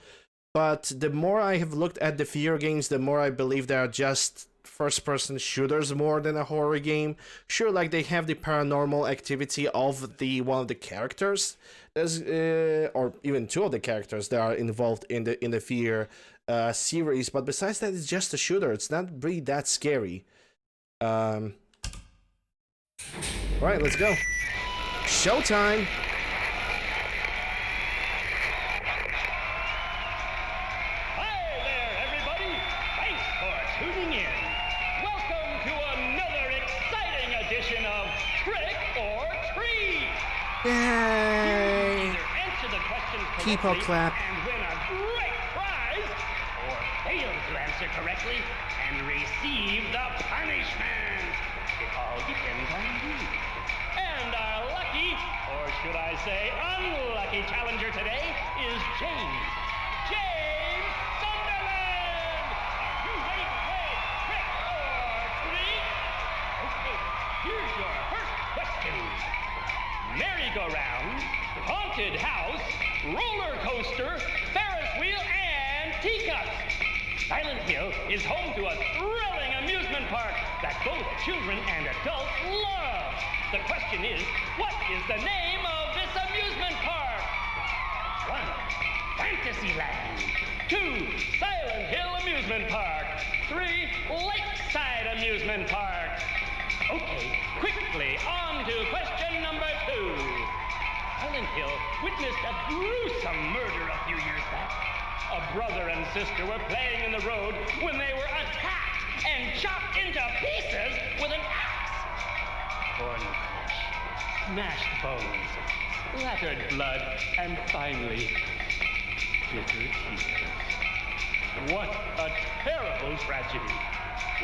but the more I have looked at the Fear games, the more I believe they are just first-person shooters more than a horror game. Sure, like they have the paranormal activity of the one of the characters, or even two of the characters that are involved in the Fear series. But besides that, it's just a shooter. It's not really that scary. All right, let's go. Showtime. Tuning in. Welcome to another exciting edition of Trick or Treat. Yay! Either answer the questions People correctly clap. and win a great prize, or fail to answer correctly and receive the punishment. It all depends on you. And our lucky, or should I say unlucky challenger today is James. James Sunderland! Are you ready to play Trick or Treat? Okay, here's your first question. Merry-go-round, haunted house, roller coaster, Ferris wheel, and teacups. Silent Hill is home to a thrilling amusement park that both children and adults love. The question is, what is the name of this amusement park? 1. Fantasyland. 2. Silent Hill Amusement Park. 3. Lakeside Amusement Park. Okay, quickly on to question number 2. Silent Hill witnessed a gruesome murder a few years back. A brother and sister were playing in the road when they were attacked and chopped into pieces with an axe. Torn flesh, smashed bones, lattered blood, and finally, bitter tears. What a terrible tragedy.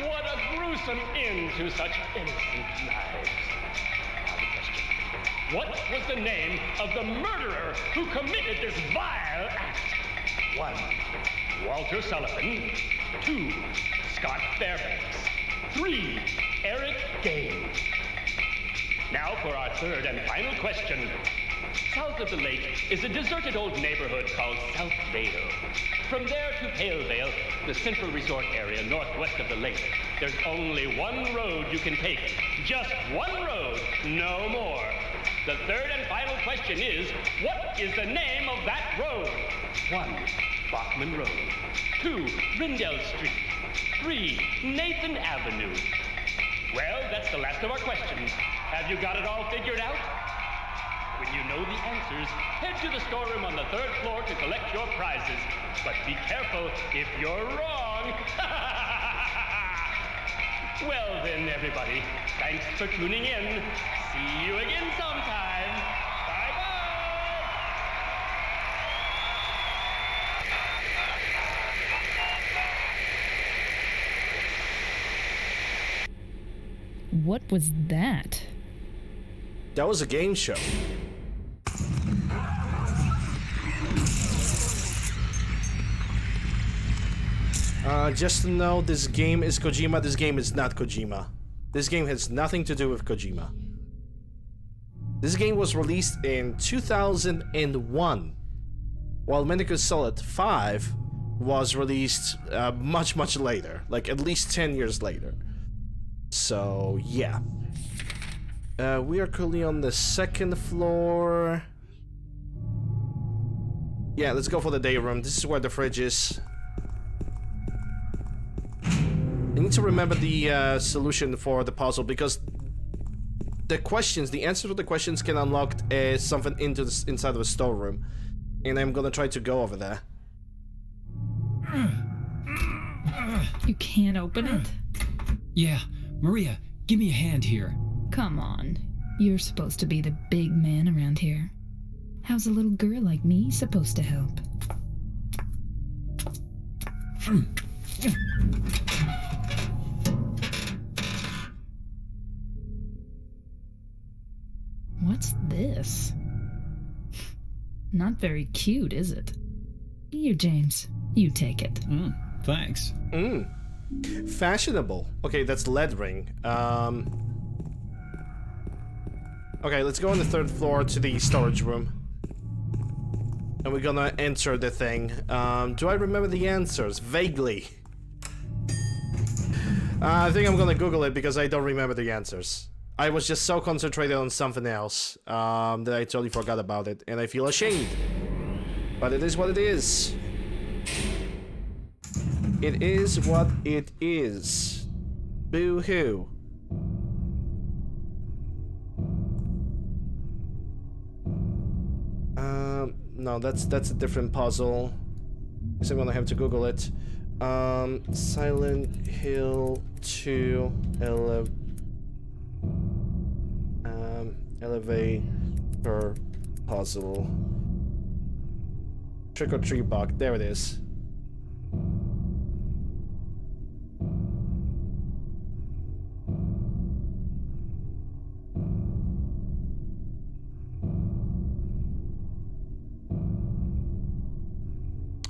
What a gruesome end to such innocent lives. Now the question. What was the name of the murderer who committed this vile act? 1. Walter Sullivan. 2. Scott Fairbanks. 3. Eric Gaines. Now for our third and final question. South of the lake is a deserted old neighborhood called South Vale. From there to Pale Vale, the central resort area northwest of the lake, there's only one road you can take. Just one road, no more. The third and final question is, what is the name of that road? 1. Bachman Road. 2. Rindell Street. 3. Nathan Avenue. Well, that's the last of our questions. Have you got it all figured out? When you know the answers, head to the storeroom on the 3rd floor to collect your prizes. But be careful if you're wrong. Well then, everybody, thanks for tuning in. See you again sometime. Bye-bye. What was that? That was a game show. Just to know, this game is Kojima, this game is not Kojima. This game has nothing to do with Kojima. This game was released in 2001, while Metal Gear Solid 5 was released much later, like at least 10 years later. So, yeah. We are currently on the 2nd floor. Yeah, let's go for the day room. This is where the fridge is. I need to remember the solution for the puzzle because the questions, the answer to the questions can unlock something inside of a storeroom. And I'm gonna try to go over there. You can't open it? Yeah, Maria, give me a hand here. Come on. You're supposed to be the big man around here. How's a little girl like me supposed to help? What's this? Not very cute, is it? Here, James. You take it. Thanks. Fashionable. Okay, that's lettering. Okay, let's go on the 3rd floor to the storage room. And we're gonna enter the thing. Do I remember the answers? Vaguely. I think I'm gonna Google it because I don't remember the answers. I was just so concentrated on something else that I totally forgot about it, and I feel ashamed. But it is what it is. It is what it is. Boo-hoo. No, that's a different puzzle. Guess I'm gonna have to Google it. Silent Hill 2 elevator puzzle. Trick or treat box. There it is.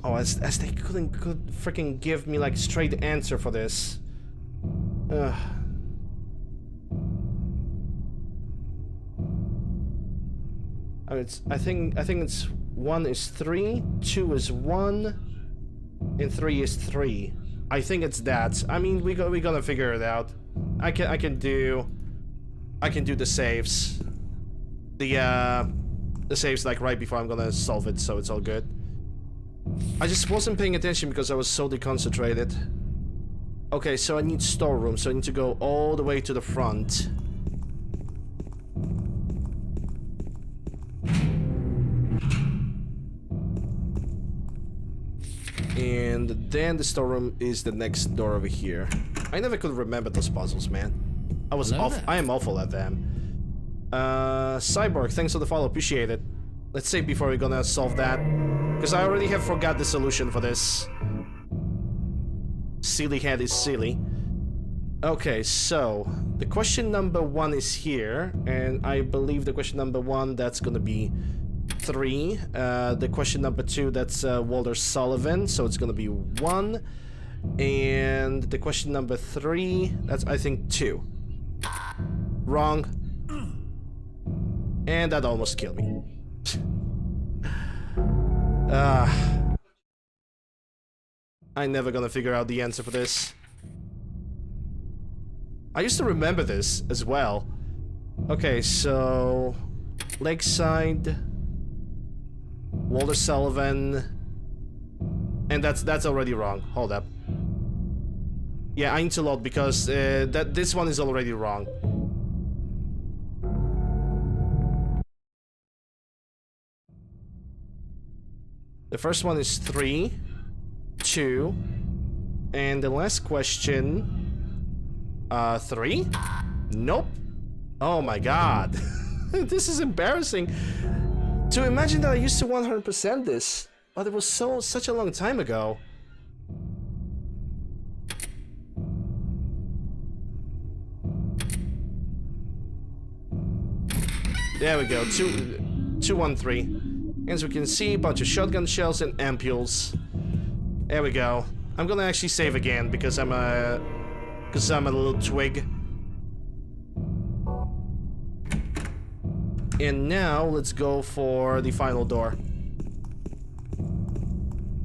Oh, as they could freaking give me like straight answer for this. Ugh. Oh, I think it's 1 is 3, 2 is 1, and 3 is 3. I think it's that. I mean, we gonna figure it out. I can do the saves. The saves like right before I'm gonna solve it, so it's all good. I just wasn't paying attention because I was so deconcentrated. Okay, so I need storeroom, so I need to go all the way to the front. And then the storeroom is the next door over here. I never could remember those puzzles, man. I am awful at them. Cyborg, thanks for the follow, appreciate it. Let's save before we're gonna solve that. Because I already have forgot the solution for this. Silly head is silly. Okay, so the question number 1 is here, and I believe the question number 1 that's gonna be 3. The question number 2 that's Walter Sullivan, so it's gonna be 1. And the question number 3 that's I think 2. Wrong. And that almost killed me. I'm never gonna figure out the answer for this. I used to remember this as well. Okay, so Lakeside, Walter Sullivan, and that's already wrong. Hold up. Yeah, I need to load because this one is already wrong. The first one is 3, 2, and the last question, 3? Nope. Oh my god. This is embarrassing. To imagine that I used to 100% this, but it was such a long time ago. There we go, 213. As we can see, a bunch of shotgun shells and ampules. There we go. I'm gonna actually save again because I'm a little twig. And now let's go for the final door.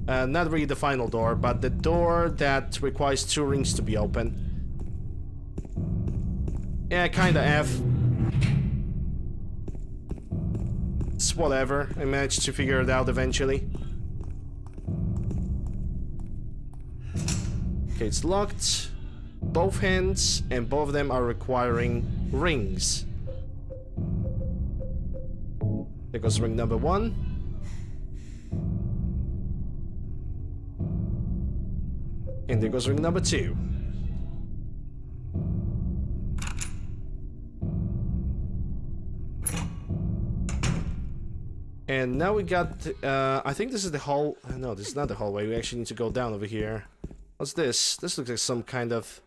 Not really the final door, but the door that requires 2 rings to be open. Yeah, kinda F. It's whatever. I managed to figure it out eventually. Okay, it's locked. Both hands, and both of them are requiring rings. There goes ring number 1. And there goes ring number 2. And now we got, I think this is the hall. No, this is not the hallway. We actually need to go down over here. What's this? This looks like some kind of...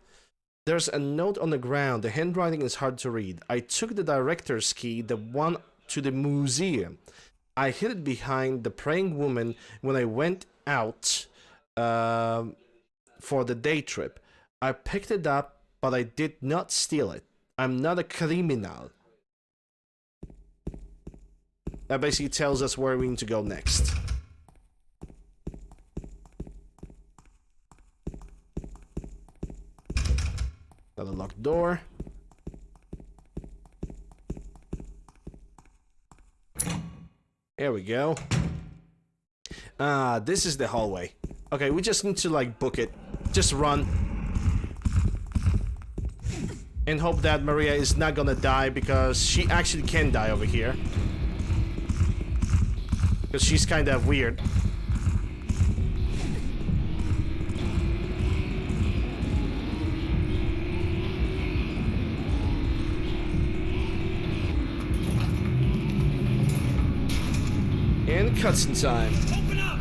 There's a note on the ground. The handwriting is hard to read. I took the director's key, the one to the museum. I hid it behind the praying woman when I went out for the day trip. I picked it up, but I did not steal it. I'm not a criminal. That basically tells us where we need to go next. Another locked door. There we go. This is the hallway. Okay, we just need to, like, book it. Just run. And hope that Maria is not gonna die, because she actually can die over here. Because she's kind of weird. And cutscene time. Open up!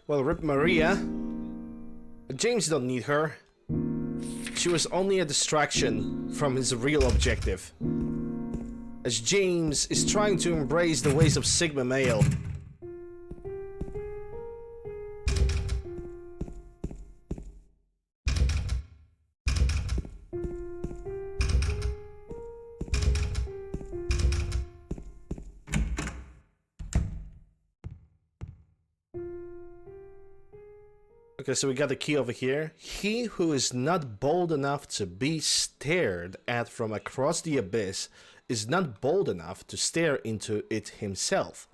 Well, rip Maria. James don't need her. She was only a distraction from his real objective. As James is trying to embrace the ways of Sigma male. Okay, so we got the key over here. He who is not bold enough to be stared at from across the abyss is not bold enough to stare into it himself.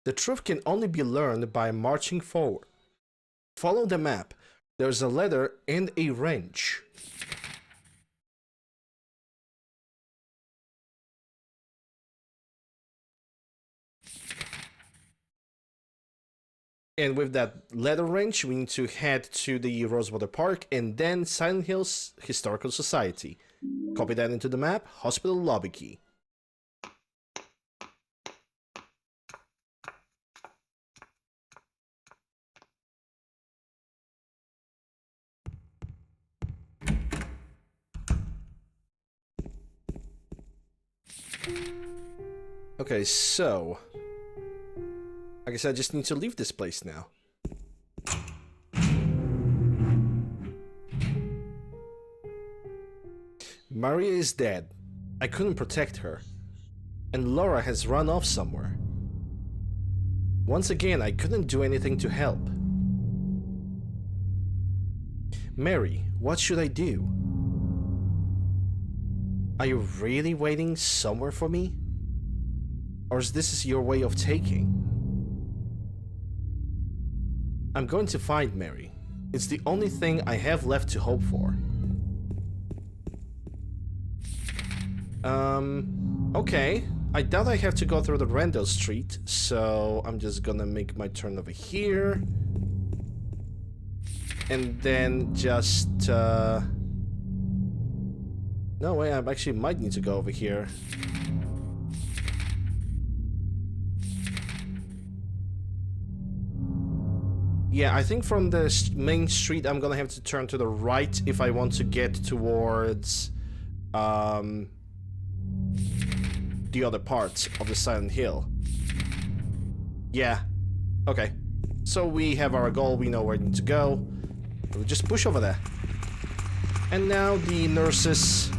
The truth can only be learned by marching forward. Follow the map. There's a ladder and a wrench. And with that ladder wrench, we need to head to the Rosewater Park and then Silent Hills Historical Society. Copy that into the map. Hospital lobby key. Okay, so I guess I just need to leave this place now. Maria is dead. I couldn't protect her. And Laura has run off somewhere. Once again, I couldn't do anything to help. Mary, what should I do? Are you really waiting somewhere for me? Or is this your way of taking? I'm going to find Mary. It's the only thing I have left to hope for. Okay. I doubt I have to go through the Randall Street, so I'm just gonna make my turn over here. And then just, no way, I actually might need to go over here. Yeah, I think from the main street I'm gonna have to turn to the right if I want to get towards the other parts of the Silent Hill. Yeah. Okay. So we have our goal, we know where we need to go. We'll just push over there. And now the nurses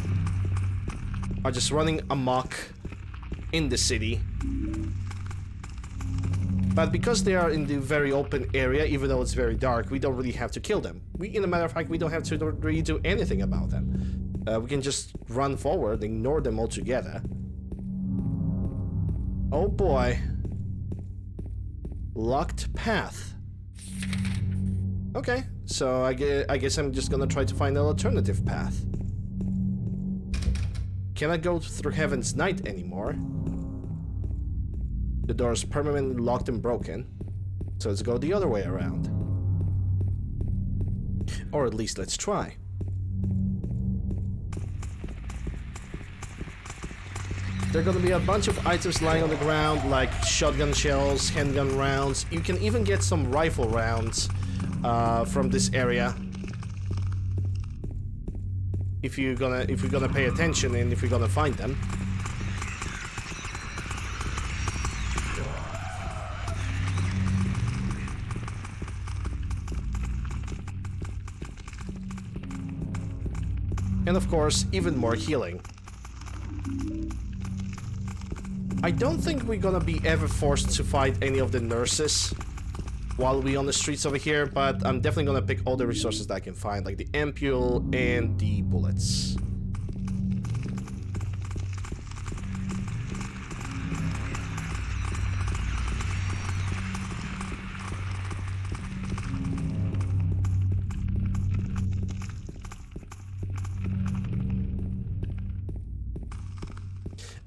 are just running amok in the city. But because they are in the very open area, even though it's very dark, we don't really have to kill them. In a matter of fact, we don't have to really do anything about them. We can just run forward, ignore them altogether. Oh boy. Locked path. Okay, so I guess I'm just gonna try to find an alternative path. Cannot go through Heaven's Night anymore. The door is permanently locked and broken. So let's go the other way around. Or at least let's try. There are gonna be a bunch of items lying on the ground, like shotgun shells, handgun rounds. You can even get some rifle rounds from this area. If you're gonna pay attention and if you're gonna find them. And of course, even more healing. I don't think we're gonna be ever forced to fight any of the nurses while we're on the streets over here, but I'm definitely gonna pick all the resources that I can find, like the ampule and the bullets.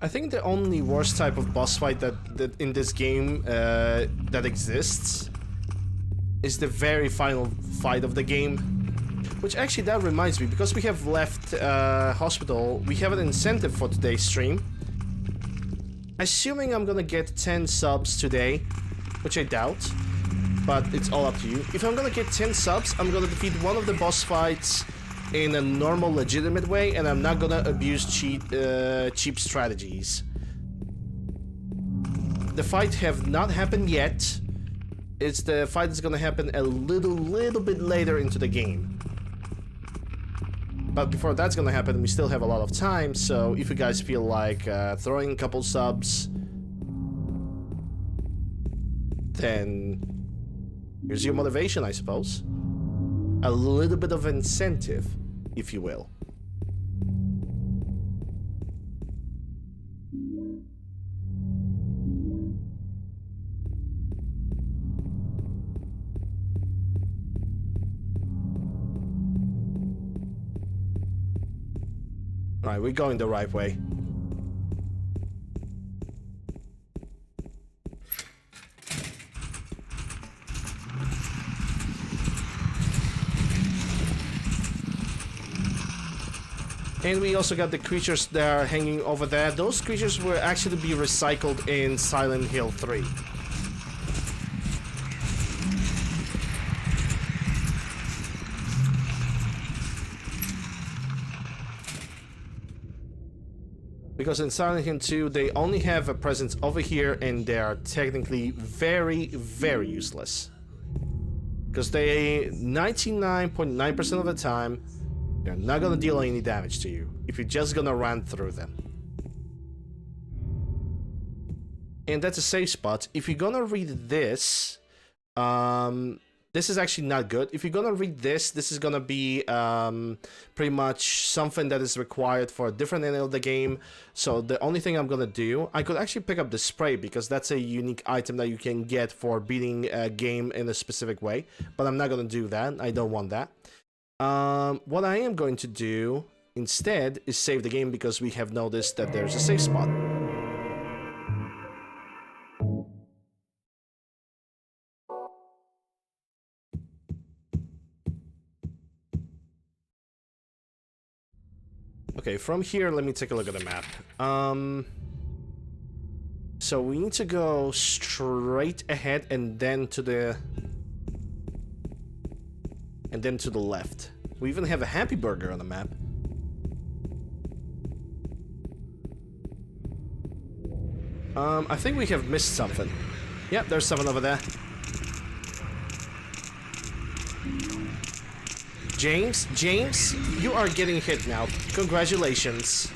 I think the only worst type of boss fight that in this game that exists is the very final fight of the game. Which actually, that reminds me, because we have left hospital, we have an incentive for today's stream. Assuming I'm gonna get 10 subs today, which I doubt, but it's all up to you. If I'm gonna get 10 subs, I'm gonna defeat one of the boss fights in a normal, legitimate way, and I'm not gonna abuse cheap strategies. The fight have not happened yet. The fight is gonna happen a little bit later into the game. But before that's gonna happen, we still have a lot of time, so if you guys feel like throwing a couple subs, then here's your motivation, I suppose. A little bit of incentive, if you will. Alright, we're going the right way. And we also got the creatures that are hanging over there. Those creatures will actually be recycled in Silent Hill 3. Because in Silent Hill 2, they only have a presence over here, and they are technically very, very useless. Because they, 99.9% of the time, they're not gonna deal any damage to you if you're just gonna run through them. And that's a safe spot. If you're gonna read this, this is actually not good. If you're gonna read this is gonna be pretty much something that is required for a different end of the game. So the only thing I'm gonna do, I could actually pick up the spray because that's a unique item that you can get for beating a game in a specific way. But I'm not gonna do that. I don't want that. What I am going to do instead is save the game because we have noticed that there's a safe spot. Okay, from here, let me take a look at the map. So we need to go straight ahead and then to the left. We even have a Happy Burger on the map. I think we have missed something. Yep, there's something over there. James, you are getting hit now. Congratulations.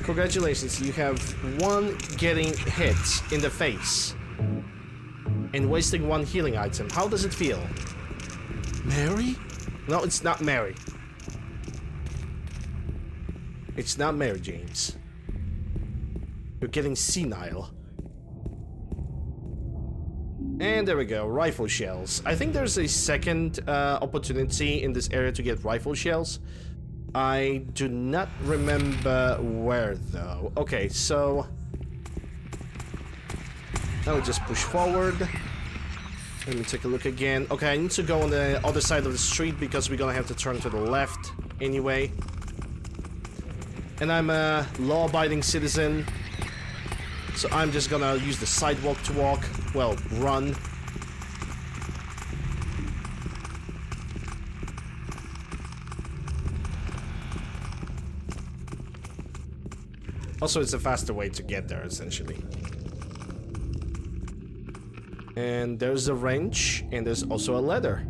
Congratulations, you have one getting hit in the face. And wasting one healing item. How does it feel? Mary? No, it's not Mary. It's not Mary, James. You're getting senile. And there we go, rifle shells. I think there's a second opportunity in this area to get rifle shells. I do not remember where though. Okay, so now we just push forward. Let me take a look again. Okay, I need to go on the other side of the street because we're gonna have to turn to the left anyway. And I'm a law-abiding citizen, so I'm just gonna use the sidewalk to walk. Well, run. Also, it's a faster way to get there, essentially. And there's a wrench, and there's also a letter,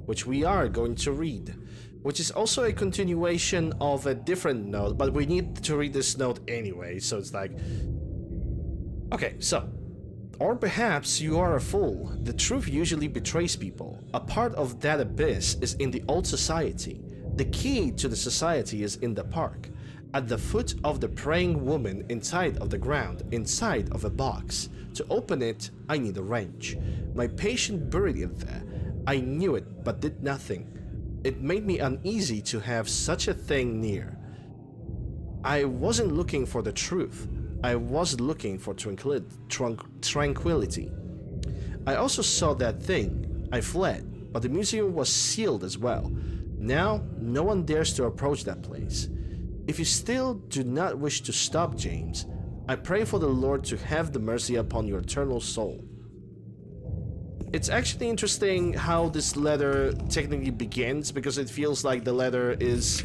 which we are going to read, which is also a continuation of a different note, but we need to read this note anyway, so it's like... Okay, so... Or perhaps you are a fool. The truth usually betrays people. A part of that abyss is in the old society. The key to the society is in the park. At the foot of the praying woman, inside of the ground, inside of a box. To open it, I need a wrench. My patient buried it there. I knew it, but did nothing. It made me uneasy to have such a thing near. I wasn't looking for the truth. I was looking for tranquility. I also saw that thing. I fled, but the museum was sealed as well. Now, no one dares to approach that place. If you still do not wish to stop, James, I pray for the Lord to have the mercy upon your eternal soul. It's actually interesting how this letter technically begins, because it feels like the letter is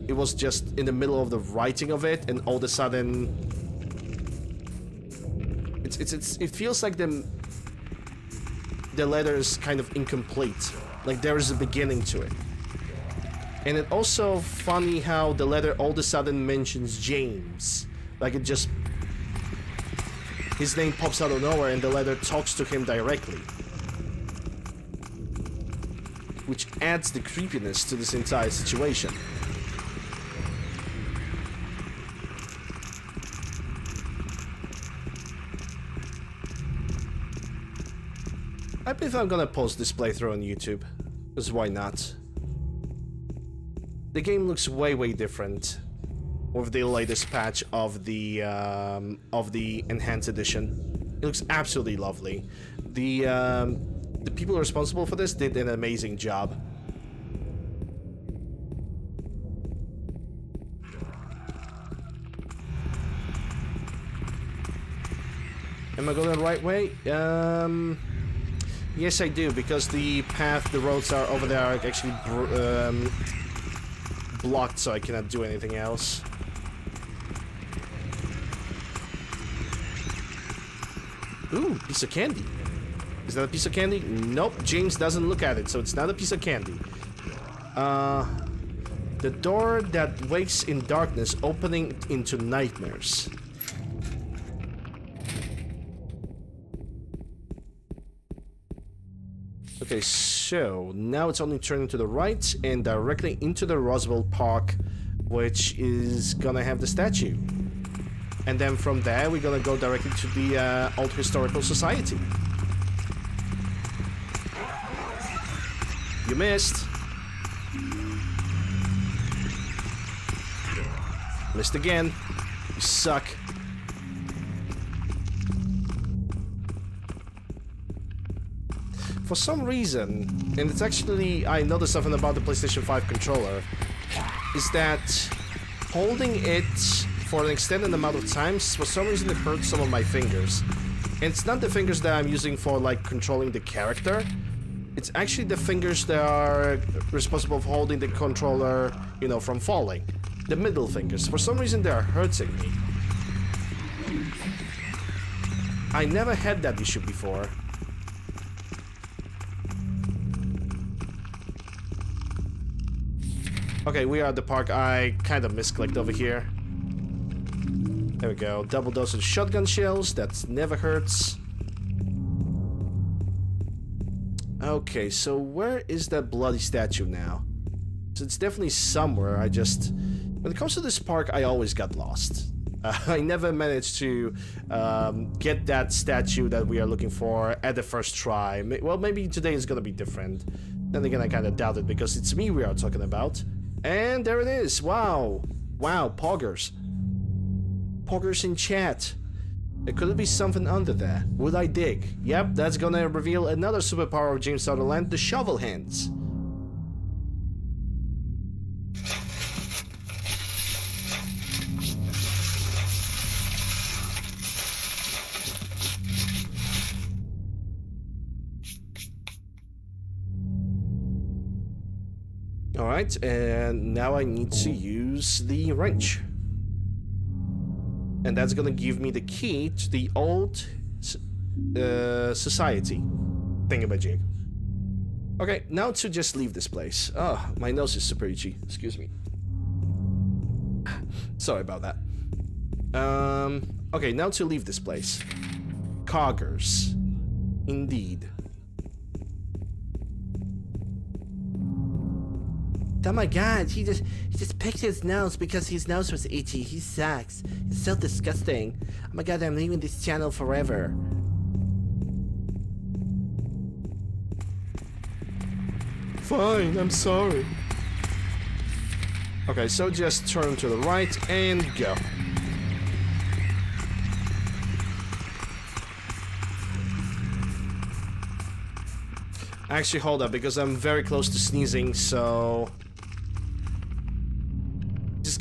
it was just in the middle of the writing of it, and all of a sudden it feels like the letter is kind of incomplete, like there is a beginning to it. And it's also funny how the letter all of a sudden mentions James, like it just, his name pops out of nowhere and the letter talks to him directly, which adds the creepiness to this entire situation. I believe I'm gonna post this playthrough on YouTube, because why not? The game looks way different with the latest patch of the enhanced edition. It looks absolutely lovely. The people responsible for this did an amazing job. Am I going the right way? Yes, I do, because the roads are over there are actually blocked, so I cannot do anything else. Ooh, piece of candy. Is that a piece of candy? Nope, James doesn't look at it, so it's not a piece of candy. The door that wakes in darkness, opening into nightmares. Okay, so now it's only turning to the right and directly into the Roosevelt Park, which is gonna have the statue. And then from there, we're gonna go directly to the Old Historical Society. You missed. Missed again. You suck. For some reason, and it's actually, I noticed something about the PlayStation 5 controller, is that holding it for an extended amount of times, for some reason it hurts some of my fingers. And it's not the fingers that I'm using for like controlling the character, it's actually the fingers that are responsible for holding the controller, you know, from falling. The middle fingers. For some reason they are hurting me. I never had that issue before. Okay, we are at the park. I kind of misclicked over here. There we go. Double dose of shotgun shells. That never hurts. Okay, so where is that bloody statue now? So it's definitely somewhere. When it comes to this park, I always got lost. I never managed to get that statue that we are looking for at the first try. Well, maybe today is gonna be different. Then again, I kind of doubt it because it's me we are talking about. And there it is. Wow. Wow, poggers. Poggers in chat. There could be something under there. Would I dig? Yep, that's gonna reveal another superpower of James Sutherland, the shovel hands. Alright, and now I need to use the wrench. And that's gonna give me the key to the old society thingamajig. Okay, now to just leave this place. Oh, my nose is super itchy. Excuse me. Sorry about that. Okay, now to leave this place. Coggers. Indeed. Oh my god, he just picked his nose because his nose was itchy. He sucks. It's so disgusting. Oh my god, I'm leaving this channel forever. Fine, I'm sorry. Okay, so just turn to the right and go. Actually, hold up, because I'm very close to sneezing, so...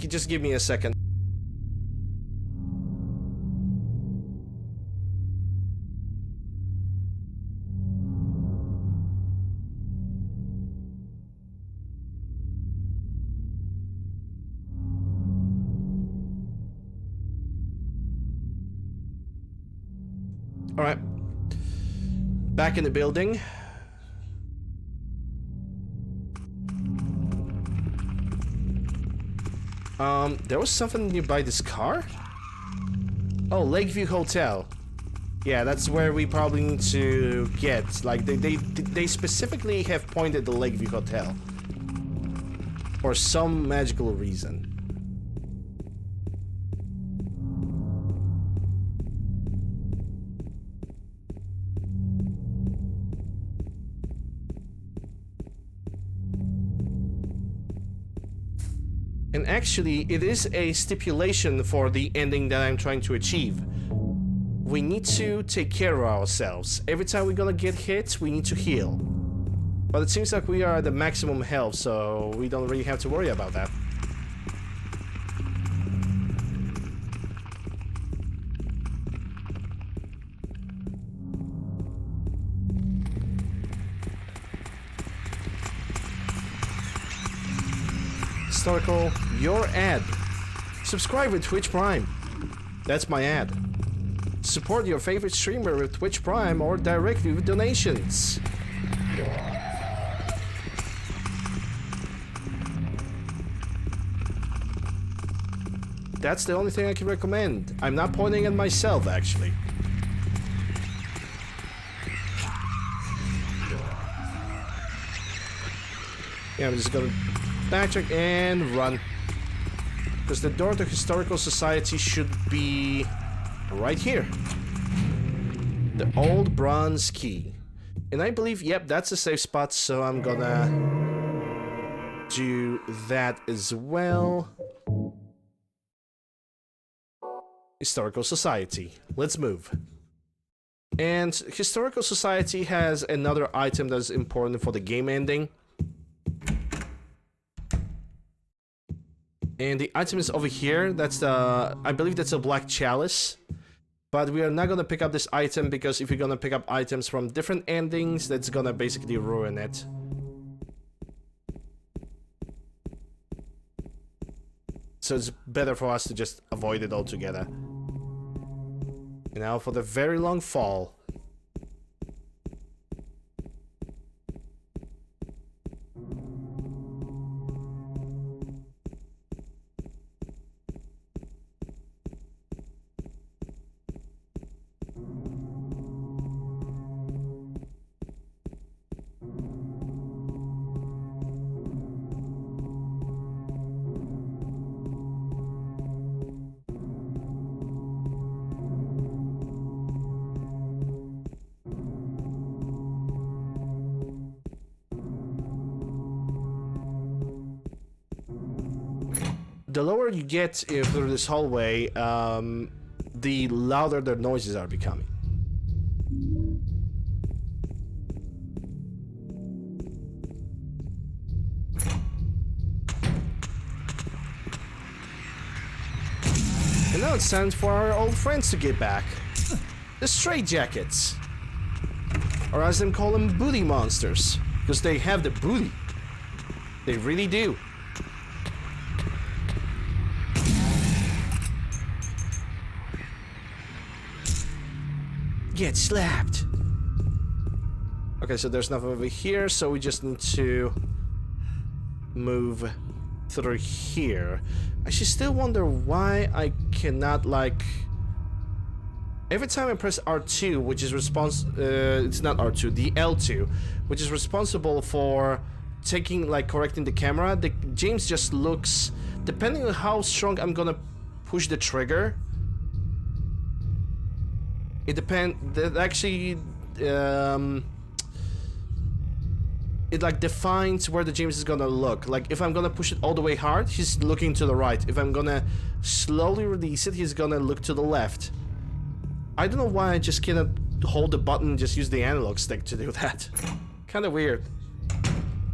Just give me a second. All right. Back in the building. There was something nearby this car? Oh, Lakeview Hotel. Yeah, that's where we probably need to get. Like, they specifically have pointed the Lakeview Hotel. For some magical reason. And actually, it is a stipulation for the ending that I'm trying to achieve. We need to take care of ourselves. Every time we're gonna get hit, we need to heal. But it seems like we are at the maximum health, so we don't really have to worry about that. Historical, your ad. Subscribe with Twitch Prime. That's my ad. Support your favorite streamer with Twitch Prime or directly with donations. That's the only thing I can recommend. I'm not pointing at myself, actually. Yeah, I'm just gonna backtrack and run. Because the door to Historical Society should be right here. The old bronze key. And I believe, yep, that's a safe spot, so I'm gonna do that as well. Historical Society. Let's move. And Historical Society has another item that's important for the game ending. And the item is over here. That's the... I believe that's a black chalice. But we are not gonna pick up this item because if you're gonna pick up items from different endings, that's gonna basically ruin it. So it's better for us to just avoid it altogether. And now for the very long fall. the lower you get through this hallway, the louder the noises are becoming. And now it's time for our old friends to get back. The straitjackets. Or as them call them, booty monsters. Because they have the booty. They really do. Get slapped. Okay, so there's nothing over here, so we just need to move through here. I should still wonder why I cannot, like... Every time I press R2, which is it's not R2, the L2, which is responsible for taking, like, correcting the camera, James just looks... Depending on how strong I'm gonna push the trigger, it depends... Actually, it like defines where the James is gonna look. Like if I'm gonna push it all the way hard, he's looking to the right. If I'm gonna slowly release it, he's gonna look to the left. I don't know why I just cannot hold the button and just use the analog stick to do that. Kind of weird.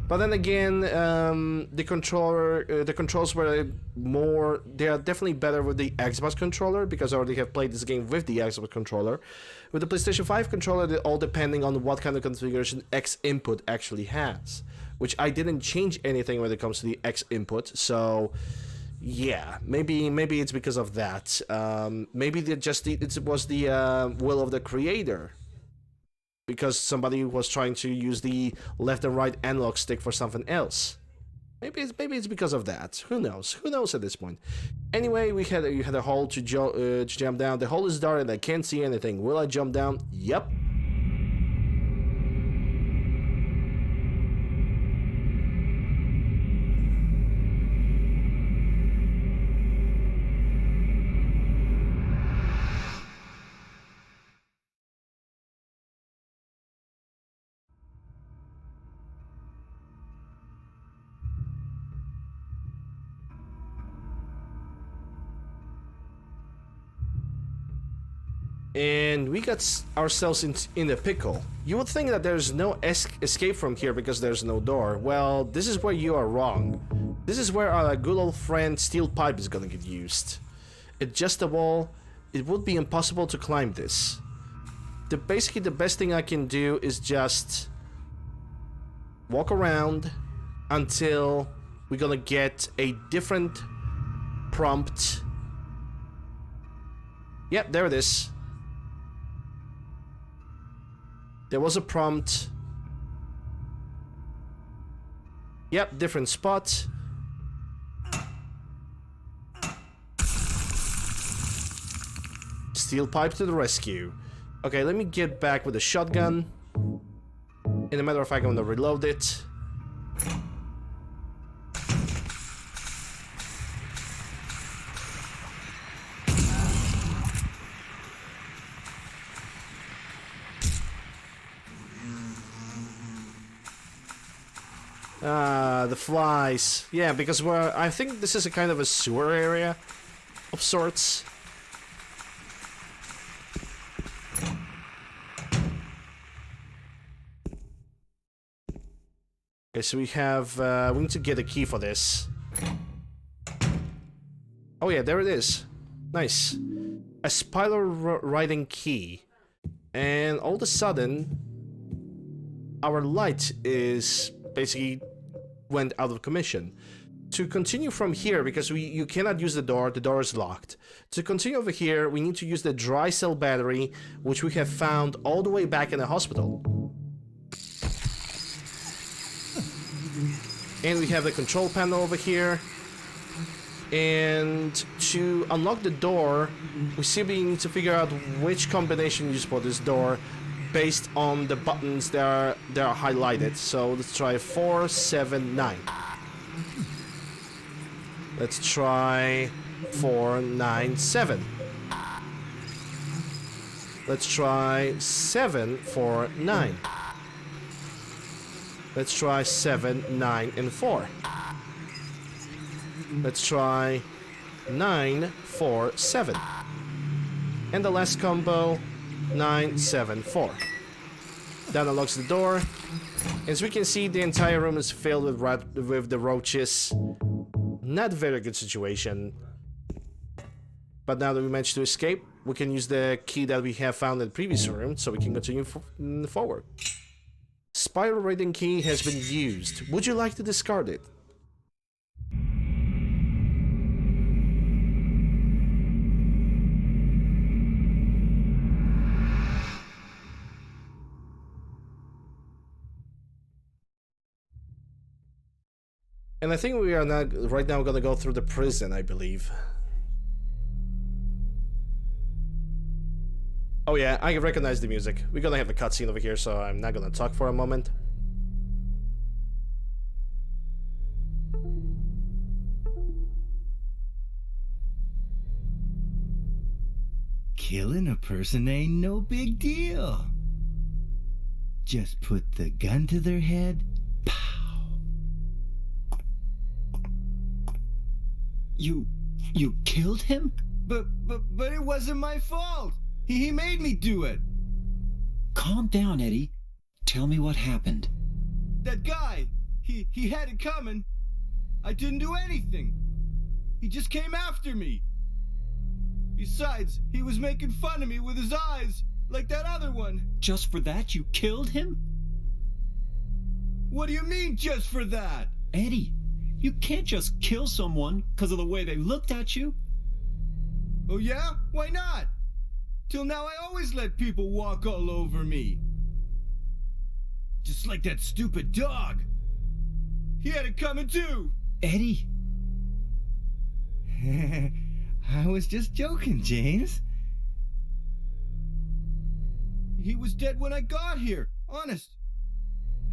But then again, the controls were more... They are definitely better with the Xbox controller, because I already have played this game with the Xbox controller. With the PlayStation 5 controller, they're all depending on what kind of configuration X input actually has. Which I didn't change anything when it comes to the X input, so... Yeah, maybe it's because of that. Maybe it was the will of the creator. Because somebody was trying to use the left and right analog stick for something else. Maybe it's because of that. Who knows? Who knows at this point? Anyway, you had a hole to jump down. The hole is dark and I can't see anything. Will I jump down? Yep. And we got ourselves in a pickle. You would think that there's no escape from here because there's no door. Well, this is where you are wrong. This is where our good old friend steel pipe is gonna get used. It's just a wall. It would be impossible to climb this. Basically, the best thing I can do is just walk around until we're gonna get a different prompt. Yep, there it is. There was a prompt. Yep, different spot. Steel pipe to the rescue. Okay, let me get back with a shotgun. In a matter of fact, I'm gonna reload it. The flies. Yeah, because I think this is a kind of a sewer area of sorts. Okay, so we need to get a key for this. Oh yeah, there it is. Nice. A spiral riding key. And all of a sudden, our light is basically went out of commission. To continue from here, because you cannot use the door is locked. To continue over here, we need to use the dry cell battery, which we have found all the way back in the hospital. And we have the control panel over here. And to unlock the door, we simply need to figure out which combination use for this door based on the buttons that are highlighted. So let's try 4, 7, 9. Let's try 4, 9, 7. Let's try 7, 4, 9. Let's try 7, 9, and 4. Let's try 9, 4, 7. And the last combo, 9, 7, 4. That unlocks the door. As we can see, the entire room is filled with the roaches. Not a very good situation. But now that we managed to escape, we can use the key that we have found in the previous room, so we can continue forward. Spiral rating key has been used. Would you like to discard it? And I think we are not right now gonna go through the prison, I believe. Oh yeah, I recognize the music. We're gonna have a cutscene over here, so I'm not gonna talk for a moment. Killing a person ain't no big deal. Just put the gun to their head. Pow. You killed him? But it wasn't my fault. He made me do it. Calm down, Eddie. Tell me what happened. That guy, he had it coming. I didn't do anything. He just came after me. Besides, he was making fun of me with his eyes, like that other one. Just for that, you killed him? What do you mean, just for that? Eddie, you can't just kill someone because of the way they looked at you. Oh yeah? Why not? Till now I always let people walk all over me. Just like that stupid dog. He had it coming too. Eddie. I was just joking, James. He was dead when I got here, honest.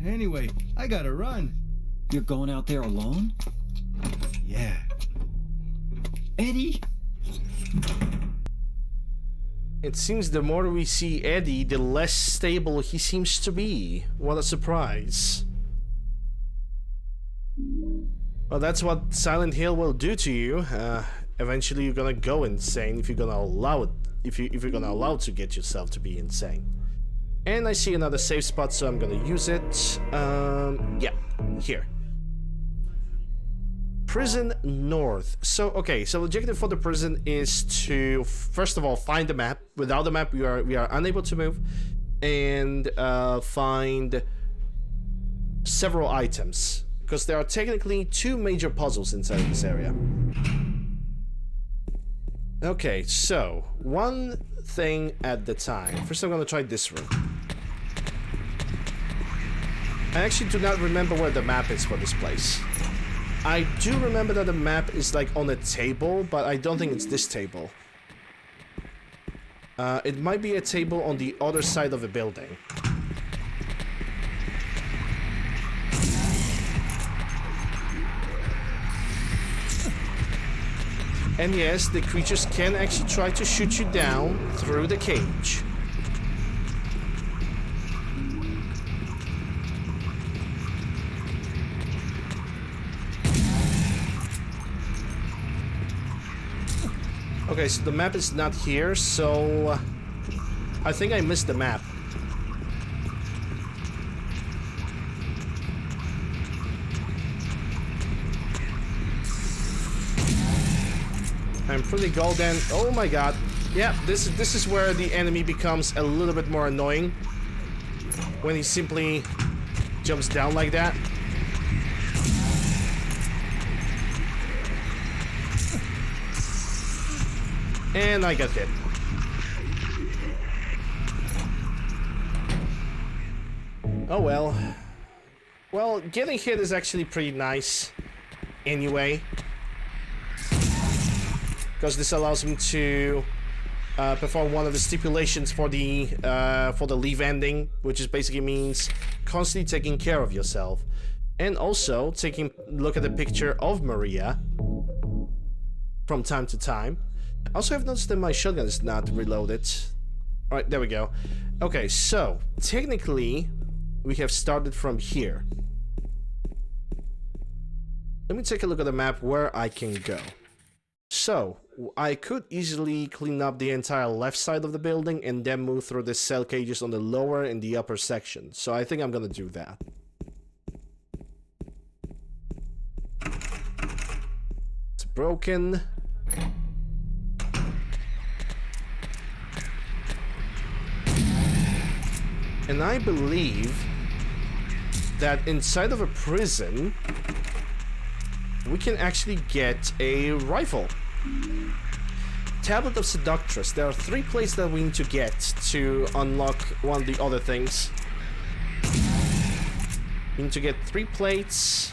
Anyway, I gotta run. You're going out there alone? Yeah. Eddie? It seems the more we see Eddie, the less stable he seems to be. What a surprise. Well, that's what Silent Hill will do to you. Eventually you're gonna go insane if you're gonna allow it, if you're gonna allow to get yourself to be insane. And I see another safe spot, so I'm gonna use it. Yeah, here. Prison North. So, okay, so the objective for the prison is to, first of all, find the map. Without the map, we are unable to move. And find several items. Because there are technically 2 major puzzles inside of this area. Okay, so, one thing at the time. First I'm gonna try this room. I actually do not remember where the map is for this place. I do remember that the map is like on a table, but I don't think it's this table. It might be a table on the other side of the building. And yes, the creatures can actually try to shoot you down through the cage. Okay, so the map is not here, so I think I missed the map. I'm pretty golden. Oh my god. Yeah, this is where the enemy becomes a little bit more annoying. When he simply jumps down like that. And I got hit. Oh well. Well, getting hit is actually pretty nice. Anyway. Because this allows him to perform one of the stipulations for the leave ending, which is basically means constantly taking care of yourself. And also taking a look at the picture of Maria from time to time. I also have noticed that my shotgun is not reloaded. Alright, there we go. Okay, so, technically, we have started from here. let me take a look at the map where I can go. So, I could easily clean up the entire left side of the building and then move through the cell cages on the lower and the upper section. So I think I'm gonna do that. It's broken. And I believe that inside of a prison, we can actually get a rifle. Tablet of Seductress. There are 3 plates that we need to get to unlock one of the other things. We need to get 3 plates.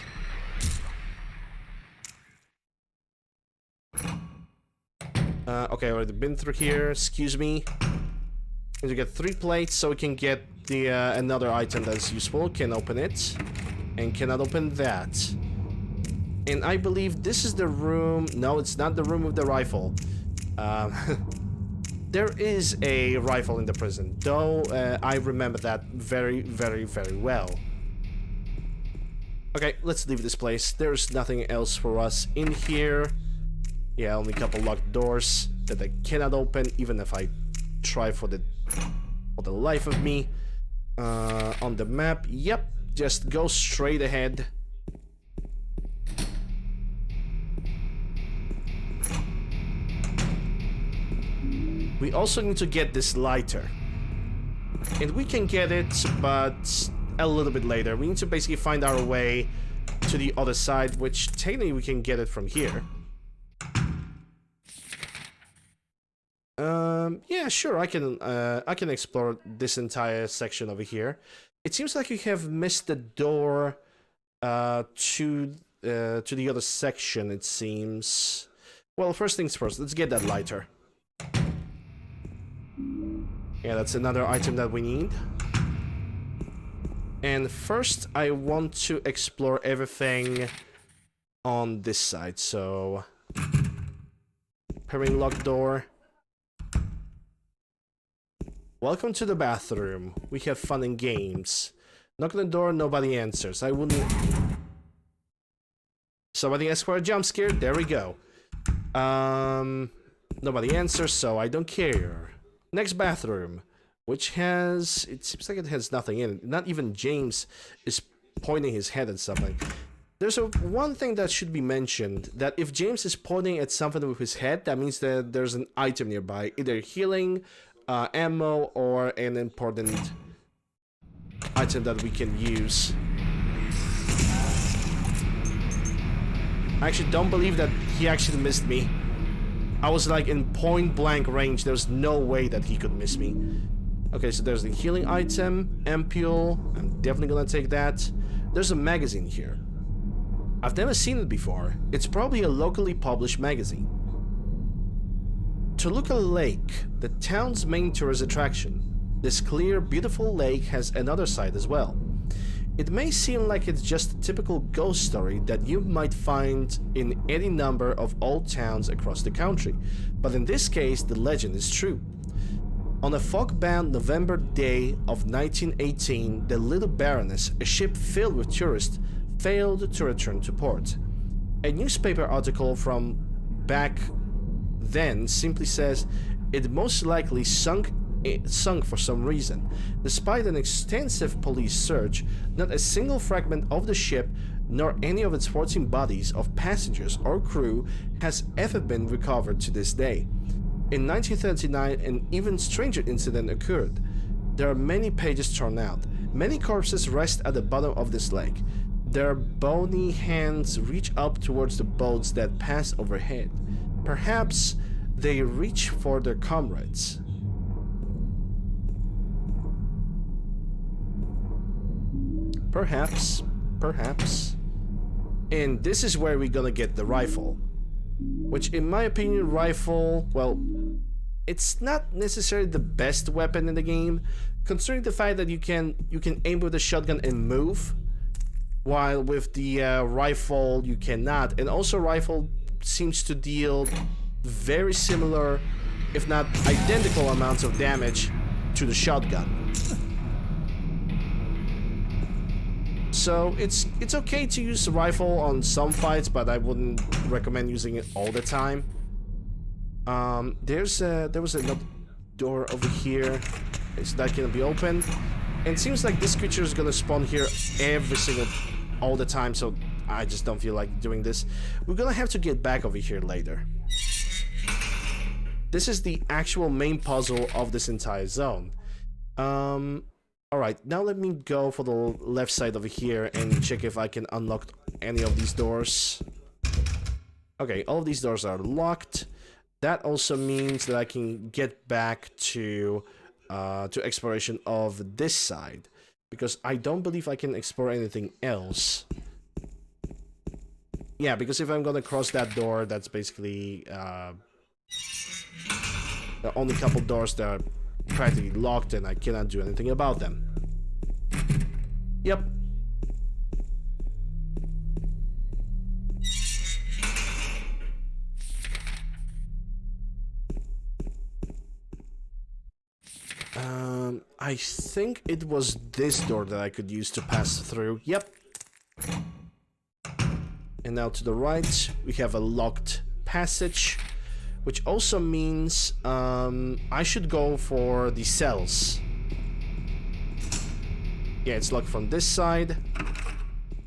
Okay, I've already been through here. Excuse me. We need to get 3 plates so we can get the another item that's useful. Can open it. And cannot open that. And I believe this is the room... No, it's not the room with the rifle. There is a rifle in the prison, though I remember that very, very, very well. Okay, let's leave this place. There's nothing else for us in here. Yeah, only a couple locked doors that I cannot open, even if I try for the life of me. On the map, yep, just go straight ahead. We also need to get this lighter. And we can get it, but a little bit later. We need to basically find our way to the other side, which technically we can get it from here. Yeah, sure, I can explore this entire section over here. It seems like you have missed the door to the other section, it seems. Well, first things first, let's get that lighter. Yeah, that's another item that we need. And first, I want to explore everything on this side, so... Pairing locked door. Welcome to the bathroom. We have fun and games. Knock on the door, nobody answers. I wouldn't... Somebody asked for a jump scare, there we go. Nobody answers, so I don't care. Next bathroom, which has... It seems like it has nothing in it. Not even James is pointing his head at something. There's one thing that should be mentioned, that if James is pointing at something with his head, that means that there's an item nearby. Either healing, ammo, or an important item that we can use. I actually don't believe that he actually missed me. I was like in point blank range. There's no way that he could miss me. Okay, so there's the healing item, ampule. I'm definitely gonna take that. There's a magazine here. I've never seen it before. It's probably a locally published magazine. Toluca Lake, the town's main tourist attraction. This clear, beautiful lake has another side as well. It may seem like it's just a typical ghost story that you might find in any number of old towns across the country, but in this case the legend is true. On a fog-bound November day of 1918, the Little Baroness, a ship filled with tourists, failed to return to port. A newspaper article from back then simply says it most likely sunk for some reason. Despite an extensive police search, not a single fragment of the ship, nor any of its 14 bodies of passengers or crew has ever been recovered to this day. In 1939, an even stranger incident occurred. There are many pages torn out. Many corpses rest at the bottom of this lake. Their bony hands reach up towards the boats that pass overhead. Perhaps they reach for their comrades. Perhaps. And this is where we're gonna get the rifle. Which, in my opinion, rifle, well, it's not necessarily the best weapon in the game, considering the fact that you can aim with a shotgun and move, while with the rifle you cannot. And also, rifle seems to deal very similar, if not identical amounts of damage to the shotgun. So So it's okay to use the rifle on some fights, but I wouldn't recommend using it all the time. There was another door over here. Is that gonna be open? And it seems like this creature is gonna spawn here all the time, so I just don't feel like doing this. We're gonna have to get back over here later. This is the actual main puzzle of this entire zone. Alright, now let me go for the left side over here and check if I can unlock any of these doors. Okay, all of these doors are locked. That also means that I can get back to exploration of this side, because I don't believe I can explore anything else. Yeah, because if I'm gonna cross that door, that's basically the only couple doors that are practically locked and I cannot do anything about them. Yep. I think it was this door that I could use to pass through. Yep. And now to the right, we have a locked passage, which also means I should go for the cells. Yeah, it's locked from this side.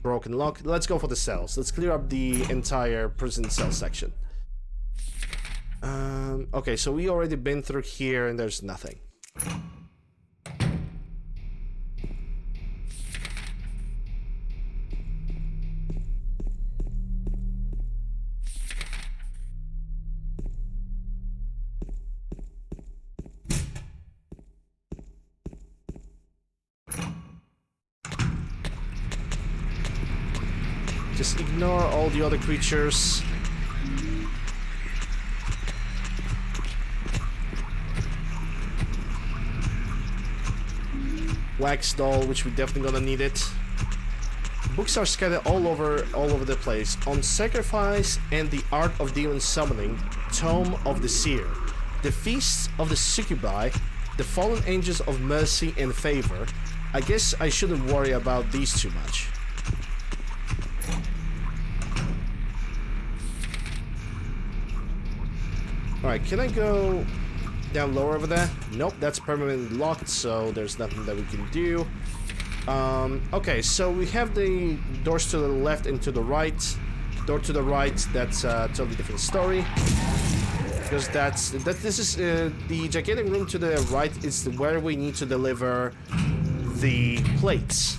Broken lock. Let's go for the cells. Let's clear up the entire prison cell section. Okay, so we already been through here and there's nothing. Just ignore all the other creatures. Wax doll, which we definitely gonna need it. Books are scattered all over the place. On Sacrifice and the Art of Demon Summoning, Tome of the Seer, The Feasts of the Succubi, The Fallen Angels of Mercy and Favor. I guess I shouldn't worry about these too much. Alright, can I go down lower over there? Nope, that's permanently locked, so there's nothing that we can do. Okay, so we have the doors to the left and to the right. Door to the right, that's a totally different story. Because this is the gigantic room to the right is where we need to deliver the plates.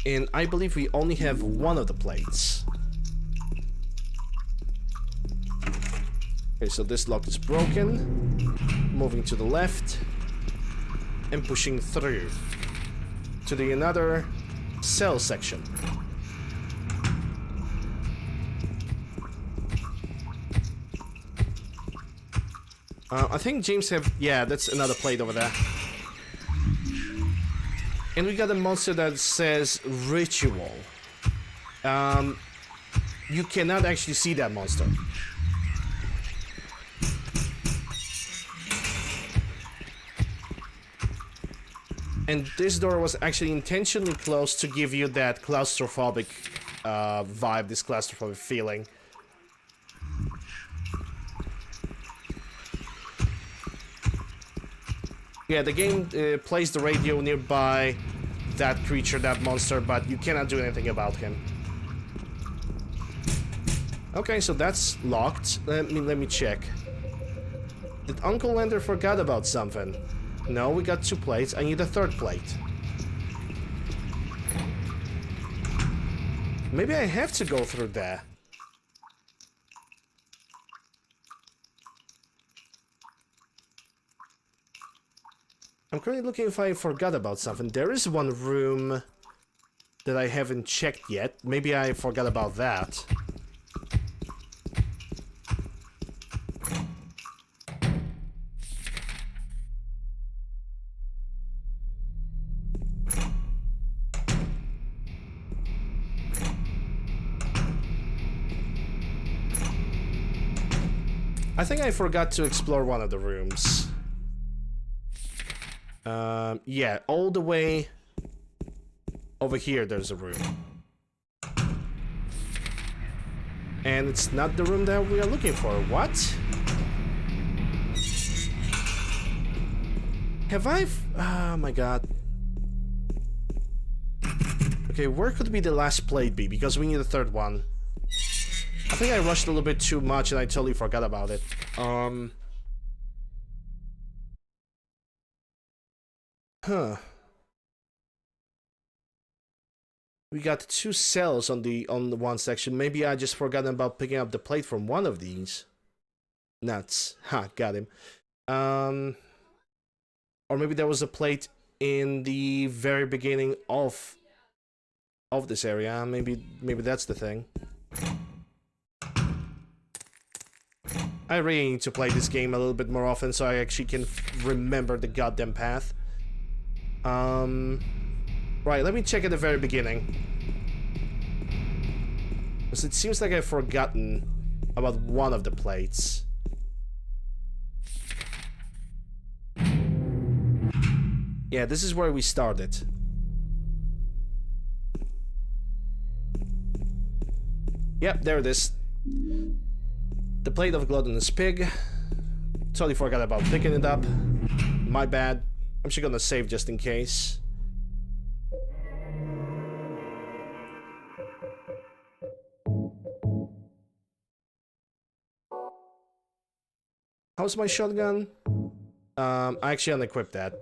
And I believe we only have one of the plates. Okay, so this lock is broken. Moving to the left. And pushing through to the another cell section. I think James have... Yeah, that's another plate over there. And we got a monster that says Ritual. You cannot actually see that monster. And this door was actually intentionally closed to give you that claustrophobic vibe, this claustrophobic feeling. Yeah, the game plays the radio nearby that creature, that monster, but you cannot do anything about him. Okay, so that's locked. Let me check. Did UncleLander forgot about something? No, we got 2 plates. I need a 3rd plate. Maybe I have to go through there. I'm currently looking if I forgot about something. There is one room that I haven't checked yet. Maybe I forgot about that. I think I forgot to explore one of the rooms. Yeah, all the way over here there's a room. And it's not the room that we are looking for. What? Have I... Oh my god. Okay, where could be the last plate be? Because we need a third one. I think I rushed a little bit too much and I totally forgot about it. Huh. We got 2 cells on the one section. Maybe I just forgot about picking up the plate from one of these. Nuts. Ha, got him. Or maybe there was a plate in the very beginning of this area. Maybe that's the thing. I really need to play this game a little bit more often so I actually can remember the goddamn path. Right, let me check at the very beginning. Because it seems like I've forgotten about one of the plates. Yeah, this is where we started. Yep, there it is. The plate of gluttonous pig. Totally forgot about picking it up. My bad. I'm just gonna save just in case. How's my shotgun? I actually unequipped that.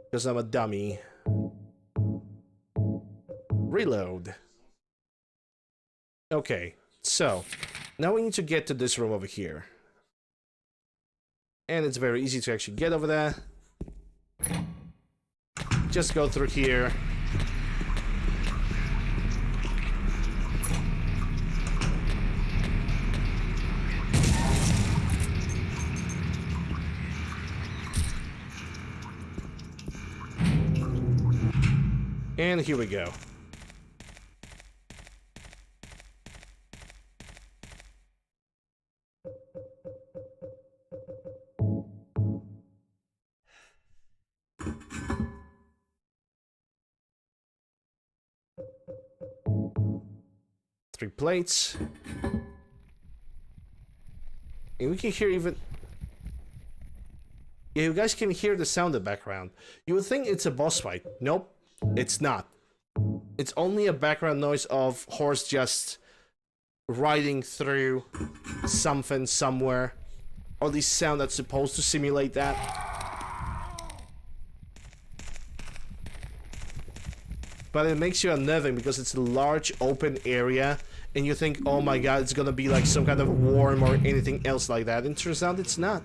Because I'm a dummy. Reload. Okay, so now we need to get to this room over here. And it's very easy to actually get over there. Just go through here. And here we go. Three plates. And we can hear even... Yeah, you guys can hear the sound in the background. You would think it's a boss fight. Nope, it's not. It's only a background noise of horse just riding through something somewhere. Or the sound that's supposed to simulate that. But it makes you unnerving because it's a large open area and you think, oh my god, it's gonna be like some kind of worm or anything else like that. And it turns out it's not.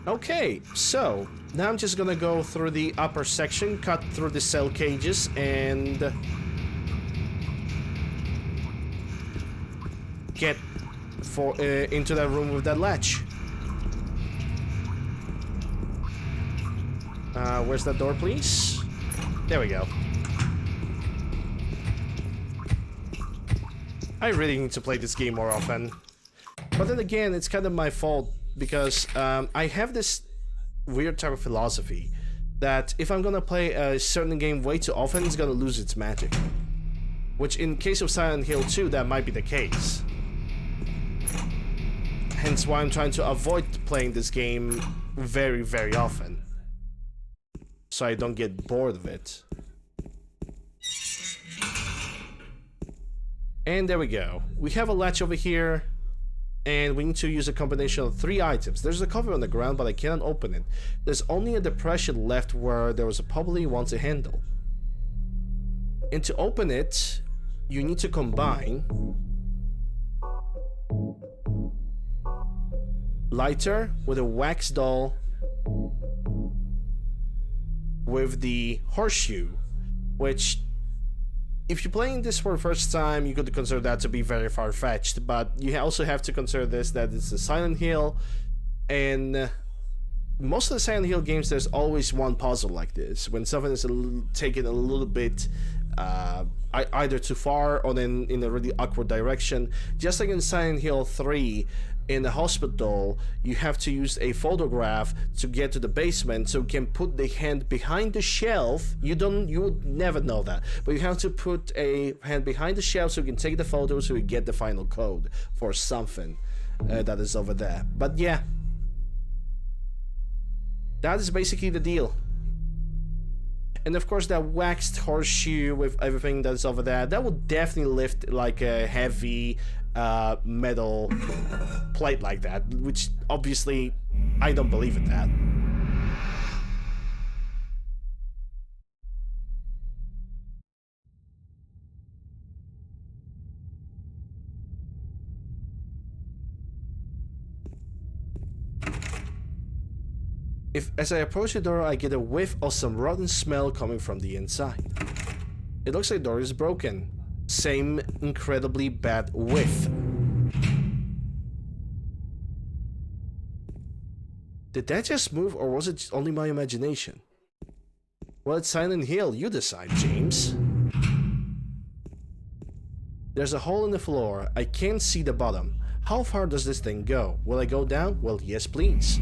Okay, so now I'm just gonna go through the upper section, cut through the cell cages, and get into that room with that latch. Where's that door, please? There we go. I really need to play this game more often. But then again, it's kind of my fault because I have this weird type of philosophy that if I'm gonna play a certain game way too often, it's gonna lose its magic. Which in case of Silent Hill 2, that might be the case. Hence why I'm trying to avoid playing this game very, very often. So I don't get bored of it. And there we go. We have a latch over here. And we need to use a combination of 3 items. There's a cover on the ground, but I cannot open it. There's only a depression left where there was probably once a handle. And to open it, you need to combine lighter with a wax doll with the horseshoe, which if you're playing this for the first time, you could consider that to be very far-fetched, but you also have to consider this, that it's a Silent Hill, and most of the Silent Hill games, there's always one puzzle like this, when something is taken a little bit either too far or then in a really awkward direction. Just like in Silent Hill 3, in the hospital, you have to use a photograph to get to the basement, so you can put the hand behind the shelf. You would never know that, but you have to put a hand behind the shelf so you can take the photo, so you get the final code for something that is over there. But yeah, that is basically the deal. And of course, that waxed horseshoe with everything that's over there, that would definitely lift like a heavy metal plate like that, which obviously I don't believe in that. If, as I approach the door, I get a whiff of some rotten smell coming from the inside. It looks like the door is broken. Same incredibly bad whiff. Did that just move, or was it only my imagination? Well, it's Silent Hill, you decide, James. There's a hole in the floor. I can't see the bottom. How far does this thing go? Will I go down? Well, yes, please.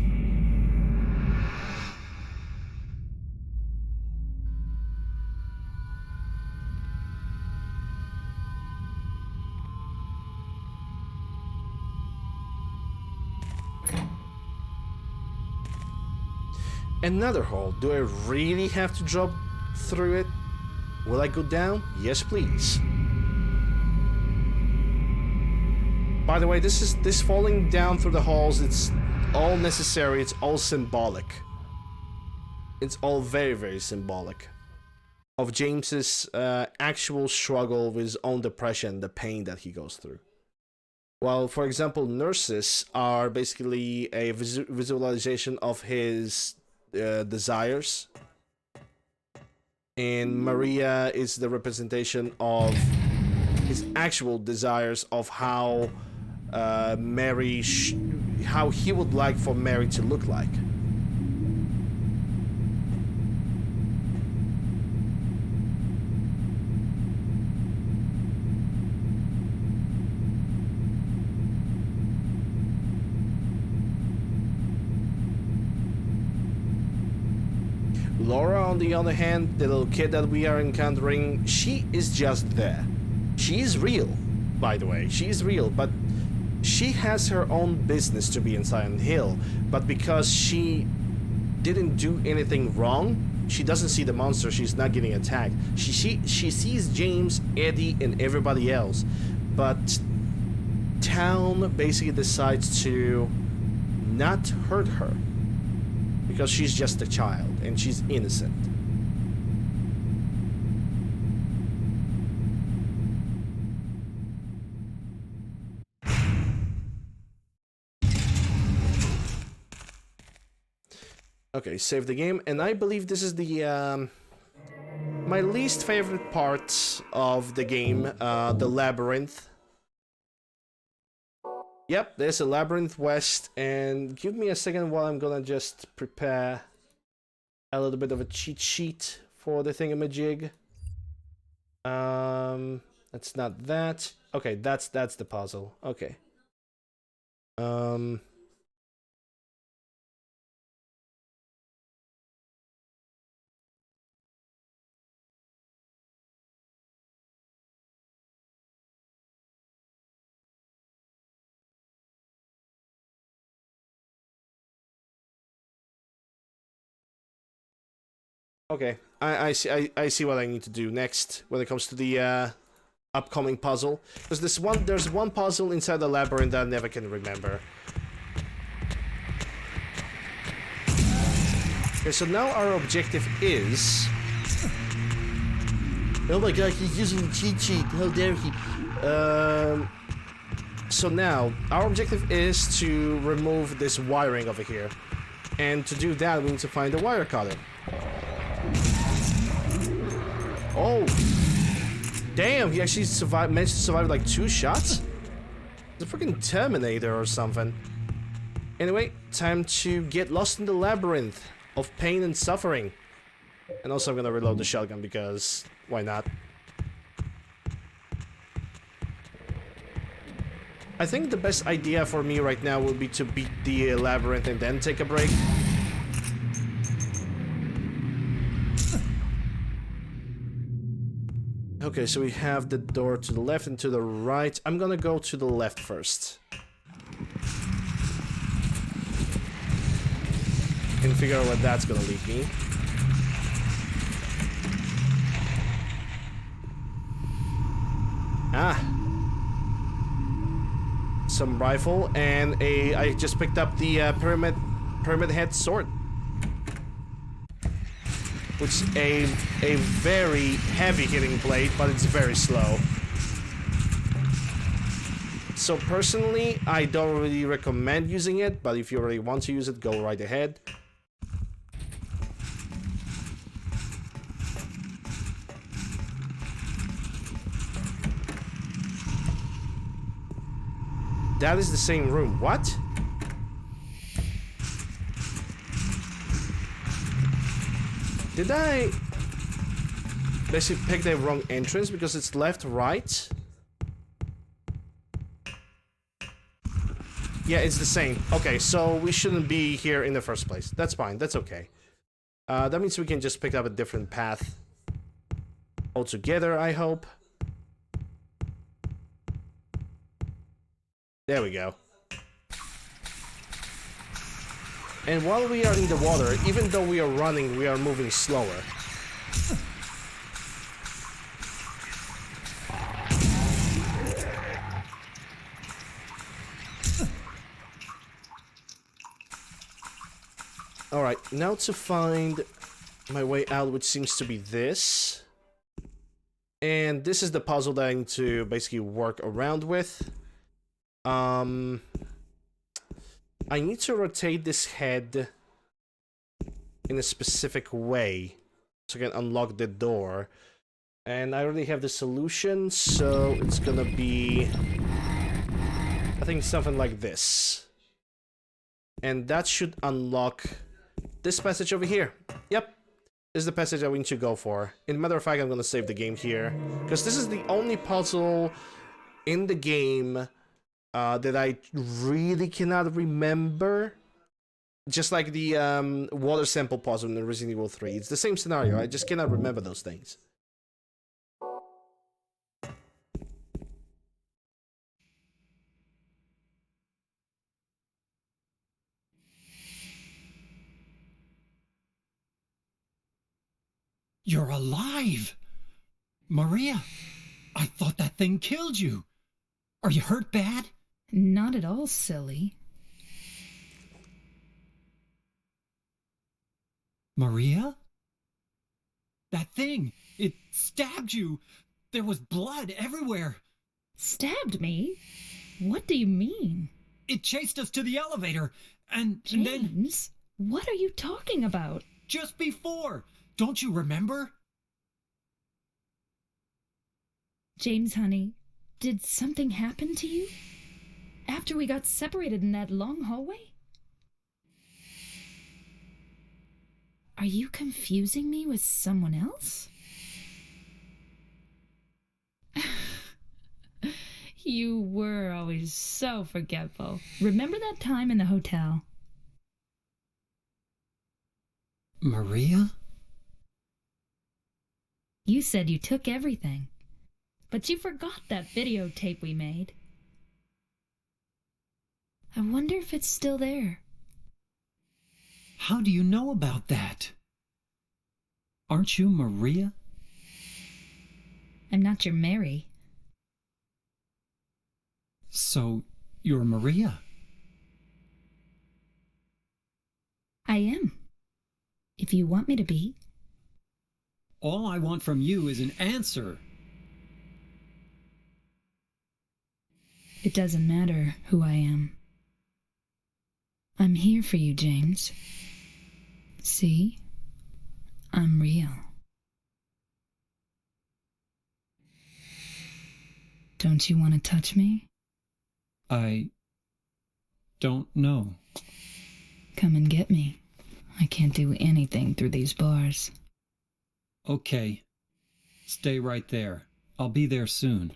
Another hole. Do I really have to drop through it? Will I go down? Yes, please. By the way, this falling down through the halls, it's all necessary, it's all symbolic. It's all very, very symbolic of James's actual struggle with his own depression, the pain that he goes through. While, for example, nurses are basically a visualization of his desires, and Maria is the representation of his actual desires of how Mary, how he would like for Mary to look like. Laura, on the other hand, the little kid that we are encountering, she is just there. She is real, by the way. She is real, but she has her own business to be in Silent Hill. But because she didn't do anything wrong, she doesn't see the monster. She's not getting attacked. She sees James, Eddie, and everybody else. But town basically decides to not hurt her, because she's just a child and she's innocent. Okay, save the game, and I believe this is the my least favorite part of the game, the labyrinth. Yep, there's a Labyrinth West, and give me a second while I'm gonna just prepare a little bit of a cheat sheet for the thingamajig. That's not that. Okay, that's the puzzle. Okay. Okay, I see what I need to do next when it comes to the upcoming puzzle. Because there's one puzzle inside the labyrinth that I never can remember. Okay, so now our objective is... Oh my god, he's using the cheat sheet, how dare he. So now, our objective is to remove this wiring over here. And to do that, we need to find the wire cutter. Oh, damn! He actually managed to survive like 2 shots. It's a freaking Terminator or something. Anyway, time to get lost in the labyrinth of pain and suffering. And also, I'm gonna reload the shotgun because why not? I think the best idea for me right now would be to beat the labyrinth and then take a break. Okay, so we have the door to the left and to the right. I'm gonna go to the left first. And figure out where that's gonna lead me. Ah. Some rifle and I just picked up the pyramid head sword. Which is a very heavy hitting blade, but it's very slow. So personally, I don't really recommend using it, but if you really want to use it, go right ahead. That is the same room. What? Did I basically pick the wrong entrance because it's left, right? Yeah, it's the same. Okay, so we shouldn't be here in the first place. That's fine. That's okay. That means we can just pick up a different path altogether, I hope. There we go. And while we are in the water, even though we are running, we are moving slower. Alright, now to find my way out, which seems to be this. And this is the puzzle that I need to basically work around with. I need to rotate this head in a specific way so I can unlock the door. And I already have the solution, so it's gonna be, I think, something like this. And that should unlock this passage over here. Yep, this is the passage I need to go for. In matter of fact, I'm gonna save the game here, because this is the only puzzle in the game that I really cannot remember. Just like the water sample puzzle in Resident Evil 3. It's the same scenario, I just cannot remember those things. You're alive! Maria, I thought that thing killed you. Are you hurt bad? Not at all, silly. Maria? That thing, it stabbed you. There was blood everywhere. Stabbed me? What do you mean? It chased us to the elevator, and then... James, what are you talking about? Just before. Don't you remember? James, honey, did something happen to you? After we got separated in that long hallway? Are you confusing me with someone else? You were always so forgetful. Remember that time in the hotel? Maria? You said you took everything, but you forgot that videotape we made. I wonder if it's still there. How do you know about that? Aren't you Maria? I'm not your Mary. So, you're Maria? I am. If you want me to be. All I want from you is an answer. It doesn't matter who I am. I'm here for you, James. See? I'm real. Don't you want to touch me? I don't know. Come and get me. I can't do anything through these bars. Okay. Stay right there. I'll be there soon.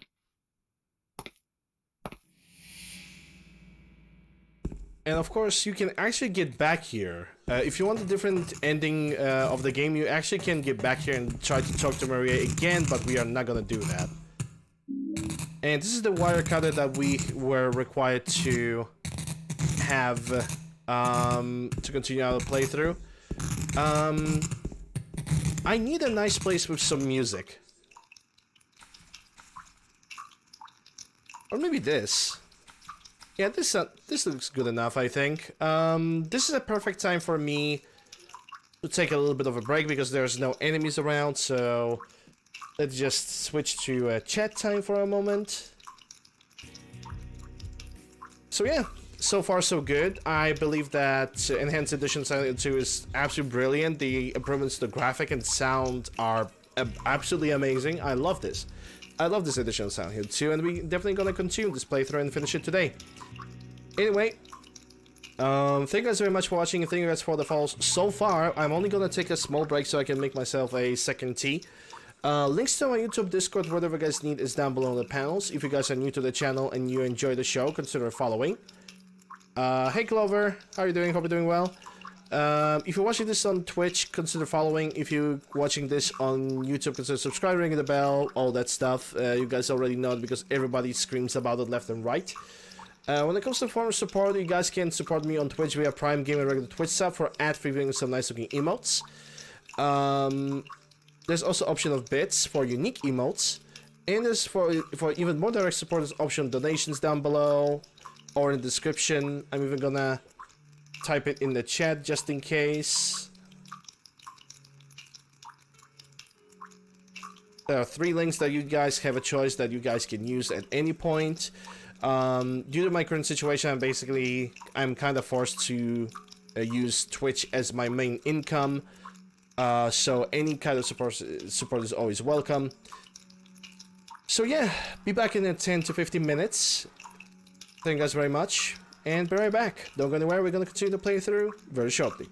And of course, you can actually get back here. If you want a different ending of the game, you actually can get back here and try to talk to Maria again, but we are not gonna do that. And this is the wire cutter that we were required to have to continue our playthrough. I need a nice place with some music. Or maybe this. Yeah, this looks good enough, I think. This is a perfect time for me to take a little bit of a break because there's no enemies around, so let's just switch to chat time for a moment. So yeah, so far so good. I believe that Enhanced Edition Silent Hill 2 is absolutely brilliant. The improvements to the graphic and sound are absolutely amazing. I love this. I love this edition of Silent Hill 2, and we're definitely gonna continue this playthrough and finish it today. Anyway, thank you guys very much for watching, and thank you guys for the follows so far. I'm only gonna take a small break so I can make myself a second tea. Links to my YouTube, Discord, whatever you guys need is down below in the panels. If you guys are new to the channel and you enjoy the show, consider following. Hey Clover, how are you doing? Hope you're doing well. If you're watching this on Twitch, consider following. If you're watching this on YouTube, consider subscribing, ringing the bell, all that stuff. You guys already know it because everybody screams about it left and right. When it comes to form of support, you guys can support me on Twitch via Prime Game and regular Twitch sub for ad-free viewing some nice looking emotes. There's also option of bits for unique emotes. And there's for even more direct support, there's option donations down below or in the description. I'm even gonna type it in the chat just in case. There are 3 links that you guys have a choice that you guys can use at any point. Due to my current situation, I'm kind of forced to use Twitch as my main income. So any kind of support is always welcome. So yeah, be back in 10 to 15 minutes. Thank you guys very much, and be right back. Don't go anywhere, we're gonna continue to play through very shortly.